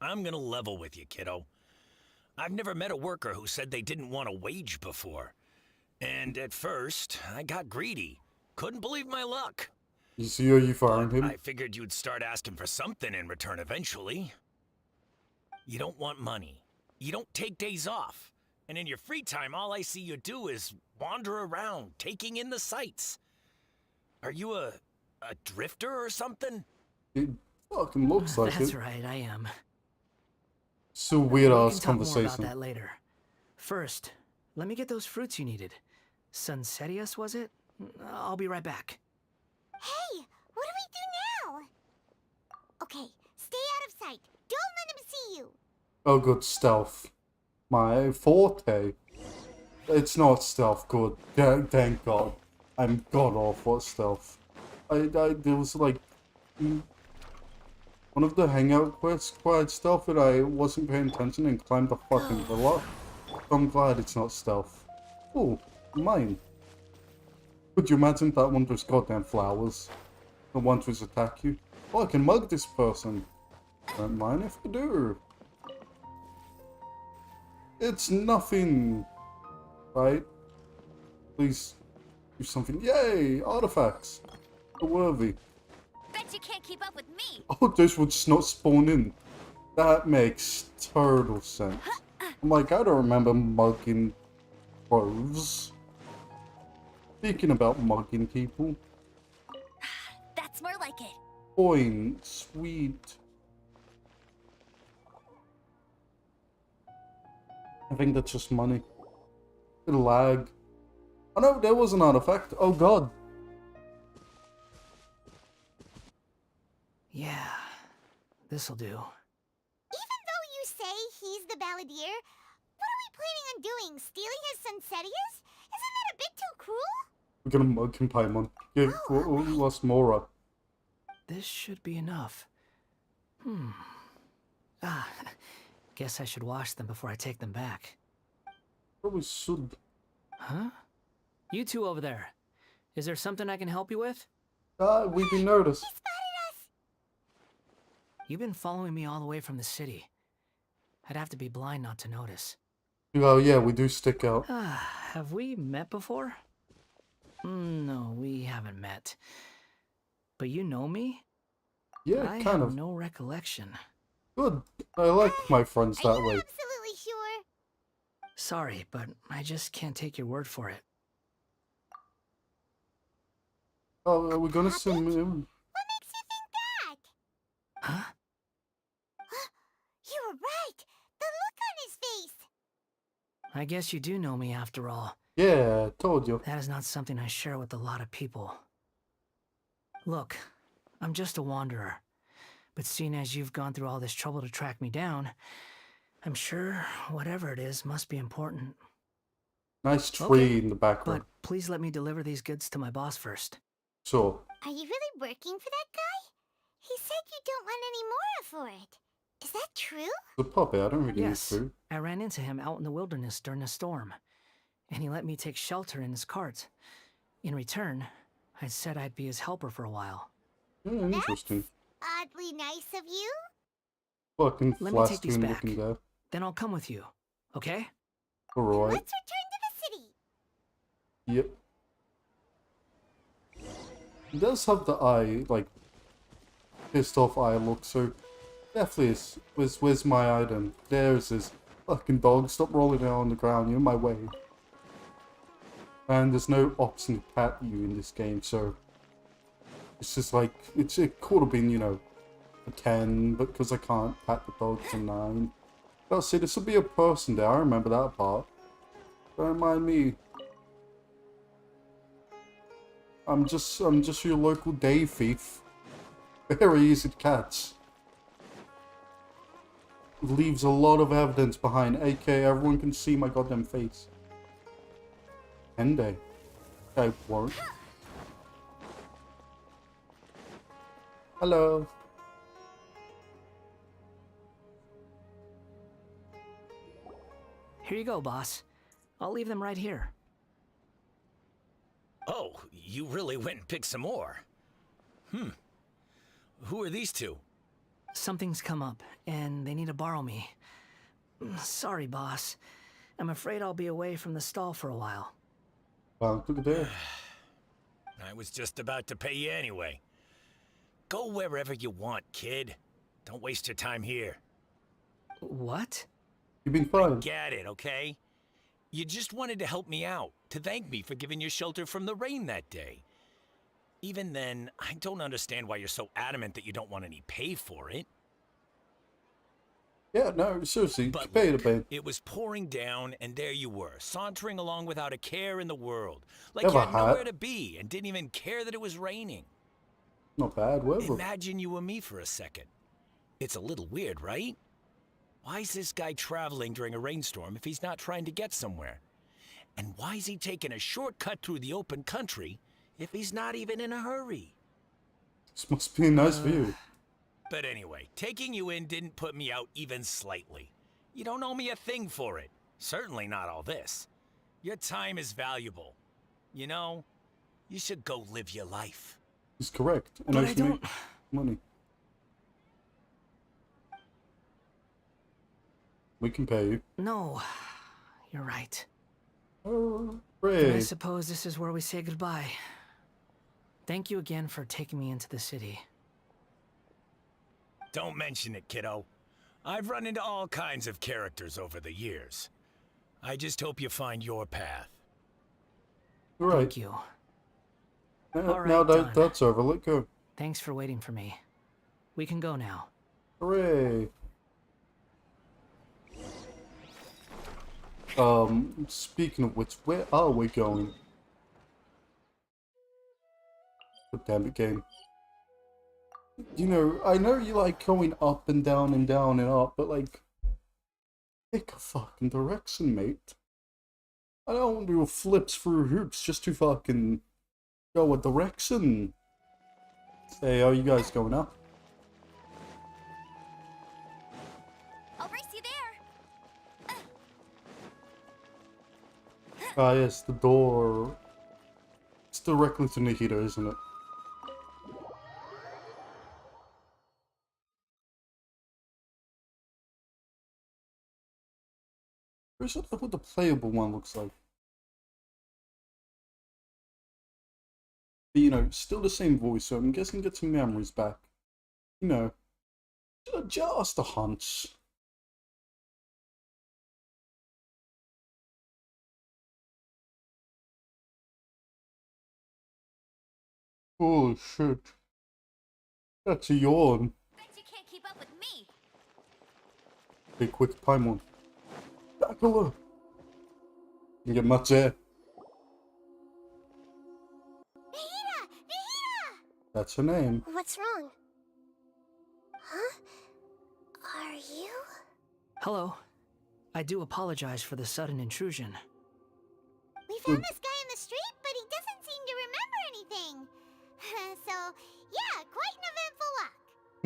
I'm gonna level with you, kiddo. I've never met a worker who said they didn't want a wage before. And at first, I got greedy. Couldn't believe my luck. You see how you fired him? I figured you'd start asking for something in return eventually. You don't want money. You don't take days off. And in your free time, all I see you do is wander around, taking in the sights. Are you a drifter or something? It fucking looks like That's it. right, I am. So weird We ass can talk more about conversation. that later. First, let me get those fruits you needed. Sunsetias, was it? I'll be right back. Hey, what do we do now? Okay, stay out of sight. Don't let him see you. Oh, good stealth. My forte. It's not stealth, good. Thank God. I'm god awful at stealth. There was like one of the hangout quests required stealth and I wasn't paying attention and climbed the fucking villa. I'm glad it's not stealth. Oh, mine. Could you imagine that one was goddamn flowers? The one to attack you? Oh, I can mug this person. Don't mind if I do. It's nothing. Right? Please do something. Yay! Artifacts. They're worthy. Bet you can't keep up with me. Oh, this would just not spawn in. That makes total sense. I'm like, I don't remember mugging crows. Speaking about mugging people. That's more like it. Point. Sweet. I think that's just money. It'll lag. Oh no, there was an artifact. Oh god. Yeah, this'll do. Even though you say he's the balladeer, what are we planning on doing? Stealing his Sunsetias? Isn't that a bit too cruel? We're gonna mug him, Paimon. Give us more. This should be enough. Guess I should wash them before I take them back. Probably should. Huh? You two over there. Is there something I can help you with? We've been noticed. You've been following me all the way from the city. I'd have to be blind not to notice. Oh yeah, we do stick out. Have we met before? No, we haven't met. But you know me? Yeah, I kind have of. no recollection. Good. I like my friends that way. Absolutely sure. Sorry, but I just can't take your word for it. Oh, are we gonna send him? What makes you think that? Huh? You were right. The look on his face. I guess you do know me after all. Yeah, told you. That is not something I share with a lot of people. Look, I'm just a wanderer. But seeing as you've gone through all this trouble to track me down, I'm sure whatever it is must be important. Nice tree Okay, in the background. But please let me deliver these goods to my boss first. Sure. Are you really working for that guy? He said you don't want any more for it. Is that true? The puppy, I don't really Yes, need to. I ran into him out in the wilderness during a storm, and he let me take shelter in his cart. In return, I said I'd be his helper for a while. Yeah, interesting. Oddly nice of you. Fucking Let me take these flasking back. looking guy. Then I'll come with you, okay? Alright. Let's return to the city. Yep. He does have the eye, like, pissed off eye look, so definitely is. Where's my item? There's his fucking dog. Stop rolling it on the ground, you're in my way. And there's no option to pat you in this game, so it's just like, it could have been, you know, a 10, but because I can't pat the dog, it's a 9. Oh, see, this will be a person there, I remember that part. Don't mind me. I'm just your local day thief. Very easy to catch. Leaves a lot of evidence behind, aka everyone can see my goddamn face. Ende. I won't. Hello. Here you go, boss. I'll leave them right here. Oh, you really went and picked some more. Who are these two? Something's come up, and they need to borrow me. Sorry, boss. I'm afraid I'll be away from the stall for a while. Well, look at there. I was just about to pay you anyway. Go wherever you want, kid. Don't waste your time here. What? You've been fine. Get it, okay? You just wanted to help me out, to thank me for giving you shelter from the rain that day. Even then, I don't understand why you're so adamant that you don't want any pay for it. Yeah, no, seriously, But pay look, to pay. it was pouring down, and there you were, sauntering along without a care in the world. Like Have you a had hat. nowhere to be, and didn't even care that it was raining. Not bad, whatever. Imagine you and me for a second. It's a little weird, right? Why is this guy traveling during a rainstorm if he's not trying to get somewhere? And why is he taking a shortcut through the open country if he's not even in a hurry? This must be a nice view. But anyway, taking you in didn't put me out even slightly. You don't owe me a thing for it. Certainly not all this. Your time is valuable. You know, you should go live your life. He's correct. And But I I don't... make money. We can pay you. No, you're right. Oh, Then I great. suppose this is where we say goodbye. Thank you again for taking me into the city. Don't mention it, kiddo. I've run into all kinds of characters over the years. I just hope you find your path. Right. Thank you. All right, Now done. that that's over, let go. Thanks for waiting for me. We can go now. Hooray. Speaking of which, where are we going? God damn it, game. You know, I know you like going up and down and down and up, but like, pick a fucking direction, mate. I don't do flips through hoops just to fucking go a direction. Hey, how you guys going up? I'll race you there. Ah, yes, the door. It's directly to Nikita, isn't it? Where's what the playable one looks like? But, you know, still the same voice, so I'm guessing get some memories back. You know, just a hunch. Oh shit. That's a yawn. Bet you can't keep up with me. Be quick, Paimon. Back over. You can get much air. Nahida! Nahida! That's her name. What's wrong? Huh? Are you? Hello. I do apologize for the sudden intrusion. We found this guy in the street, but he doesn't seem to remember anything. So, yeah, quite an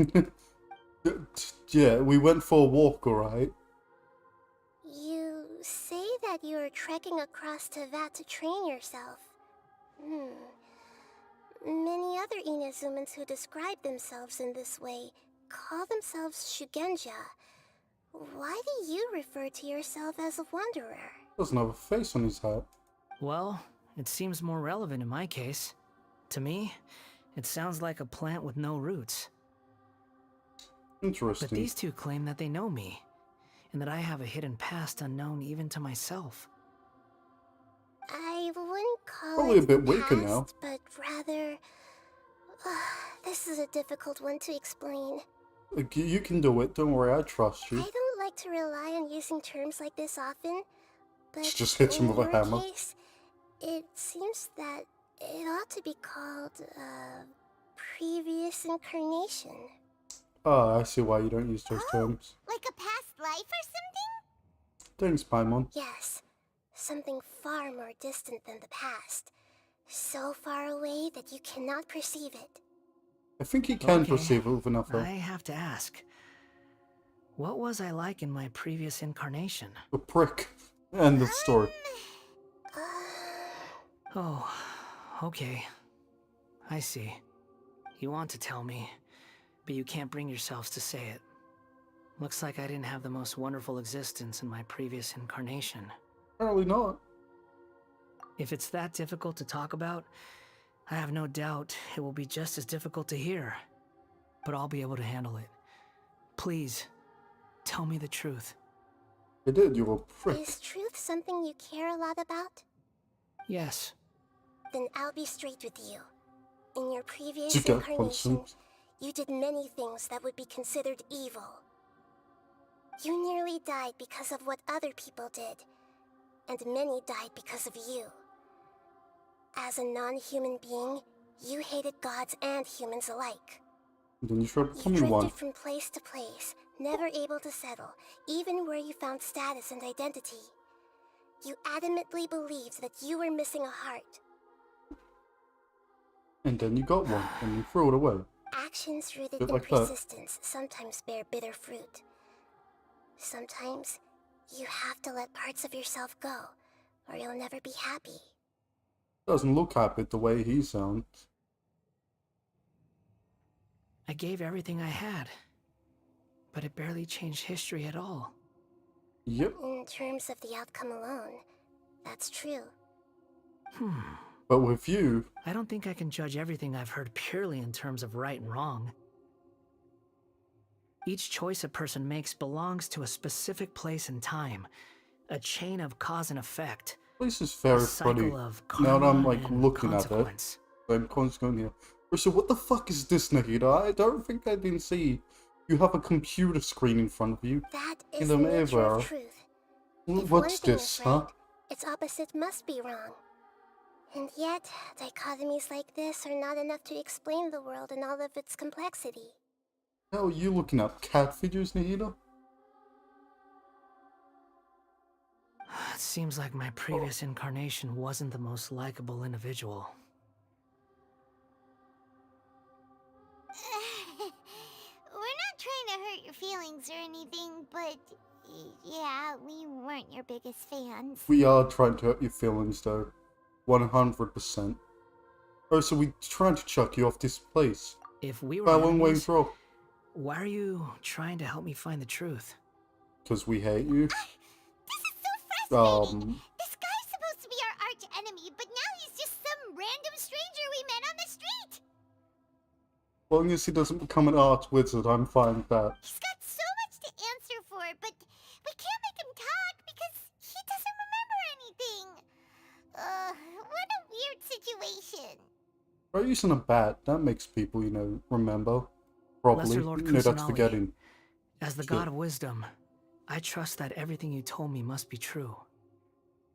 eventful walk. Yeah, we went for a walk, alright? You say that you are trekking across Tevat to train yourself. Many other Inazumans who describe themselves in this way call themselves Shugenja. Why do you refer to yourself as a wanderer? Doesn't have a face on his hat. Well, it seems more relevant in my case. To me, it sounds like a plant with no roots. Interesting. But these two claim that they know me, and that I have a hidden past unknown even to myself. I wouldn't call Probably it a bit the weaker past, now. but rather... this is a difficult one to explain. You can do it, don't worry, I trust I you. don't like to rely on using terms like this often, but Just hits him in with a your hammer. case, it seems that it ought to be called, previous incarnation. Ah, I see why you don't use those terms. Like a past life or something? Thanks, Paimon. Yes, something far more distant than the past. So far away that you cannot perceive it. I think he can Okay, perceive it with enough I help. have to ask. What was I like in my previous incarnation? A prick. End of story. Oh, okay. I see. You want to tell me, but you can't bring yourselves to say it. Looks like I didn't have the most wonderful existence in my previous incarnation. Apparently not. If it's that difficult to talk about, I have no doubt it will be just as difficult to hear. But I'll be able to handle it. Please, tell me the truth. I did, you're a prick. Is truth something you care a lot about? Yes. Then I'll be straight with you. In your previous You got incarnation, questions? you did many things that would be considered evil. You nearly died because of what other people did, and many died because of you. As a non-human being, you hated gods and humans alike. And then you tried You becoming drifted one. from place to place, never able to settle, even where you found status and identity. You adamantly believed that you were missing a heart. And then you got one, and you threw it away. Actions rooted Bit in like that. persistence sometimes bear bitter fruit. Sometimes, you have to let parts of yourself go, or you'll never be happy. Doesn't look happy the way he sounds. I gave everything I had, but it barely changed history at all. Yep. In terms of the outcome alone, that's true. But with you, I don't think I can judge everything I've heard purely in terms of right and wrong. Each choice a person makes belongs to a specific place and time, a chain of cause and effect. this is very A cycle funny. of Now that I'm karma like and looking at it, consequence. I'm constantly going here. So what the fuck is this, Nahida? I don't think I didn't see. You have a computer screen in front of you. That In is the the nature mirror. of truth. If one What's thing this, is huh? right, its opposite must be wrong. And yet, dichotomies like this are not enough to explain the world in all of its complexity. How are you looking at cat figures, Nahida? It seems like my previous incarnation wasn't the most likable individual. We're not trying to hurt your feelings or anything, but yeah, we weren't your biggest fans. We are trying to hurt your feelings, though. 100%. Oh, so we're trying to chuck you off this place. If we were By one way enemies, throw. why are you trying to help me find the truth? Because we hate you. This is so frustrating! Um, This guy's supposed to be our arch enemy, but now he's just some random stranger we met on the street! as long as he doesn't become an art wizard, I'm fine with that. He's got so much to answer for, but we can't make him talk because he doesn't remember anything. What a weird situation. Try using a bat. That makes people, remember. Probably. Lesser Lord That's Kusanali, forgetting. as the Shit. god of wisdom, I trust that everything you told me must be true.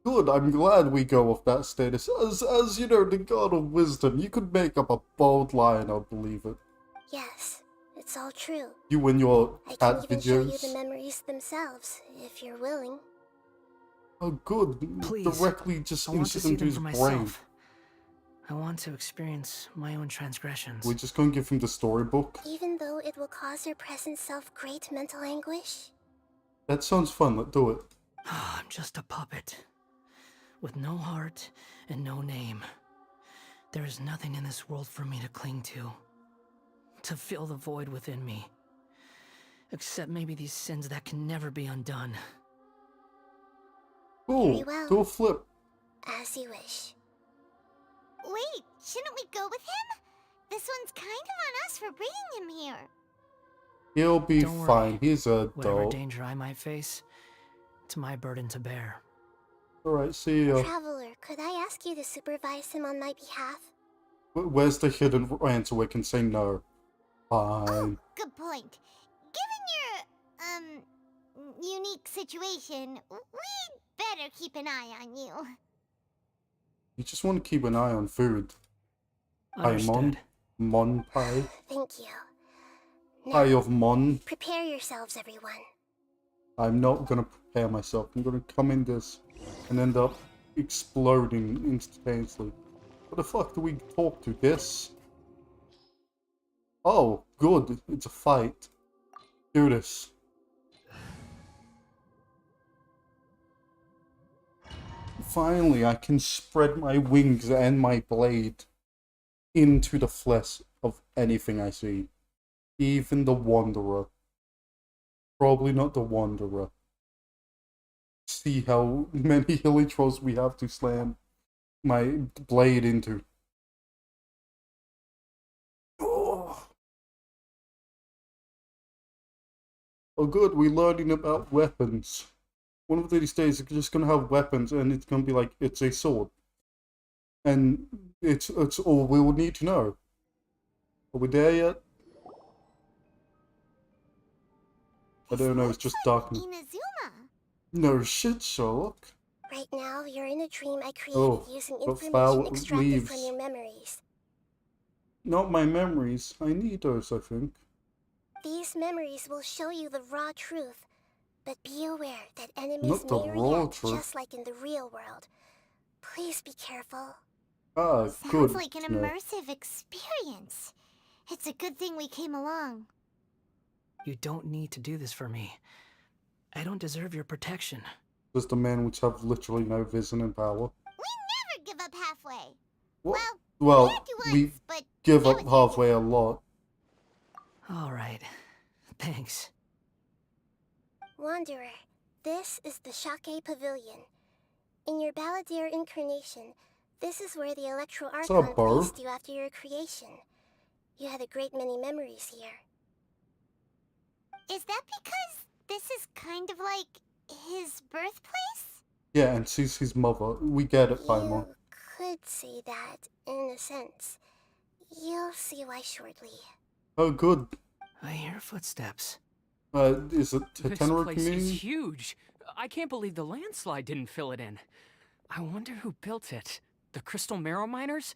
Good, I'm glad we go off that status. As the god of wisdom, you could make up a bold lie and I'll believe it. Yes, it's all true. You and your I can cat even show you videos. the memories themselves, if you're willing. Oh, good. Please, Directly just I want to insert see into them his for brain. myself. I want to experience my own transgressions. We're just going to give him the storybook. Even though it will cause your present self great mental anguish? That sounds fun. Let's do it. I'm just a puppet, with no heart and no name. There is nothing in this world for me to cling to fill the void within me. Except maybe these sins that can never be undone. Cool. Very well. Do a flip. As you wish. Wait, shouldn't we go with him? This one's kind of on us for bringing him here. He'll be Don't worry. fine. He's an Whatever adult. danger I might face, it's my burden to bear. Alright, see ya. Traveler, could I ask you to supervise him on my behalf? Where's the hidden answer we can say no? Fine. Good point. Given your, unique situation, we'd better keep an eye on you. You just want to keep an eye on food. Understood. Mon pie. Thank you. Pie Now, of Mon. prepare yourselves, everyone. I'm not gonna prepare myself. I'm gonna come in this and end up exploding instantaneously. What the fuck do we talk to? This? Oh, good. It's a fight. Do this. Finally, I can spread my wings and my blade into the flesh of anything I see. Even the Wanderer. Probably not the Wanderer. See how many Hilichos we have to slam my blade into. Oh, good, we're learning about weapons. One of these days, we're just gonna have weapons, and it's gonna be like, it's a sword. And it's all we will need to know. Are we there yet? I don't know, it's just dark. Inazuma. No shit, Sherlock. Right now, you're in a dream I created using but information foul extracted leaves. from your memories. Not my memories. I need those, I think. These memories will show you the raw truth, but be aware that enemies Not the may raw react truth. just like in the real world. Please be careful. Ah, good. Sounds like an No. immersive experience. It's a good thing we came along. You don't need to do this for me. I don't deserve your protection. Just a man which have literally no vision and power. We never give up halfway. What? Well, Well, do we once, but give that up was halfway a lot. All right. Thanks. Wanderer, this is the Shake Pavilion. In your Balladeer incarnation, this is where the Electro up, Archon Barb? placed you after your creation. You had a great many memories here. Is that because this is kind of like his birthplace? Yeah, and she's his mother. We get it, Paimon. You could say that, in a sense. You'll see why shortly. Oh, good. I hear footsteps. Is it This Tenru place community? is huge. I can't believe the landslide didn't fill it in. I wonder who built it. The Crystal Marrow Miners?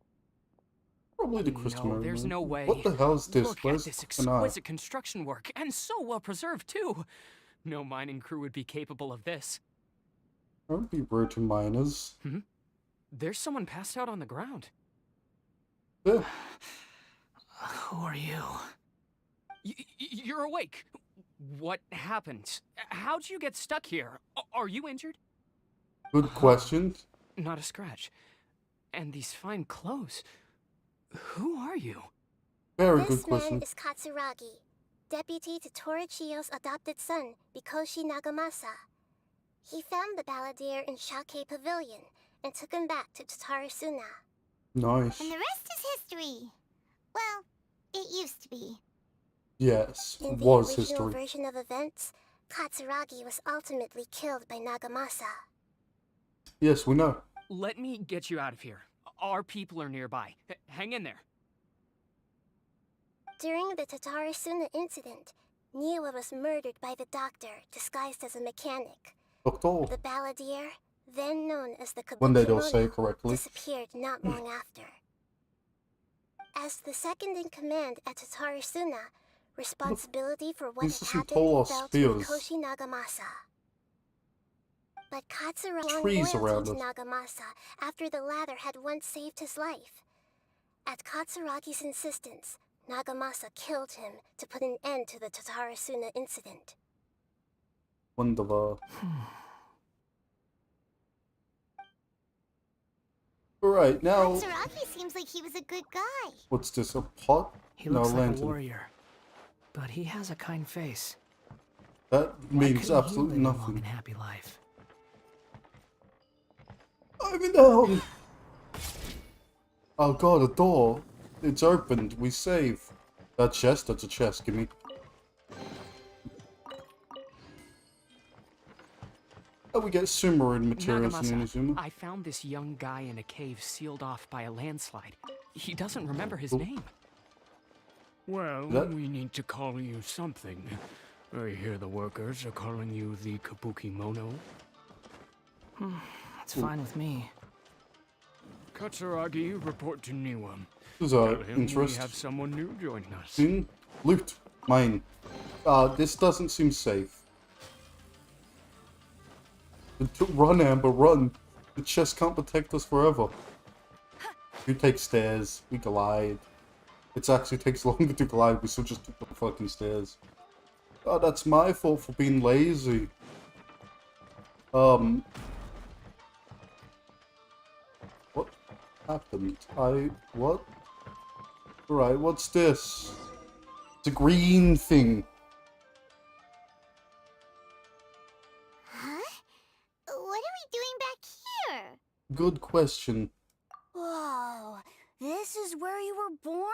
Probably the Crystal No, Marrow there's Mine. no way. What the hell is this? Look Where's at this an eye? exquisite construction work, and so well preserved too. No mining crew would be capable of this. Don't be rude to miners. There's someone passed out on the ground. Yeah. Who are you? You're awake. What happened? How'd you get stuck here? Are you injured? Good question. Not a scratch. And these fine clothes. Who are you? Very This good question. man is Katsuragi, deputy to Torichio's adopted son, Bikoshi Nagamasa. He found the Balladeer in Shake Pavilion and took him back to Tatarasuna. Nice. And the rest is history. Well, it used to be. Yes, In the was original history. version of events, Katsuragi was ultimately killed by Nagamasa. Yes, we know. Let me get you out of here. Our people are nearby. Hang in there. During the Tatarasuna incident, Niwa was murdered by the doctor disguised as a mechanic. Doctor. The Balladeer, then known as the When they don't say Kabuki it correctly. disappeared not long after. As the second in command at Tatarasuna, responsibility for what These had are some happened tall fell to spears. Mikoshi Nagamasa. But Katsuragi Trees loyalty around to us. Nagamasa after the latter had once saved his life. At Katsuragi's insistence, Nagamasa killed him to put an end to the Tatarasuna incident. Wunderbar. Alright, now... Katsuragi seems like he was a good guy. What's this, a pot? He No, looks like lantern. a warrior, but he has a kind face. That Why means couldn't he absolutely live a long nothing. and happy life? I'm in the hell. Oh god, a door. It's opened. We save. That chest? That's a chest. Give me. Oh, we get Sumerin materials in Nagamasa, Inazuma. I found this young guy in a cave sealed off by a landslide. He doesn't remember his Oh. name. Well, That- we need to call you something. I hear the workers are calling you the Kabuki Mono. That's fine with me. Katsuragi, report to Niwa. This is Tell our him we interest. have someone new joining us. Loot. Mine. This doesn't seem safe. Run, Amber, run. The chest can't protect us forever. You take stairs, we glide. It actually takes longer to glide, we still just took the fucking stairs. Oh, that's my fault for being lazy. What happened? What? Alright, what's this? It's a green thing. Huh? What are we doing back here? Good question. Whoa, this is where you were born?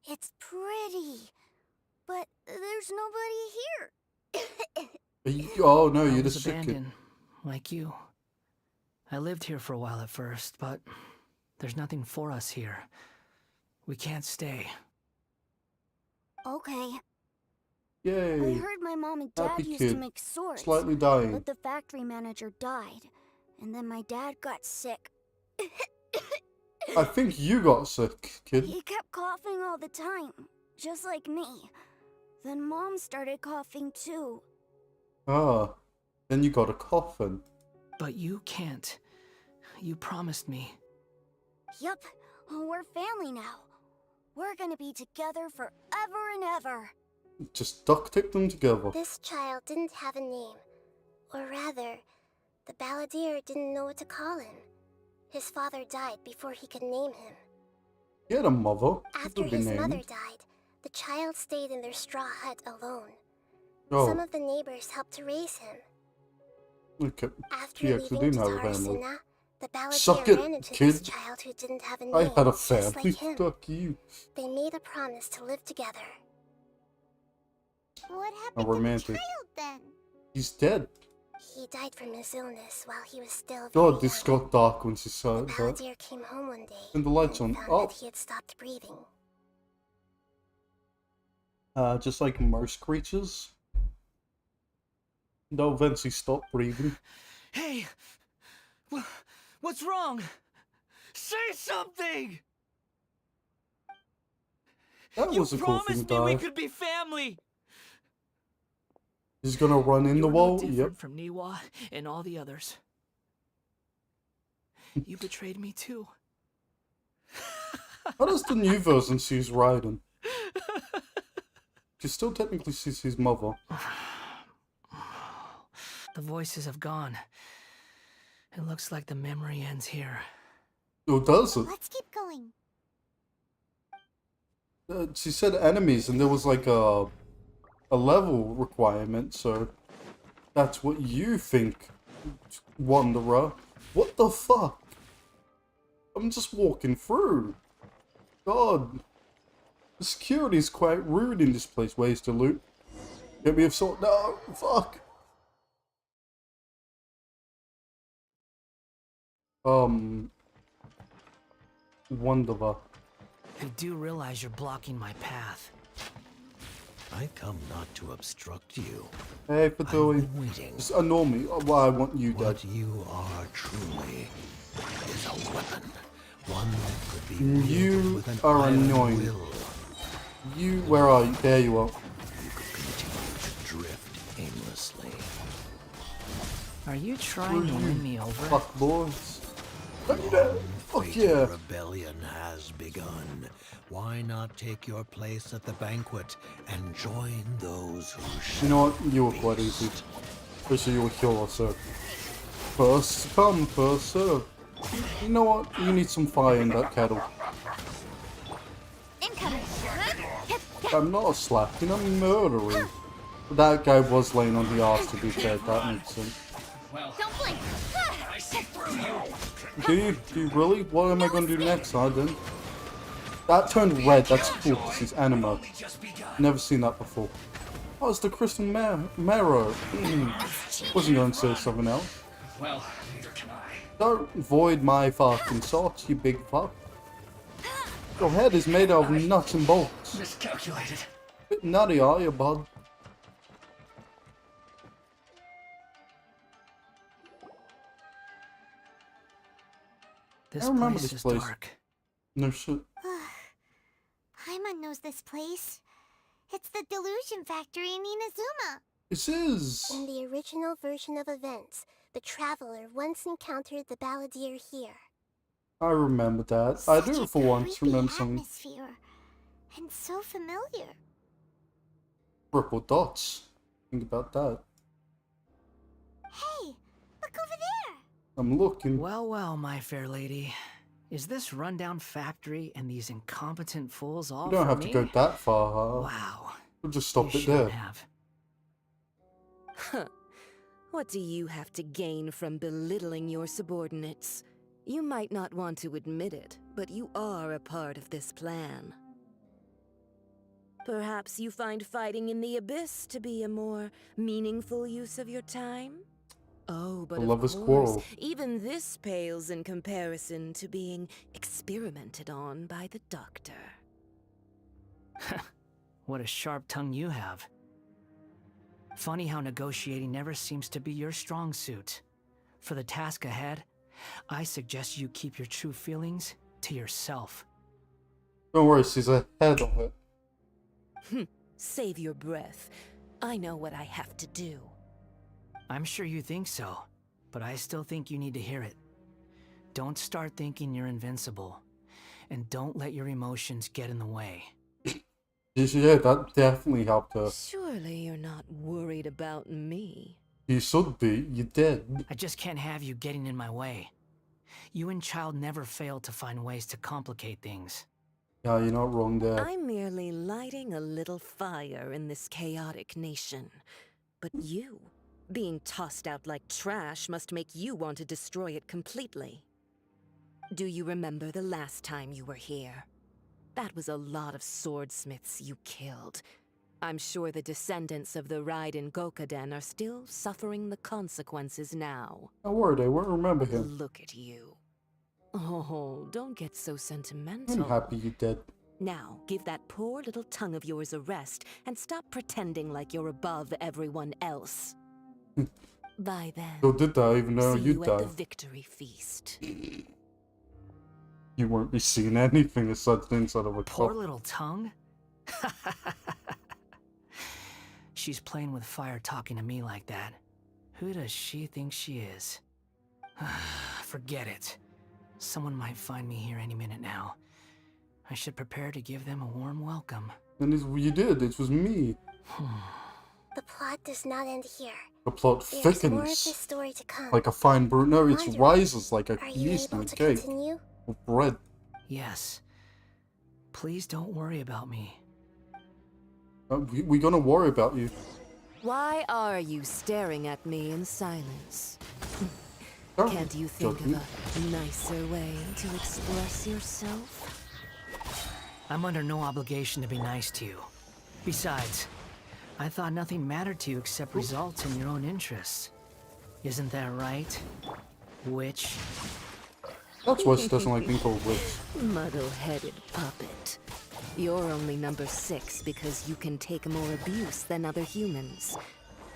It's pretty, but there's nobody here. Oh no, I you're was the sick kid. abandoned, like you. I lived here for a while at first, but there's nothing for us here. We can't stay. Okay. Yay. I heard my mom and dad Happy used kid. to make swords. Slightly dying. But the factory manager died, and then my dad got sick. I think you got sick, kid. He kept coughing all the time, just like me. Then Mom started coughing too. Ah, then you got a coffin. But you can't. You promised me. Yup, we're family now. We're gonna be together forever and ever. Just duct tape them together. This child didn't have a name. Or rather, the balladeer didn't know what to call him. His father died before he could name him. He had a mother. After his mother died, the child stayed in their straw hut alone. Oh. Some of the neighbors helped to raise him. Okay. After He actually leaving didn't have a family. Tatarasuna, the Suck balladeer it, ran into kid. this child who didn't have a name, I had a just family. like him. Fuck you. They made a promise to live together. What A happened romantic. to the child then? He's dead. He died from his illness while he was still very God, this young. got dark when she saw The it. That. balladeer came home one day And the lights and on. found Oh. that he had stopped breathing. Just like most creatures. They'll eventually stop breathing. Hey! What's wrong? Say something! That was a cool thing, You promised me we dive. could be family! He's gonna run in the You're no wall. different Yep. from Niwa and all the others. You betrayed me too. How does the new version sees Raiden? She still technically sees his mother. The voices have gone. It looks like the memory ends here. Oh, does it? Let's keep going. She said enemies, and there was like a level requirement, so that's what you think, Wanderer. What the fuck? I'm just walking through. God. The security is quite rude in this place. Ways to loot. Get me a sword. No, fuck. Wanderer. You do realize you're blocking my path. I come not to obstruct you. Hey, Fatui. I'm waiting. Just annoy me. Well, I want you dead. What you are truly is a weapon. One that could be You wielded with an are iron annoying. will. You, where are you? There you are. You could continue to drift aimlessly. Are you trying to win me over? Fuck boys. Fuck Fatal yeah. rebellion has begun. Why not take your place at the banquet and join those who You know what? You were quite easy. Especially you will kill us, sir. First come, first serve. You know what? You need some fire in that kettle. Incoming. I'm not slacking, I'm murdering. That guy was laying on the arse to be fair, that makes sense. Don't blink. I see through you. Do you? Do you really? What am I gonna do next, then? That turned red, that's cool, this is anime. Never seen that before. Oh, it's the crystal marrow. Wasn't going to say something else. Well, neither can I. Don't void my fucking socks, you big fuck. Your head is made of nuts and bolts. Miscalculated. Bit nutty, are you, bud? This I remember place this is place. dark. No shit. Paimon knows this place. It's the Delusion Factory in Inazuma. This is. In the original version of events, the traveler once encountered the balladeer here. I remember that. I do for once remember something. Atmosphere. And so familiar. Purple dots. Think about that. Hey, look over there. I'm looking. Well, well, my fair lady. Is this rundown factory and these incompetent fools all You don't for have me? to go that far, huh? Wow. We'll just stop You it there. shouldn't have. Huh. What do you have to gain from belittling your subordinates? You might not want to admit it, but you are a part of this plan. Perhaps you find fighting in the Abyss to be a more meaningful use of your time? Oh, but of Lovers' course, quarrel. even this pales in comparison to being experimented on by the doctor. What a sharp tongue you have. Funny how negotiating never seems to be your strong suit. For the task ahead, I suggest you keep your true feelings to yourself. Don't worry, she's ahead of it. Save your breath. I know what I have to do. I'm sure you think so, but I still think you need to hear it. Don't start thinking you're invincible, and don't let your emotions get in the way. Yeah, that definitely helped her. Surely you're not worried about me. You should be. You did. I just can't have you getting in my way. You and Child never fail to find ways to complicate things. Yeah, you're not wrong there. I'm merely lighting a little fire in this chaotic nation. But you, being tossed out like trash, must make you want to destroy it completely. Do you remember the last time you were here? That was a lot of swordsmiths you killed. I'm sure the descendants of the Raiden Gokaden are still suffering the consequences now. Don't worry, they won't remember him. Look at you. Oh, don't get so sentimental. I'm happy you did. Now, give that poor little tongue of yours a rest and stop pretending like you're above everyone else. Bye then. So did I even know See you'd you at die? the victory feast. You won't be seeing anything aside inside of a Poor cup. little tongue? She's playing with fire talking to me like that. Who does she think she is? Forget it. Someone might find me here any minute now. I should prepare to give them a warm welcome. And you did. It was me. The plot does not end here. The plot There's more of this thickens story to come. like a fine brew. No, it Wondering, rises like a are you yeast in able a to cake continue? with bread. Yes. Please don't worry about me. We're gonna worry about you. Why are you staring at me in silence? Don't Can't you think of a nicer way to express yourself? I'm under no obligation to be nice to you. Besides, I thought nothing mattered to you except results in your own interests. Isn't that right, witch? That's why she doesn't like being called witch. Muddle-headed puppet. You're only number 6 because you can take more abuse than other humans.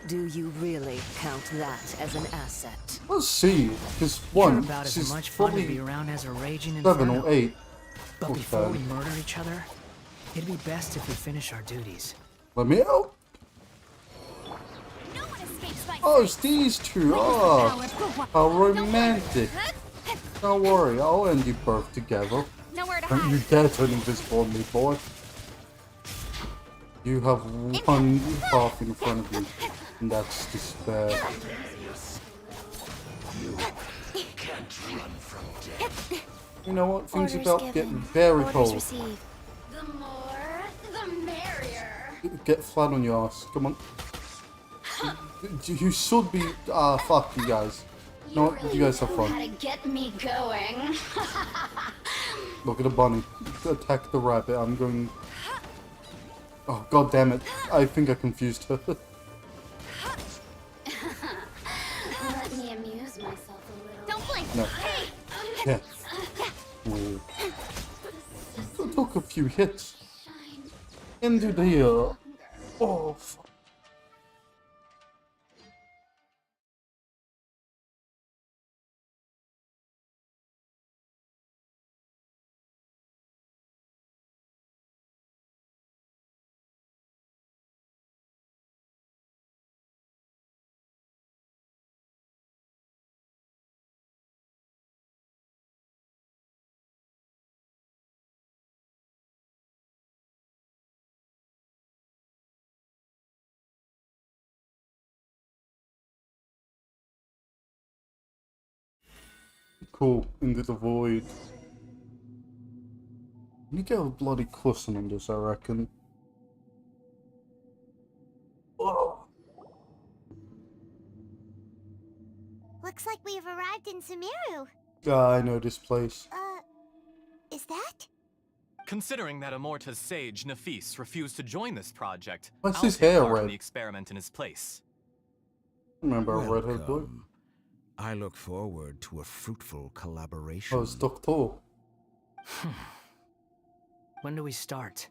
Do you really count that as an asset? Let's see. Because You're one, about as she's much fun to probably be around as a raging 7 inferno. or 8. But or before 10. we murder each other, it'd be best if we finish our duties. Let me out. Oh, it's these two. Oh, how romantic. Don't worry, I'll end you both together. Nowhere to Don't you dare turn invisible on me, boy. You have one path in front of you, and that's despair. You know what? Things Orders about given. getting very Orders cold. received. The more, the merrier. Get flat on your ass. Come on. You should be. Fuck you guys. No, you guys have How fun. to get me going. Look at the bunny. Attack the rabbit. I'm going. Oh, god damn it. I think I confused her. Let me amuse myself a little. Don't blink. No. Hey. Yeah. Ooh. Took a few hits. Into the oh, fuck. Cool, into the void. You get a bloody cussing on this, I reckon. Oh. Looks like we have arrived in Sumeru. I know this place. Is that? Considering that Amorta's sage, Nafis, refused to join this project, What's I'll his take hair part in red? the experiment in his place. Remember a redhead boy? Welcome. I look forward to a fruitful collaboration. Oh, it's Doctor. When do we start?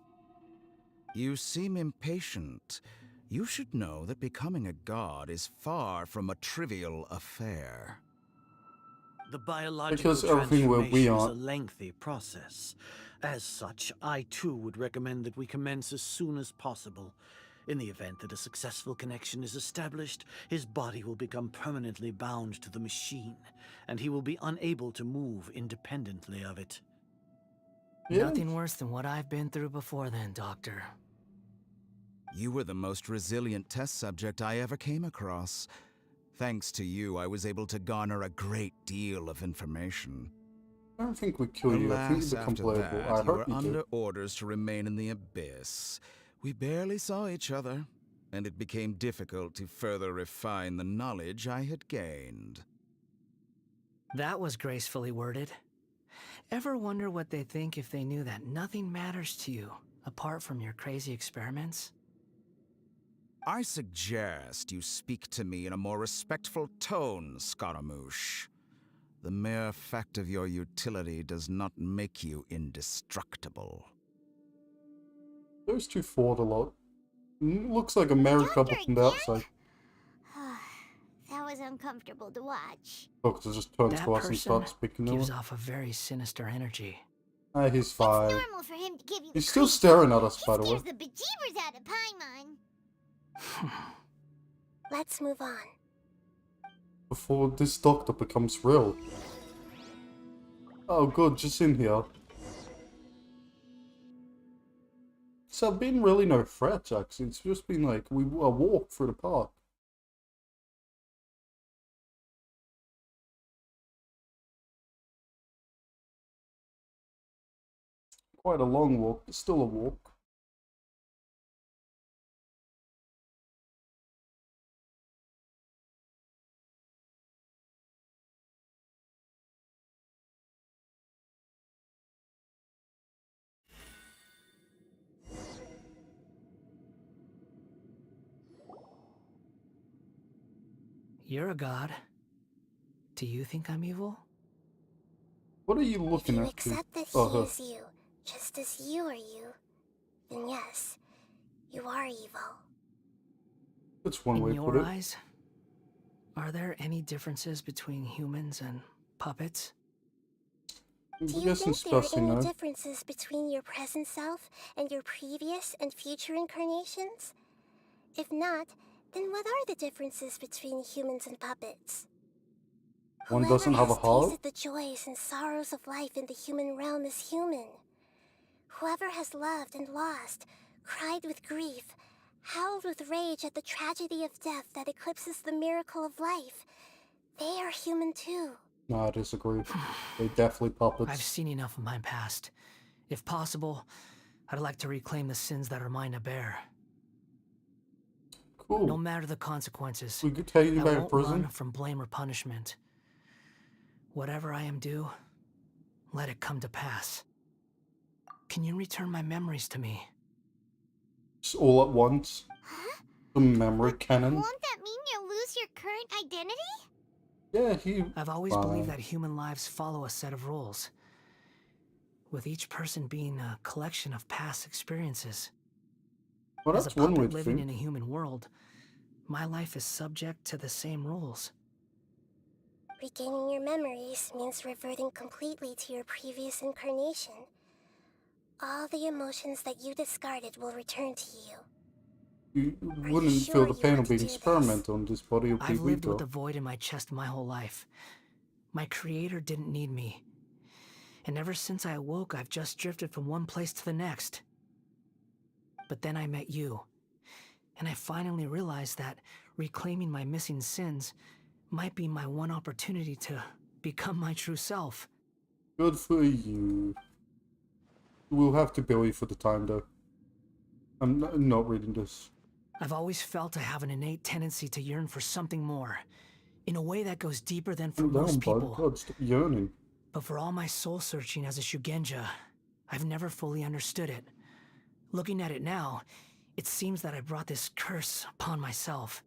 You seem impatient. You should know that becoming a god is far from a trivial affair. The biological Because everything where we transformation is are. a lengthy process. As such, I too would recommend that we commence as soon as possible. In the event that a successful connection is established, his body will become permanently bound to the machine, and he will be unable to move independently of it. Yeah. Nothing worse than what I've been through before then, Doctor. You were the most resilient test subject I ever came across. Thanks to you, I was able to garner a great deal of information. I don't think we kill you. I think you Alas, become after playable. that, I you hope were you under do. orders to remain in the abyss. We barely saw each other, and it became difficult to further refine the knowledge I had gained. That was gracefully worded. Ever wonder what they'd think if they knew that nothing matters to you, apart from your crazy experiments? I suggest you speak to me in a more respectful tone, Scaramouche. The mere fact of your utility does not make you indestructible. Those two fought a lot. Looks like a married couple from the outside. That was uncomfortable to watch. Doctor just turns That to us and person starts speaking to gives us. off a very sinister energy. He's fine. It's normal for him to give you He's the still creeps. staring at us, by the He way. scares the bejeebers out of Paimon. Let's move on. Before this doctor becomes real. Oh, good, just in here. So, been really no threats, actually. It's just been like, a walk through the park. Quite a long walk, but still a walk. You're a god. Do you think I'm evil? What are you looking If you at? accept that he Oh, is you, just as you are you, then yes, you are evil. That's one way In to put your it. eyes, are there any differences between humans and puppets? Do I you guess in think there are Stussy, any no. differences between your present self and your previous and future incarnations? If not, then what are the differences between humans and puppets? One Whoever doesn't have a has heart? tasted the joys and sorrows of life in the human realm is human. Whoever has loved and lost, cried with grief, howled with rage at the tragedy of death that eclipses the miracle of life, they are human too. No, I disagree. They definitely puppets. I've seen enough of my past. If possible, I'd like to reclaim the sins that are mine to bear. Cool. No matter the consequences, We could take you I back to won't prison. run from blame or punishment. Whatever I am due, let it come to pass. Can you return my memories to me? Just all at once. The memory cannon. Won't that mean you'll lose your current identity? Yeah, I've always believed that human lives follow a set of rules, with each person being a collection of past experiences. Well, As that's a one way puppet to living think. in a human world, my life is subject to the same rules. Regaining your memories means reverting completely to your previous incarnation. All the emotions that you discarded will return to you. You wouldn't feel the pain of being experimented on. This body would be I've lived with weaker. a void in my chest my whole life. My creator didn't need me. And ever since I awoke, I've just drifted from one place to the next. But then I met you. And I finally realized that reclaiming my missing sins might be my one opportunity to become my true self. Good for you. We'll have to bill you for the time, though. I'm not reading this. I've always felt I have an innate tendency to yearn for something more, in a way that goes deeper than for most people. God, stop yearning. But for all my soul-searching as a Shugenja, I've never fully understood it. Looking at it now, it seems that I brought this curse upon myself.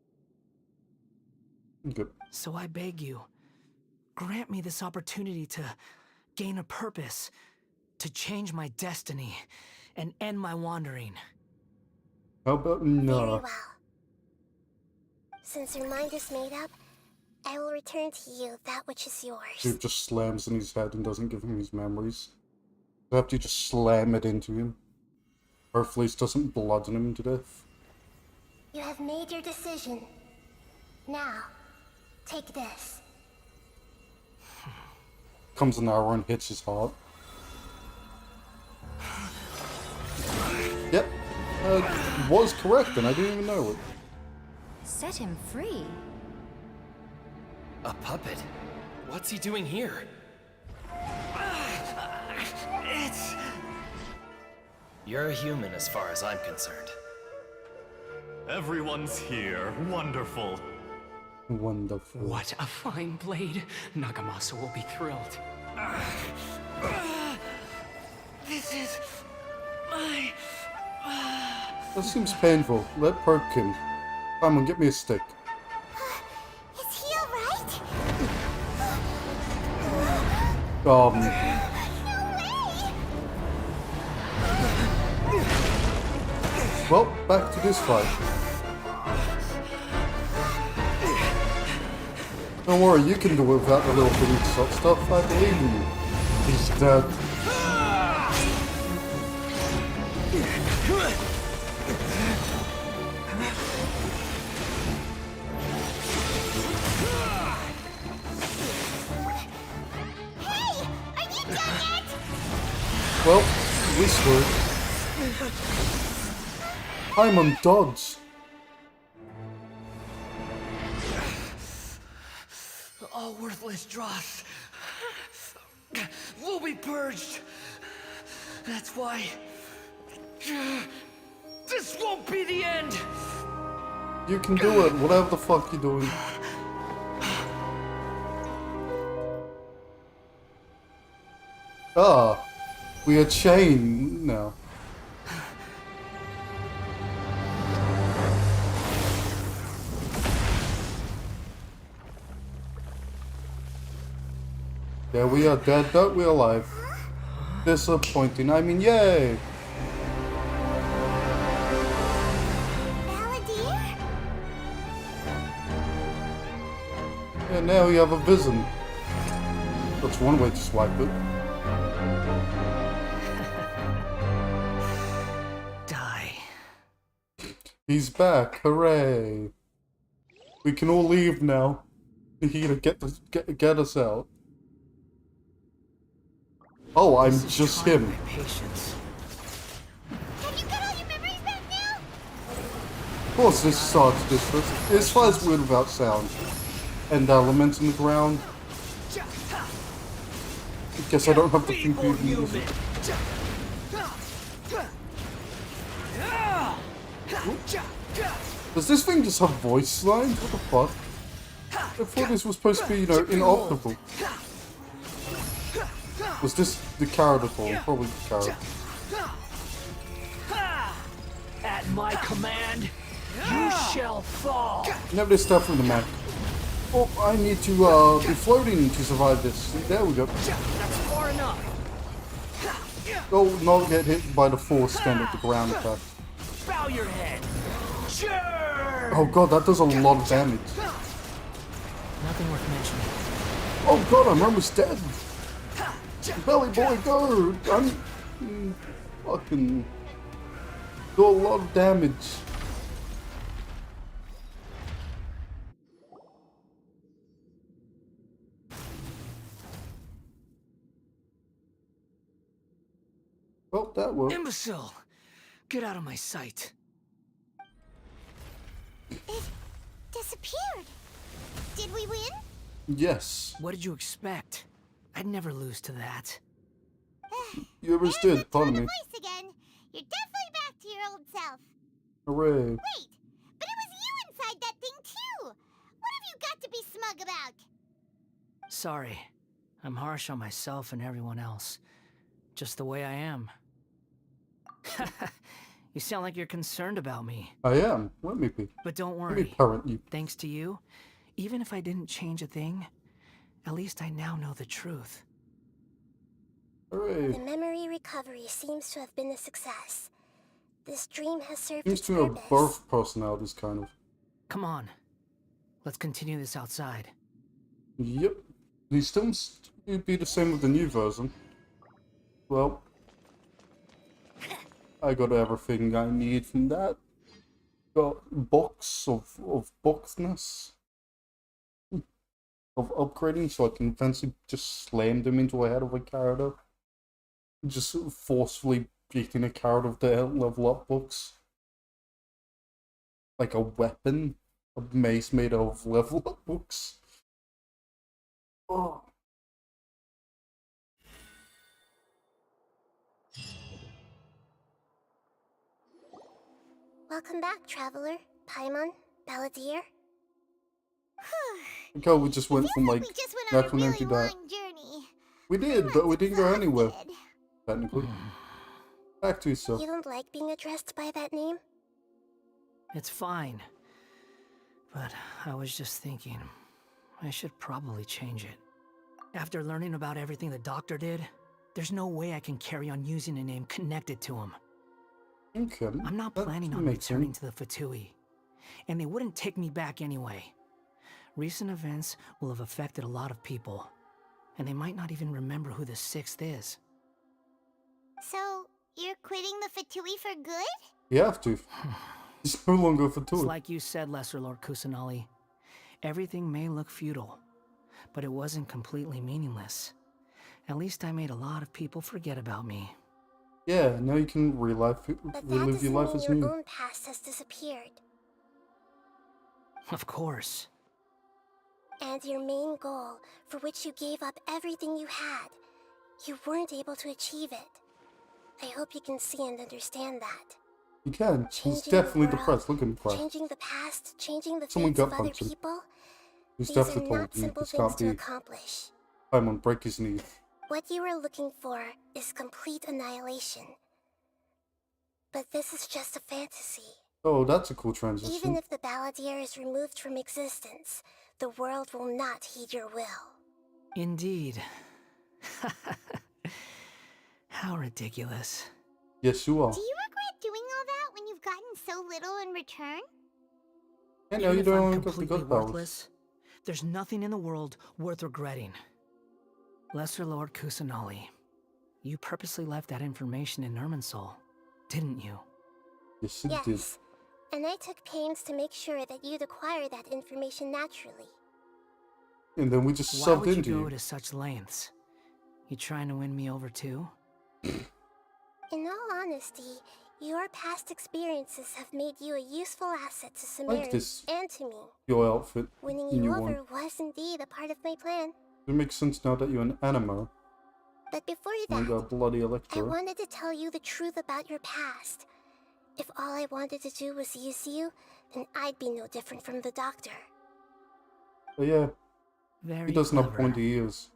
Good. So I beg you, grant me this opportunity to gain a purpose, to change my destiny, and end my wandering. How about Very no? well. Since your mind is made up, I will return to you that which is yours. Dude just slams in his head and doesn't give him his memories. You have to just slam it into him. Hopefully it doesn't bludgeon him to death. You have made your decision. Now, take this. Comes an arrow and hits his heart. Yep. Was correct and I didn't even know it. Set him free. A puppet? What's he doing here? It's... You're a human as far as I'm concerned. Everyone's here. Wonderful. Wonderful. What a fine blade. Nagamasa will be thrilled. This is... my... That seems painful. Let poke him. Come on, get me a stick. Is he alright? No way! Well, back to this fight. Don't worry, you can do it without the little bitty stuff. I believe in you. He's dead. Well, we screwed. I'm on dodge. All worthless dross will be purged. That's why this won't be the end. You can do it, whatever the fuck you're doing. Ah, we are chained now. There we are dead, but we're alive. Disappointing, I mean, yay! Yeah, now you have a vision. That's one way to swipe it. Die. He's back, hooray! We can all leave now. Here, get us out. Oh, I'm just him. Patience. Have you got all your memories back now? Of course, this sucks. This flies weird without sound. And elements in the ground. I guess I don't have to think of music. Does this thing just have voice lines? What the fuck? I thought this was supposed to be, you know, inoperable. Was this the character form? Probably the character. At my command, you shall fall. Never this stuff from the map. Oh, I need to be floating to survive this. There we go. That's far enough. Oh, not get hit by the force stand at the ground attack. Bow your head. Sure. Oh god, that does a lot of damage. Nothing worth mentioning. Oh god, I'm almost dead. Belly boy, go! I'm fucking do a lot of damage. Well, that worked. Imbecile! Get out of my sight. It disappeared. Did we win? Yes. What did you expect? I'd never lose to that. You always did, pardon me. Voice again. You're definitely back to your old self. Hooray. Wait, but it was you inside that thing too. What have you got to be smug about? Sorry. I'm harsh on myself and everyone else. Just the way I am. You sound like you're concerned about me. I am. Let me be. But don't Let me worry. parent you. Thanks to you, even if I didn't change a thing, at least I now know the truth. Hooray. The memory recovery seems to have been a success. This dream has served Seems its to have purpose. both personalities, kind of. Come on. Let's continue this outside. Yep. These still be the same with the new version. Well, I got everything I need from that. Got box of bookness. Of upgrading, so I can eventually just slam them into a head of a character. Just forcefully beating a character to level up books. Like a weapon. A mace made of level up books. Oh. Welcome back, traveler. Paimon, Balladeer. Look how we just went from like Necromancy to that. We did, but we didn't go anywhere. Technically. Back to yourself. You don't like being addressed by that name? It's fine. But I was just thinking, I should probably change it. After learning about everything the doctor did, there's no way I can carry on using a name connected to him. Okay. I'm not planning on returning to the Fatui, and they wouldn't take me back anyway. Recent events will have affected a lot of people, and they might not even remember who the sixth is. So, you're quitting the Fatui for good? You have to. It's no longer for two. It's like you said, Lesser Lord Kusanali. Everything may look futile, but it wasn't completely meaningless. At least I made a lot of people forget about me. Yeah, now you can relive your life as new. Your own past has disappeared. Of course. And your main goal, for which you gave up everything you had, you weren't able to achieve it. I hope you can see and understand that. You can. He's definitely depressed. Look at him cry. Changing the past, changing the Someone fates of gut other punched him. people. He's These are definitely told not him simple this things can't to be. accomplish. Paimon, break his knee. What you were looking for is complete annihilation. But this is just a fantasy. Oh, that's a cool transition. Even if the Balladeer is removed from existence, the world will not heed your will. Indeed. How ridiculous. Yes, you are. Do you regret doing all that when you've gotten so little in return? Yeah, no, Even you if I'm don't got the completely good powers. worthless, there's nothing in the world worth regretting. Lesser Lord Kusanali, you purposely left that information in Irminsul, didn't you? Yes, it did. And I took pains to make sure that you'd acquire that information naturally. And then we just Why subbed would into you you. go to such lengths? You trying to win me over too? In all honesty, your past experiences have made you a useful asset to Like Sumeri this. and to me. Your outfit. Winning the new you one. over was indeed a part of my plan. It makes sense now that you're an anima. But before And that, a bloody I Electro. wanted to tell you the truth about your past. If all I wanted to do was use you, then I'd be no different from the doctor. But yeah, Very he doesn't have clever. pointy ears.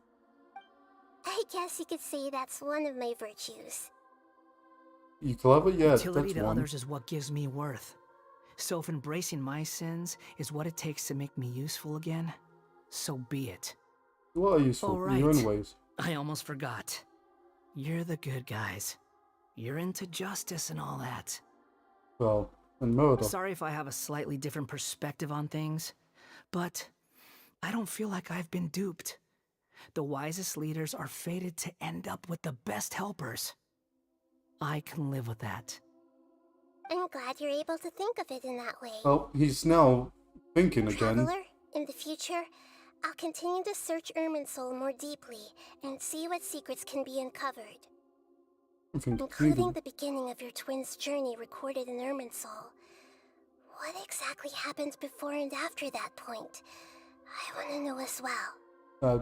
I guess you could say that's one of my virtues. You clever? Yeah, Utility that's to one. others is what gives me worth. So if embracing my sins is what it takes to make me useful again, so be it. You are useful Oh, in your right. own ways. I almost forgot. You're the good guys. You're into justice and all that. Well, and murder. Sorry if I have a slightly different perspective on things, but I don't feel like I've been duped. The wisest leaders are fated to end up with the best helpers. I can live with that. I'm glad you're able to think of it in that way. Well, he's now thinking again. Traveler, in the future, I'll continue to search Irminsul more deeply and see what secrets can be uncovered. I think Including the beginning of your twins' journey recorded in Irminsul. What exactly happened before and after that point? I want to know as well.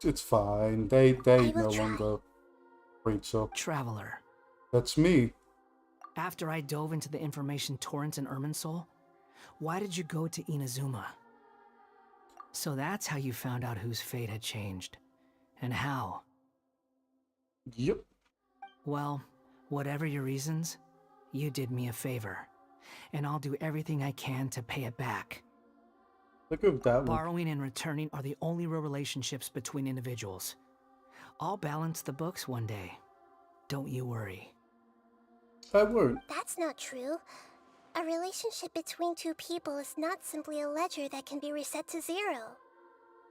It's fine. They will no try. longer reach up. Traveler. That's me. After I dove into the information torrents in Irminsul, why did you go to Inazuma? So that's how you found out whose fate had changed. And how. Yep. Well, whatever your reasons, you did me a favor. And I'll do everything I can to pay it back. Look at that one. Borrowing and returning are the only real relationships between individuals. I'll balance the books one day. Don't you worry. I won't. That's not true. A relationship between two people is not simply a ledger that can be reset to zero.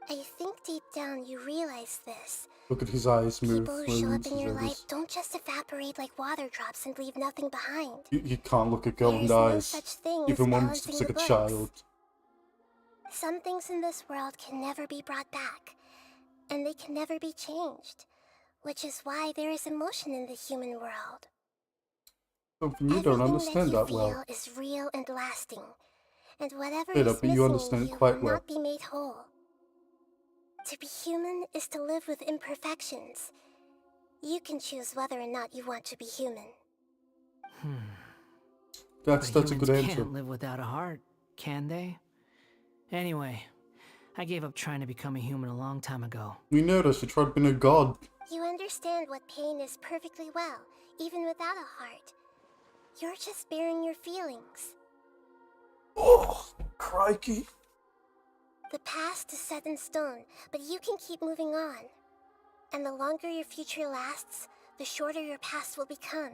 I think deep down you realize this. Look at his eyes move. People who show up in your life don't just evaporate like water drops and leave nothing behind. You can't look a girl in the There is no eyes, such thing as even when balancing it's like the a books. child. Some things in this world can never be brought back, and they can never be changed, which is why there is emotion in the human world. Something you don't understand that Everything well. you feel is real and lasting, and whatever Yeah, is but missing you in understand it you quite will well. not be made whole. To be human is to live with imperfections. You can choose whether or not you want to be human. That's But a good humans answer. can't live without a heart, can they? Anyway, I gave up trying to become a human a long time ago. We noticed you tried being a god. You understand what pain is perfectly well, even without a heart. You're just bearing your feelings. Oh, crikey. The past is set in stone, but you can keep moving on. And the longer your future lasts, the shorter your past will become,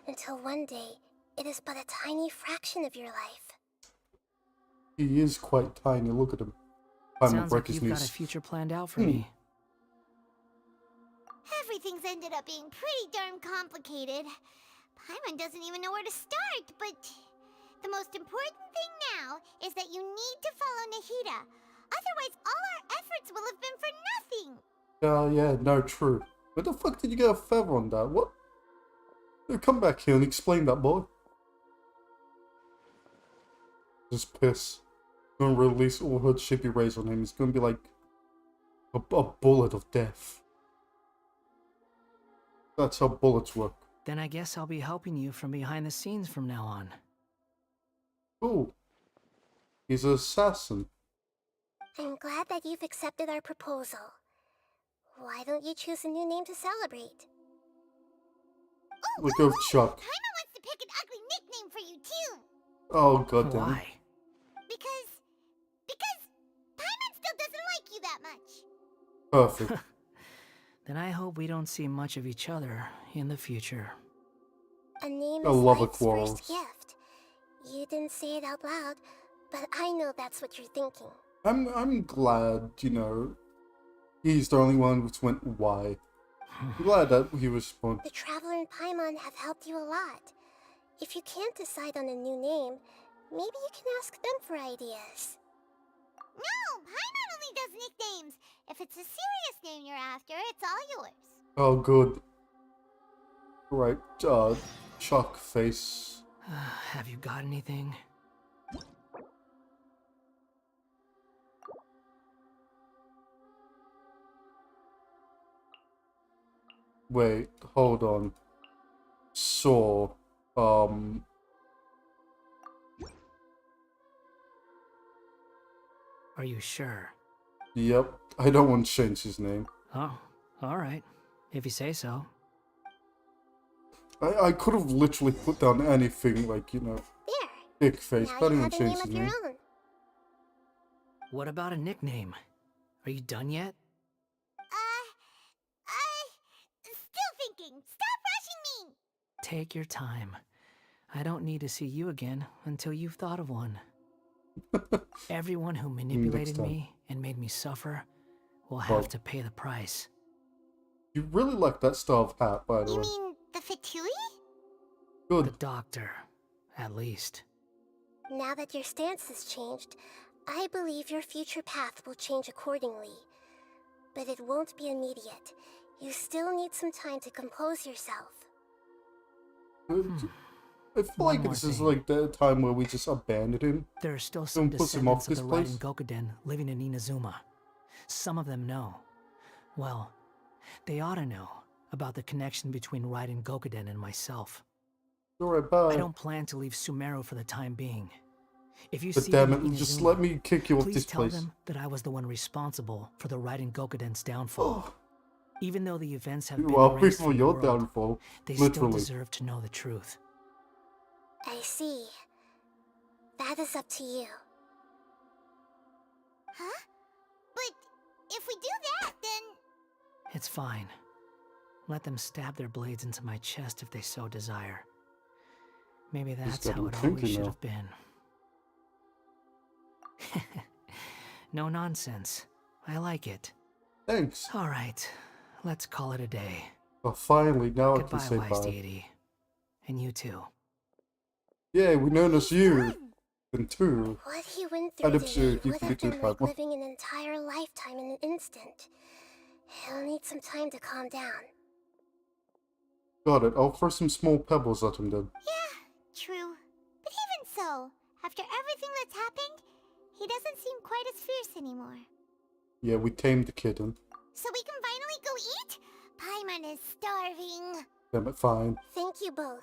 until one day, it is but a tiny fraction of your life. He is quite tiny. Look at him. I'm gonna Sounds break like his you've got a knees. future planned out for me. Everything's ended up being pretty darn complicated. Paimon doesn't even know where to start, but the most important thing now is that you need to follow Nahida. Otherwise, all our efforts will have been for nothing. Yeah, no, true. Where the fuck did you get a feather on that? What? Come back here and explain that, boy. Just piss. Gonna release all her chippy rays on him. It's gonna be like a bullet of death. That's how bullets work. Then I guess I'll be helping you from behind the scenes from now on. Cool. He's an assassin. I'm glad that you've accepted our proposal. Why don't you choose a new name to celebrate? Look at Chuck. Paimon wants to pick an ugly nickname for you, too. Oh, goddamn. Why? Because Paimon still doesn't like you that much. Perfect. Then I hope we don't see much of each other in the future. A name I is love life's quarrels. first gift. You didn't say it out loud, but I know that's what you're thinking. I'm glad, you know, he's the only one which went why. I'm glad that he responded. The Traveler and Paimon have helped you a lot. If you can't decide on a new name, maybe you can ask them for ideas. No, Paimon only does nicknames. If it's a serious name you're after, it's all yours. Oh, good. Right, Chuck face. Have you got anything? Wait, hold on. So, Are you sure? yep. I don't want to change his name. Oh, alright. If you say so. I could have literally put down anything, like, you know, There. big face, Now but I you didn't have a change name his of your name. own. What about a nickname? Are you done yet? Still thinking. Stop rushing me. Take your time. I don't need to see you again until you've thought of one. Everyone who manipulated time. me and made me suffer will have to pay the price. You really like that style of hat, by the You way. mean the Fatui? Good. The doctor, at least. Now that your stance has changed, I believe your future path will change accordingly. But it won't be immediate. You still need some time to compose yourself. I feel One like more this is thing. like the time where we just abandoned him. There are still some Don't push him off descendants of this the place. Raiden Gokuden living in Inazuma. Some of them know. Well, they ought to know about the connection between Raiden Gokuden and myself. Alright, bye. I don't plan to leave Sumeru for the time being. If you But see damn them in it, just Inazuma, let me kick you off please this tell place. them that I was the one responsible for the Raiden Gokuden's downfall. Even though the events have been Well, erased before from the your world, downfall, they still literally. deserve to know the truth. I see. That is up to you. Huh? But if we do that, then... It's fine. Let them stab their blades into my chest if they so desire. Maybe that's got how him it thinking always should now. have been. No nonsense. I like it. Thanks. All right, let's call it a day. Well, finally, now I can Goodbye, say wise bye. deity. And you too. Yeah, we known as you. And two. What he went I'd through observe today you would for have the been time. like living an entire lifetime in an instant. He'll need some time to calm down. Got it. I'll throw some small pebbles at him then. Yeah, true. But even so, after everything that's happened, he doesn't seem quite as fierce anymore. Yeah, we tamed the kitten. So we can finally go eat? Paimon is starving. Damn it, fine. Thank you both.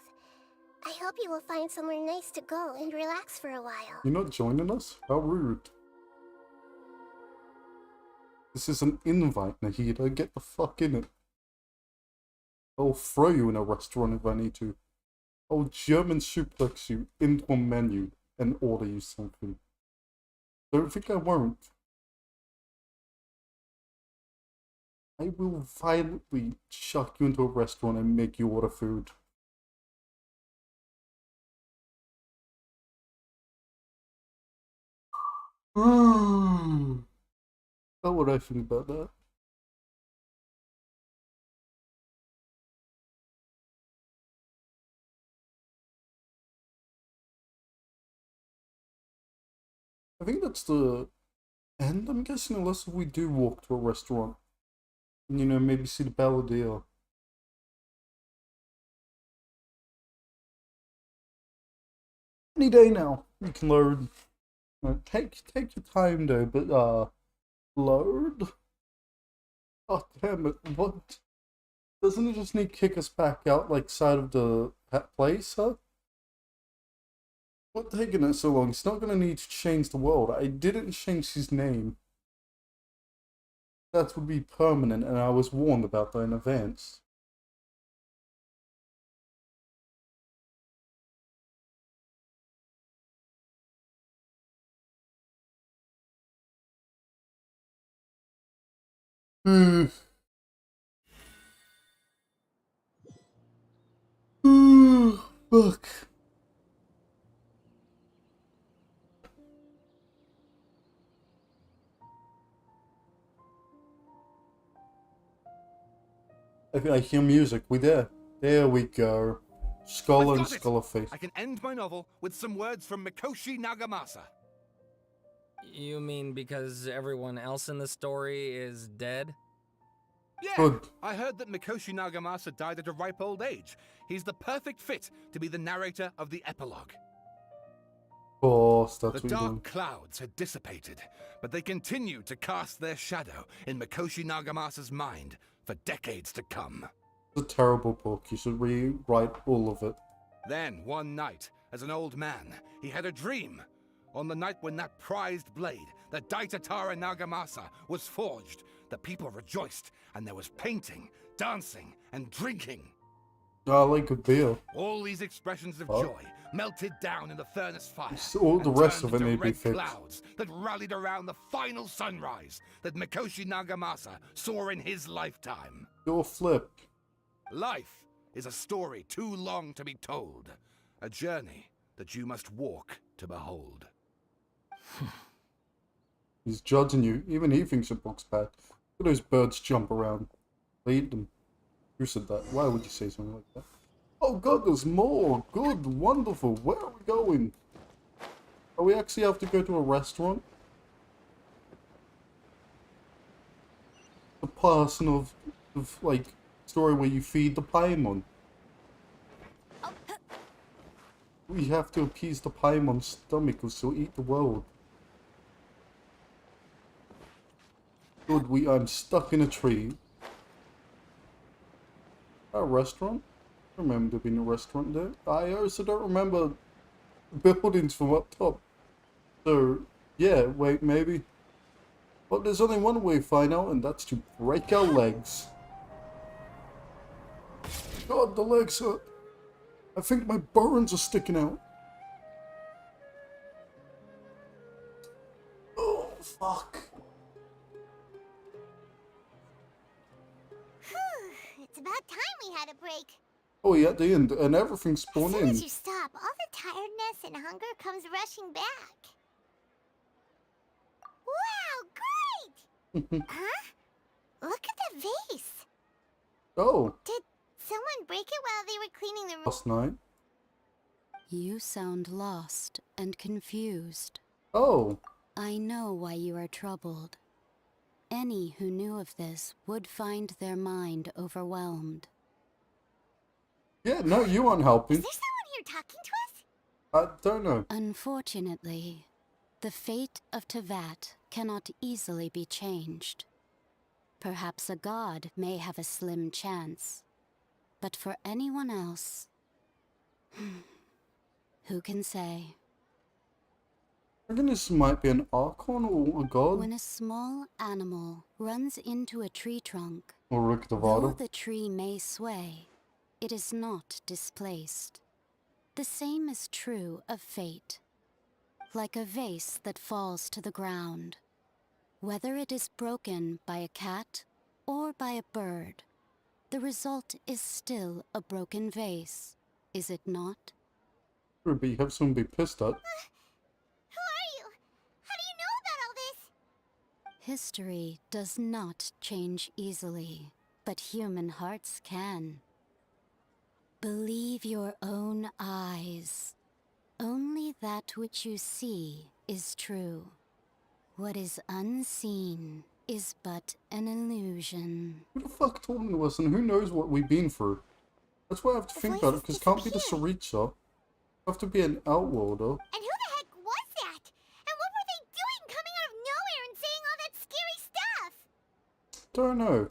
I hope you will find somewhere nice to go and relax for a while. You're not joining us? How rude. This is an invite, Nahida. Get the fuck in it. I'll throw you in a restaurant if I need to. I'll German suplex you into a menu and order you something. Don't think I won't. I will violently chuck you into a restaurant and make you order food. How would I think about that? I think that's the end, I'm guessing, unless we do walk to a restaurant. And, you know, maybe see the Belladere. Any day now, you can load. Take your time though, but load? Oh damn it, what? Doesn't it just need to kick us back out like side of the place, huh? What taking it so long? It's not gonna need to change the world. I didn't change his name. That would be permanent, and I was warned about that in advance. Fuck. I hear music. We there. There we go. Skull I've and got it! skull face. I can end my novel with some words from Mikoshi Nagamasa. You mean because everyone else in the story is dead? Yeah, Good. I heard that Mikoshi Nagamasa died at a ripe old age. He's the perfect fit to be the narrator of the epilogue. Of course, that's The what you're dark doing. clouds had dissipated, but they continued to cast their shadow in Mikoshi Nagamasa's mind for decades to come. It's a terrible book. You should rewrite all of it. Then, one night, as an old man, he had a dream. On the night when that prized blade, the Daitatara Nagamasa, was forged, the people rejoiced, and there was painting, dancing, and drinking. I like a beer. All these expressions of Oh. joy melted down in the furnace fire. So all the and rest turned of it into may be red fixed. clouds that rallied around the final sunrise that Mikoshi Nagamasa saw in his lifetime. You're flipped. Life is a story too long to be told, a journey that you must walk to behold. He's judging you. Even he thinks your book's bad. Look at those birds jump around. They eat them. Who said that? Why would you say something like that? Oh god, there's more! Good, wonderful. Where are we going? Are we actually have to go to a restaurant? The person of like, story where you feed the Paimon. We have to appease the Paimon's stomach or she'll eat the world. Good, I'm stuck in a tree. A restaurant? I remember there being a restaurant there. I also don't remember buildings from up top. So, yeah, wait, maybe. But there's only one way to find out, and that's to break our legs. God, the legs hurt. I think my bones are sticking out. Oh, fuck. It's about time we had a break. Oh, yeah, at the end, and everything spawned As soon in. as you stop, all the tiredness and hunger comes rushing back. Wow, great! Huh? Look at the vase. Oh. Did someone break it while they were cleaning the room? Last night. You sound lost and confused. Oh. I know why you are troubled. Any who knew of this would find their mind overwhelmed. Yeah, no, you aren't helping. Is there someone here talking to us? I don't know. Unfortunately, the fate of Tevat cannot easily be changed. Perhaps a god may have a slim chance. But for anyone else, who can say? I reckon this might be an Archon or a god. When a small animal runs into a tree trunk, Or Rick though Devada. the tree may sway, it is not displaced. The same is true of fate. Like a vase that falls to the ground. Whether it is broken by a cat or by a bird, the result is still a broken vase, is it not? But you have someone be pissed at. Who are you? How do you know about all this? History does not change easily, but human hearts can. Believe your own eyes. Only that which you see is true. What is unseen is but an illusion. Who the fuck told to us, and who knows what we've been through? That's why I have to think about it, because it can't be the Saritsa. Have to be an outworlder. And who the heck was that? And what were they doing coming out of nowhere and saying all that scary stuff? Don't know.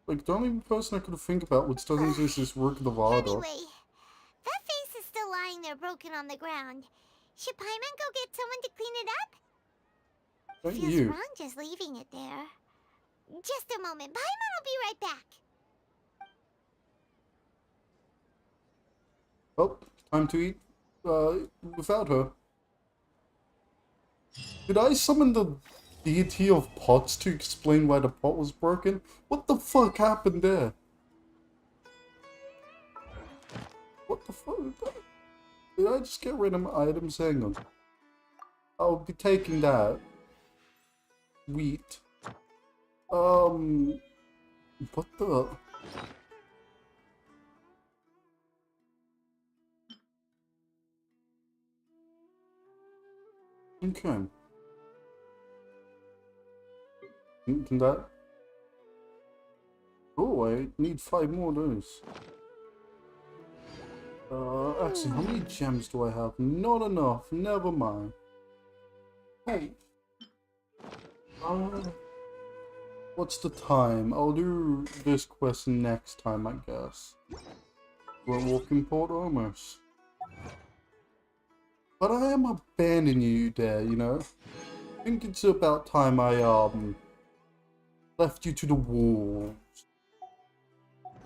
Like, the only person I could think about which doesn't exist is Rick Devada. Anyway, that face is still lying there broken on the ground. Should Paimon go get someone to clean it up? Don't Feels you? wrong just leaving it there. Just a moment. Paimon will be right back. Oh, time to eat without her. Did I summon the deity of pots to explain why the pot was broken? What the fuck happened there? What the fuck? Did I just get random items? Hang on. I'll be taking that. Wheat. What the? Okay. Can that? Oh, I need 5 more of those. Actually, how many gems do I have? Not enough. Never mind. Hey. What's the time? I'll do this quest next time, I guess. We're walking port almost. But I am abandoning you there, you know? I think it's about time I, left you to the wolves.